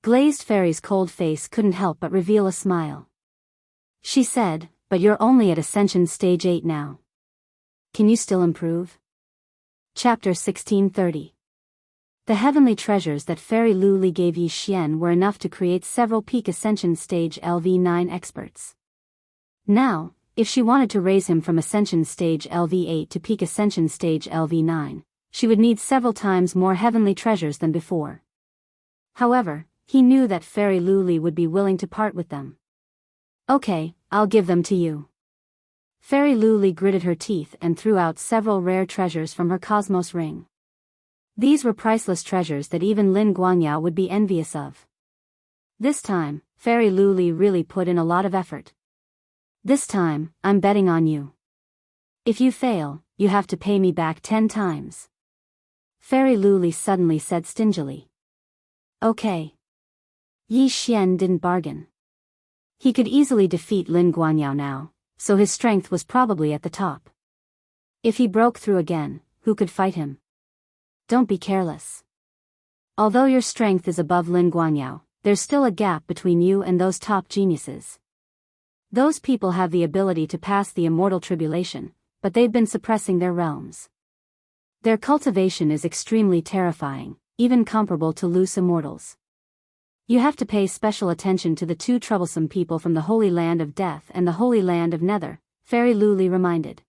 Glazed Fairy's cold face couldn't help but reveal a smile. She said, but you're only at Ascension Stage 8 now. Can you still improve? Chapter 1630. The heavenly treasures that Fairy Lu Li gave Yi Xian were enough to create several peak Ascension Stage LV9 experts. Now, if she wanted to raise him from Ascension Stage LV8 to peak Ascension Stage LV9, she would need several times more heavenly treasures than before. However, he knew that Fairy Lu Li would be willing to part with them. Okay, I'll give them to you. Fairy Lu Li gritted her teeth and threw out several rare treasures from her cosmos ring. These were priceless treasures that even Lin Guanyao would be envious of. This time, Fairy Lu Li really put in a lot of effort. This time, I'm betting on you. If you fail, you have to pay me back 10 times. Fairy Lu Li suddenly said stingily. Okay. Yi Xian didn't bargain. He could easily defeat Lin Guanyao now, so his strength was probably at the top. If he broke through again, who could fight him? Don't be careless. Although your strength is above Lin Guanyao, there's still a gap between you and those top geniuses. Those people have the ability to pass the immortal tribulation, but they've been suppressing their realms. Their cultivation is extremely terrifying, even comparable to loose immortals. You have to pay special attention to the 2 troublesome people from the Holy Land of Death and the Holy Land of Nether, Fairy Lu Li reminded.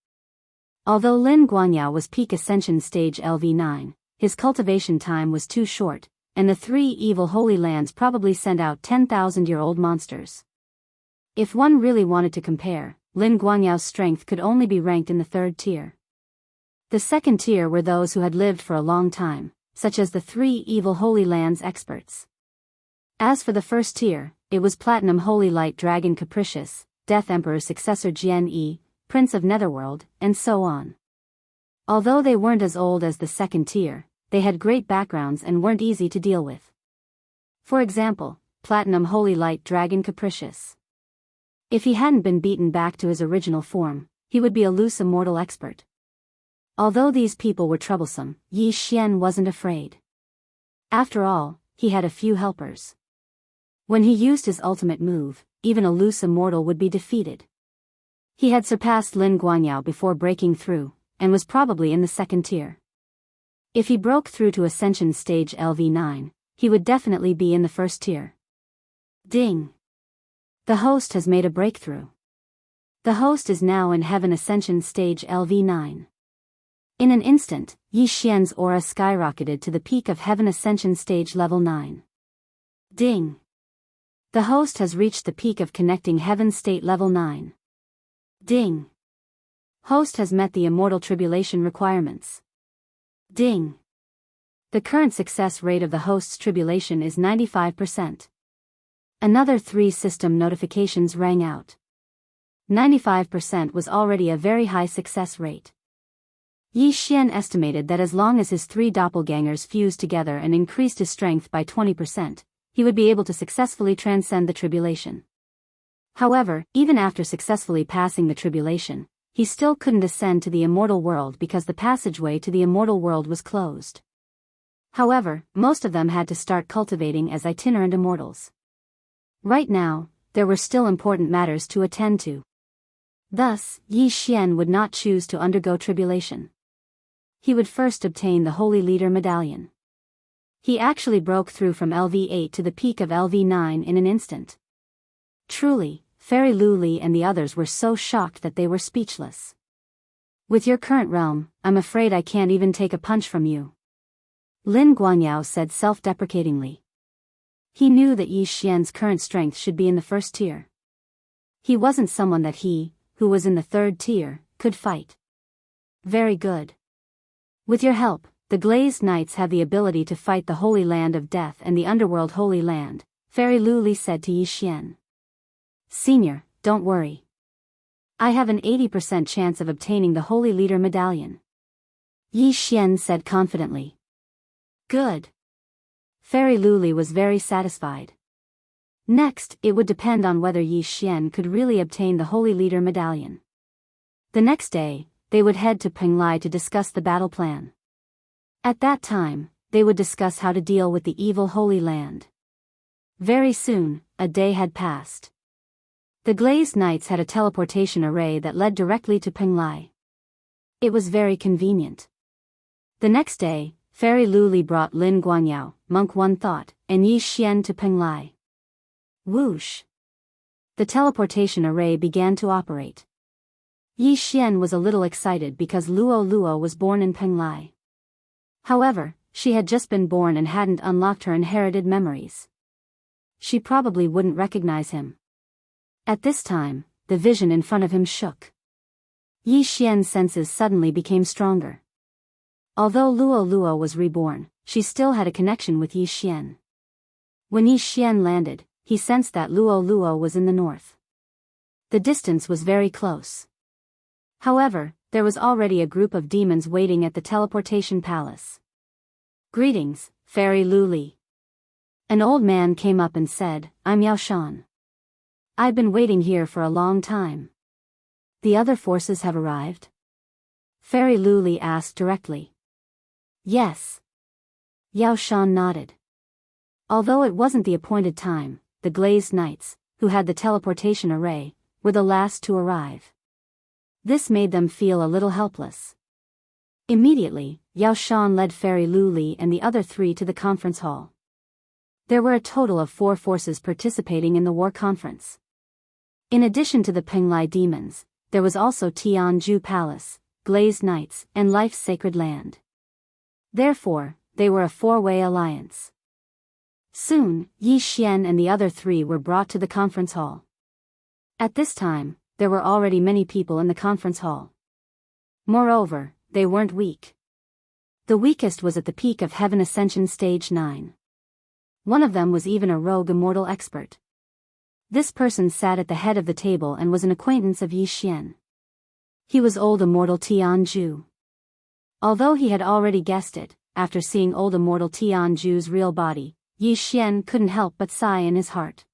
Although Lin Guanyao was peak Ascension Stage LV9, his cultivation time was too short, and the 3 evil Holy Lands probably sent out 10,000-year-old monsters. If one really wanted to compare, Lin Guanyao's strength could only be ranked in the 3rd tier. The 2nd tier were those who had lived for a long time, such as the 3 evil Holy Lands experts. As for the first tier, it was Platinum Holy Light Dragon Capricious, Death Emperor's successor Jian Yi, Prince of Netherworld, and so on. Although they weren't as old as the second tier, they had great backgrounds and weren't easy to deal with. For example, Platinum Holy Light Dragon Capricious. If he hadn't been beaten back to his original form, he would be a loose immortal expert. Although these people were troublesome, Yi Xian wasn't afraid. After all, he had a few helpers. When he used his ultimate move, even a loose immortal would be defeated. He had surpassed Lin Guangyao before breaking through, and was probably in the second tier. If he broke through to Ascension Stage LV9, he would definitely be in the first tier. Ding! The host has made a breakthrough. The host is now in Heaven Ascension Stage LV9. In an instant, Yi Xian's aura skyrocketed to the peak of Heaven Ascension Stage Level 9. Ding! The host has reached the peak of Connecting Heaven State Level 9. Ding! Host has met the Immortal Tribulation requirements. Ding! The current success rate of the host's tribulation is 95%. Another 3 system notifications rang out. 95% was already a very high success rate. Yi Xian estimated that as long as his 3 doppelgangers fused together and increased his strength by 20%, he would be able to successfully transcend the tribulation. However, even after successfully passing the tribulation, he still couldn't ascend to the immortal world because the passageway to the immortal world was closed. However, most of them had to start cultivating as itinerant immortals. Right now, there were still important matters to attend to. Thus, Yi Xian would not choose to undergo tribulation. He would first obtain the Holy Leader Medallion. He actually broke through from LV8 to the peak of LV9 in an instant. Truly, Fairy Lu Li and the others were so shocked that they were speechless. With your current realm, I'm afraid I can't even take a punch from you. Lin Guangyao said self-deprecatingly. He knew that Yi Xian's current strength should be in the first tier. He wasn't someone that he, who was in the third tier, could fight. Very good. With your help, the Glazed Knights have the ability to fight the Holy Land of Death and the Underworld Holy Land, Fairy Lu Li said to Yi Xian. Senior, don't worry. I have an 80% chance of obtaining the Holy Leader Medallion. Yi Xian said confidently. Good. Fairy Lu Li was very satisfied. Next, it would depend on whether Yi Xian could really obtain the Holy Leader Medallion. The next day, they would head to Penglai to discuss the battle plan. At that time, they would discuss how to deal with the evil Holy Land. Very soon, a day had passed. The Glazed Knights had a teleportation array that led directly to Penglai. It was very convenient. The next day, Fairy Lu Li brought Lin Guangyao, Monk One Thought, and Yi Xian to Penglai. Whoosh! The teleportation array began to operate. Yi Xian was a little excited because Luo Luo was born in Penglai. However, she had just been born and hadn't unlocked her inherited memories. She probably wouldn't recognize him. At this time, the vision in front of him shook. Yi Xian's senses suddenly became stronger. Although Luo Luo was reborn, she still had a connection with Yi Xian. When Yi Xian landed, he sensed that Luo Luo was in the north. The distance was very close. However, there was already a group of demons waiting at the teleportation palace. Greetings, Fairy Lu Li. An old man came up and said, I'm Yao Shan. I've been waiting here for a long time. The other forces have arrived? Fairy Lu Li asked directly. Yes. Yao Shan nodded. Although it wasn't the appointed time, the Glazed Knights, who had the teleportation array, were the last to arrive. This made them feel a little helpless. Immediately, Yao Shan led Fairy Lu Li and the other 3 to the conference hall. There were a total of 4 forces participating in the war conference. In addition to the Penglai demons, there was also Tianju Palace, Glazed Knights, and Life's Sacred Land. Therefore, they were a 4-way alliance. Soon, Yi Xian and the other 3 were brought to the conference hall. At this time, there were already many people in the conference hall. Moreover, they weren't weak. The weakest was at the peak of Heaven Ascension Stage 9. One of them was even a rogue immortal expert. This person sat at the head of the table and was an acquaintance of Yi Xian. He was old immortal Tianju. Although he had already guessed it, after seeing old immortal Tianju's real body, Yi Xian couldn't help but sigh in his heart.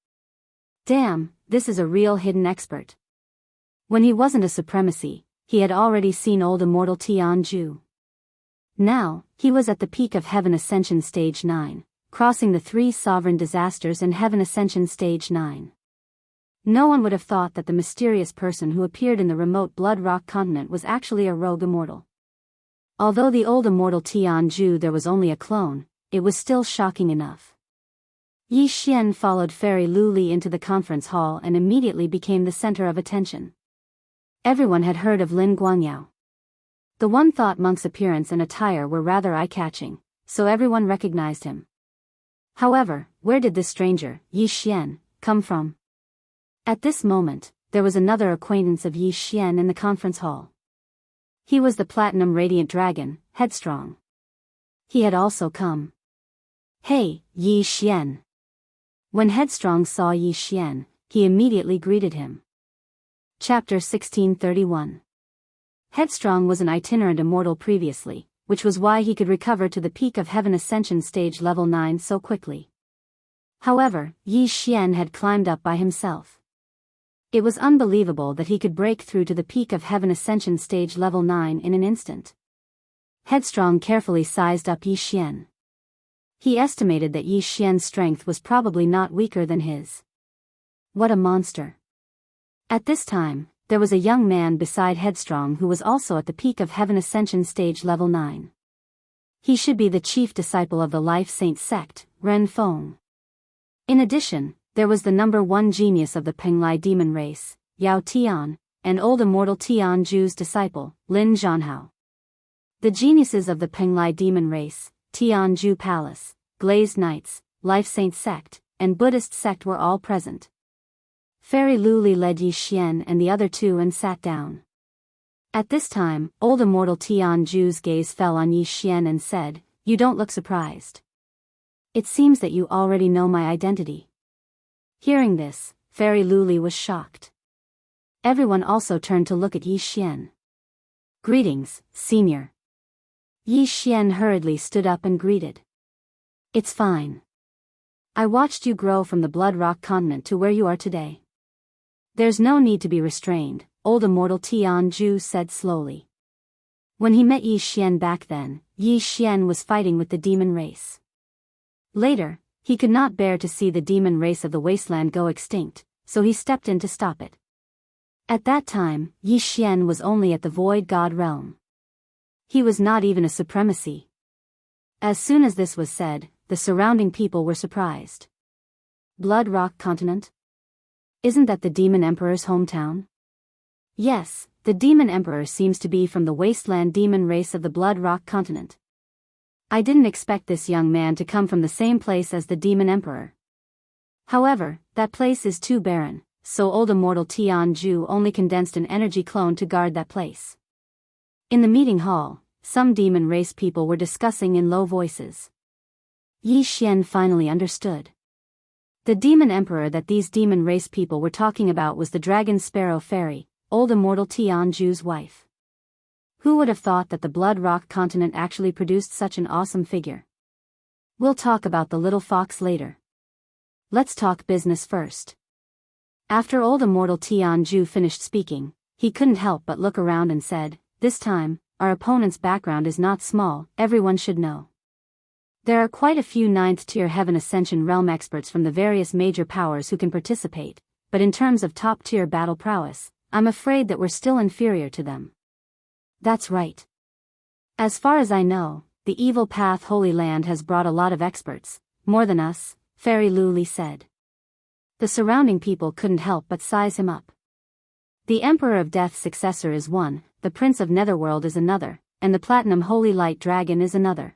Damn, this is a real hidden expert. When he wasn't a supremacy, he had already seen old immortal Tianju. Now, he was at the peak of Heaven Ascension Stage 9, crossing the 3 sovereign disasters in Heaven Ascension Stage 9. No one would have thought that the mysterious person who appeared in the remote Blood Rock continent was actually a rogue immortal. Although the old immortal Tianju there was only a clone, it was still shocking enough. Yi Xian followed Fairy Lu Li into the conference hall and immediately became the center of attention. Everyone had heard of Lin Guangyao. The One Thought monk's appearance and attire were rather eye-catching, so everyone recognized him. However, where did this stranger, Yi Xian, come from? At this moment, there was another acquaintance of Yi Xian in the conference hall. He was the Platinum Radiant Dragon, Headstrong. He had also come. Hey, Yi Xian. When Headstrong saw Yi Xian, he immediately greeted him. Chapter 1631. Headstrong was an itinerant immortal previously, which was why he could recover to the peak of Heaven Ascension Stage Level 9 so quickly. However, Yi Xian had climbed up by himself. It was unbelievable that he could break through to the peak of Heaven Ascension Stage Level 9 in an instant. Headstrong carefully sized up Yi Xian. He estimated that Yi Xian's strength was probably not weaker than his. What a monster. At this time, there was a young man beside Headstrong who was also at the peak of Heaven Ascension Stage Level 9. He should be the chief disciple of the Life Saint sect, Ren Feng. In addition, there was the #1 genius of the Penglai demon race, Yao Tian, and old immortal Tianju's disciple, Lin Zhanhao. The geniuses of the Penglai demon race, Tianju Palace, Glazed Knights, Life Saint sect, and Buddhist sect were all present. Fairy Lu Li led Yi Xian and the other two and sat down. At this time, old immortal Tianju's gaze fell on Yi Xian and said, "You don't look surprised. It seems that you already know my identity." Hearing this, Fairy Lu Li was shocked. Everyone also turned to look at Yi Xian. "Greetings, senior." Yi Xian hurriedly stood up and greeted. "It's fine. I watched you grow from the Blood Rock continent to where you are today. There's no need to be restrained," old immortal Tianju said slowly. When he met Yi Xian back then, Yi Xian was fighting with the demon race. Later, he could not bear to see the demon race of the wasteland go extinct, so he stepped in to stop it. At that time, Yi Xian was only at the Void God realm. He was not even a supremacy. As soon as this was said, the surrounding people were surprised. Blood Rock continent? Isn't that the Demon Emperor's hometown? Yes, the Demon Emperor seems to be from the wasteland demon race of the Blood Rock continent. I didn't expect this young man to come from the same place as the Demon Emperor. However, that place is too barren, so old immortal Tianju only condensed an energy clone to guard that place. In the meeting hall, some demon race people were discussing in low voices. Yi Xian finally understood. The demon emperor that these demon race people were talking about was the dragon sparrow fairy, old immortal Tianju's wife. Who would have thought that the Blood Rock continent actually produced such an awesome figure? We'll talk about the little fox later. Let's talk business first. After old immortal Tianju finished speaking, he couldn't help but look around and said, "This time, our opponent's background is not small, everyone should know. There are quite a few 9th-tier Heaven Ascension realm experts from the various major powers who can participate, but in terms of top-tier battle prowess, I'm afraid that we're still inferior to them." That's right. As far as I know, the Evil Path Holy Land has brought a lot of experts, more than us, Fairy Lu Li said. The surrounding people couldn't help but size him up. The Emperor of Death's successor is one, the Prince of Netherworld is another, and the Platinum Holy Light Dragon is another.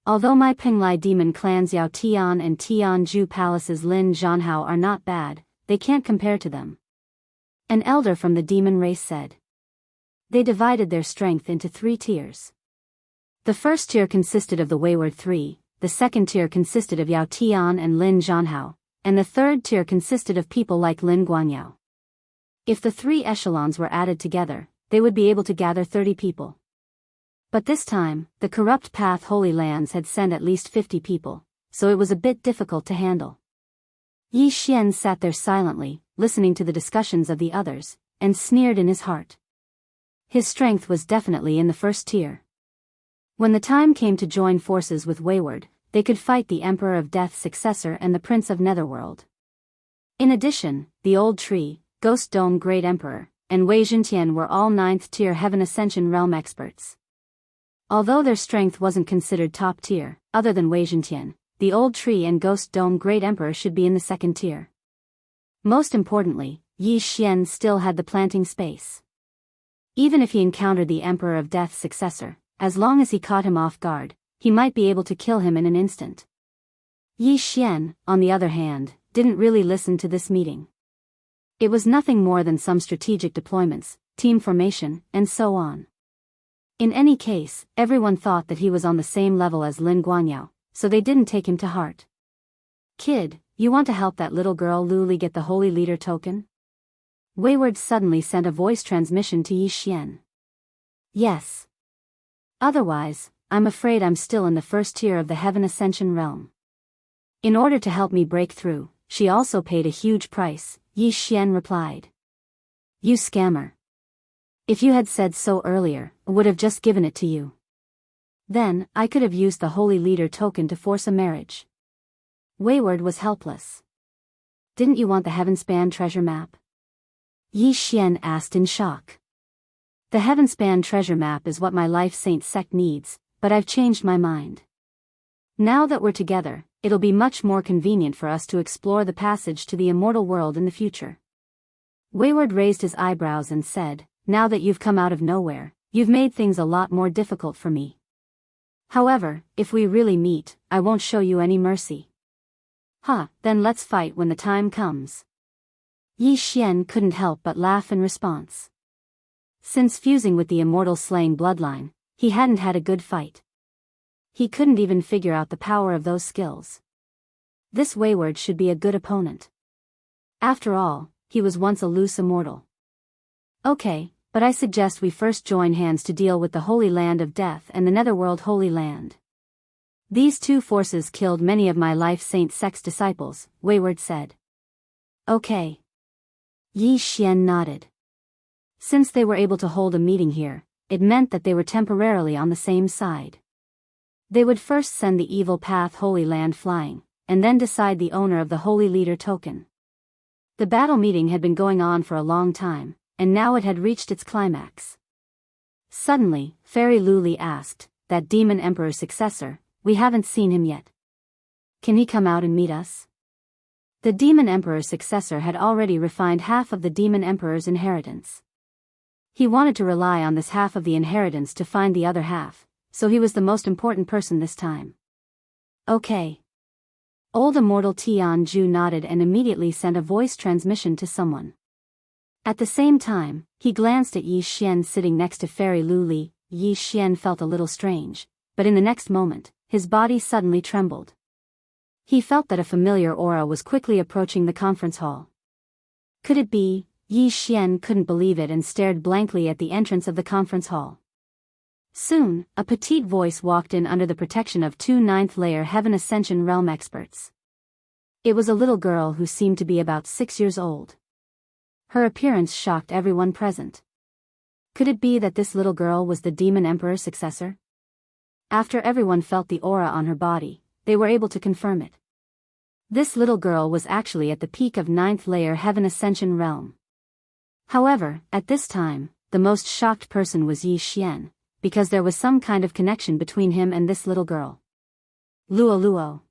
Although my Penglai demon clans Yao Tian and Tianju Palace's Lin Zhanhao are not bad, they can't compare to them. An elder from the demon race said. They divided their strength into 3 tiers. The first tier consisted of the Wayward Three, the second tier consisted of Yao Tian and Lin Zhanhao, and the third tier consisted of people like Lin Guangyao. If the three echelons were added together, they would be able to gather 30 people. But this time, the corrupt path Holy Lands had sent at least 50 people, so it was a bit difficult to handle. Yi Xian sat there silently, listening to the discussions of the others, and sneered in his heart. His strength was definitely in the first tier. When the time came to join forces with Wayward, they could fight the Emperor of Death's successor and the Prince of Netherworld. In addition, the Old Tree, Ghost Dome Great Emperor, and Wei Zhentian were all 9th tier Heaven Ascension Realm experts. Although their strength wasn't considered top tier, other than Wei Zhentian, the Old Tree and Ghost Dome Great Emperor should be in the 2nd tier. Most importantly, Yi Xian still had the planting space. Even if he encountered the Emperor of Death's successor, as long as he caught him off guard, he might be able to kill him in an instant. Yi Xian, on the other hand, didn't really listen to this meeting. It was nothing more than some strategic deployments, team formation, and so on. In any case, everyone thought that he was on the same level as Lin Guangyao, so they didn't take him to heart. "Kid, you want to help that little girl Luli get the Holy Leader token?" Wayward suddenly sent a voice transmission to Yi Xian. "Yes. Otherwise, I'm afraid I'm still in the 1st tier of the Heaven Ascension realm." In order to help me break through, she also paid a huge price, Yi Xian replied. "You scammer. If you had said so earlier, I would have just given it to you. Then, I could have used the Holy Leader token to force a marriage." Wayward was helpless. "Didn't you want the Heavenspan treasure map?" Yi Xian asked in shock. "The Heavenspan treasure map is what my Life Saint sect needs, but I've changed my mind. Now that we're together, it'll be much more convenient for us to explore the passage to the immortal world in the future." Wayward raised his eyebrows and said, "Now that you've come out of nowhere, you've made things a lot more difficult for me. However, if we really meet, I won't show you any mercy." Then let's fight when the time comes." Yi Xian couldn't help but laugh in response. Since fusing with the immortal slaying bloodline, he hadn't had a good fight. He couldn't even figure out the power of those skills. This Wayward should be a good opponent. After all, he was once a loose immortal. "Okay, but I suggest we first join hands to deal with the Holy Land of Death and the Netherworld Holy Land. These two forces killed many of my Life Saint sect's disciples," Wayward said. "Okay." Yi Xian nodded. Since they were able to hold a meeting here, it meant that they were temporarily on the same side. They would first send the Evil Path Holy Land flying, and then decide the owner of the Holy Leader token. The battle meeting had been going on for a long time, and now it had reached its climax. Suddenly, Fairy Luli asked, "That Demon Emperor's successor, we haven't seen him yet. Can he come out and meet us?" The Demon Emperor's successor had already refined half of the Demon Emperor's inheritance. He wanted to rely on this half of the inheritance to find the other half, so he was the most important person this time. "Okay." Old Immortal Tian Ju nodded and immediately sent a voice transmission to someone. At the same time, he glanced at Yi Xian sitting next to Fairy Luli. Yi Xian felt a little strange, but in the next moment, his body suddenly trembled. He felt that a familiar aura was quickly approaching the conference hall. Could it be? Yi Xian couldn't believe it and stared blankly at the entrance of the conference hall. Soon, a petite voice walked in under the protection of two 9th-layer Heaven Ascension realm experts. It was a little girl who seemed to be about 6 years old. Her appearance shocked everyone present. Could it be that this little girl was the Demon Emperor's successor? After everyone felt the aura on her body, they were able to confirm it. This little girl was actually at the peak of 9th-layer Heaven Ascension realm. However, at this time, the most shocked person was Yi Xian, because there was some kind of connection between him and this little girl. Luo Luo.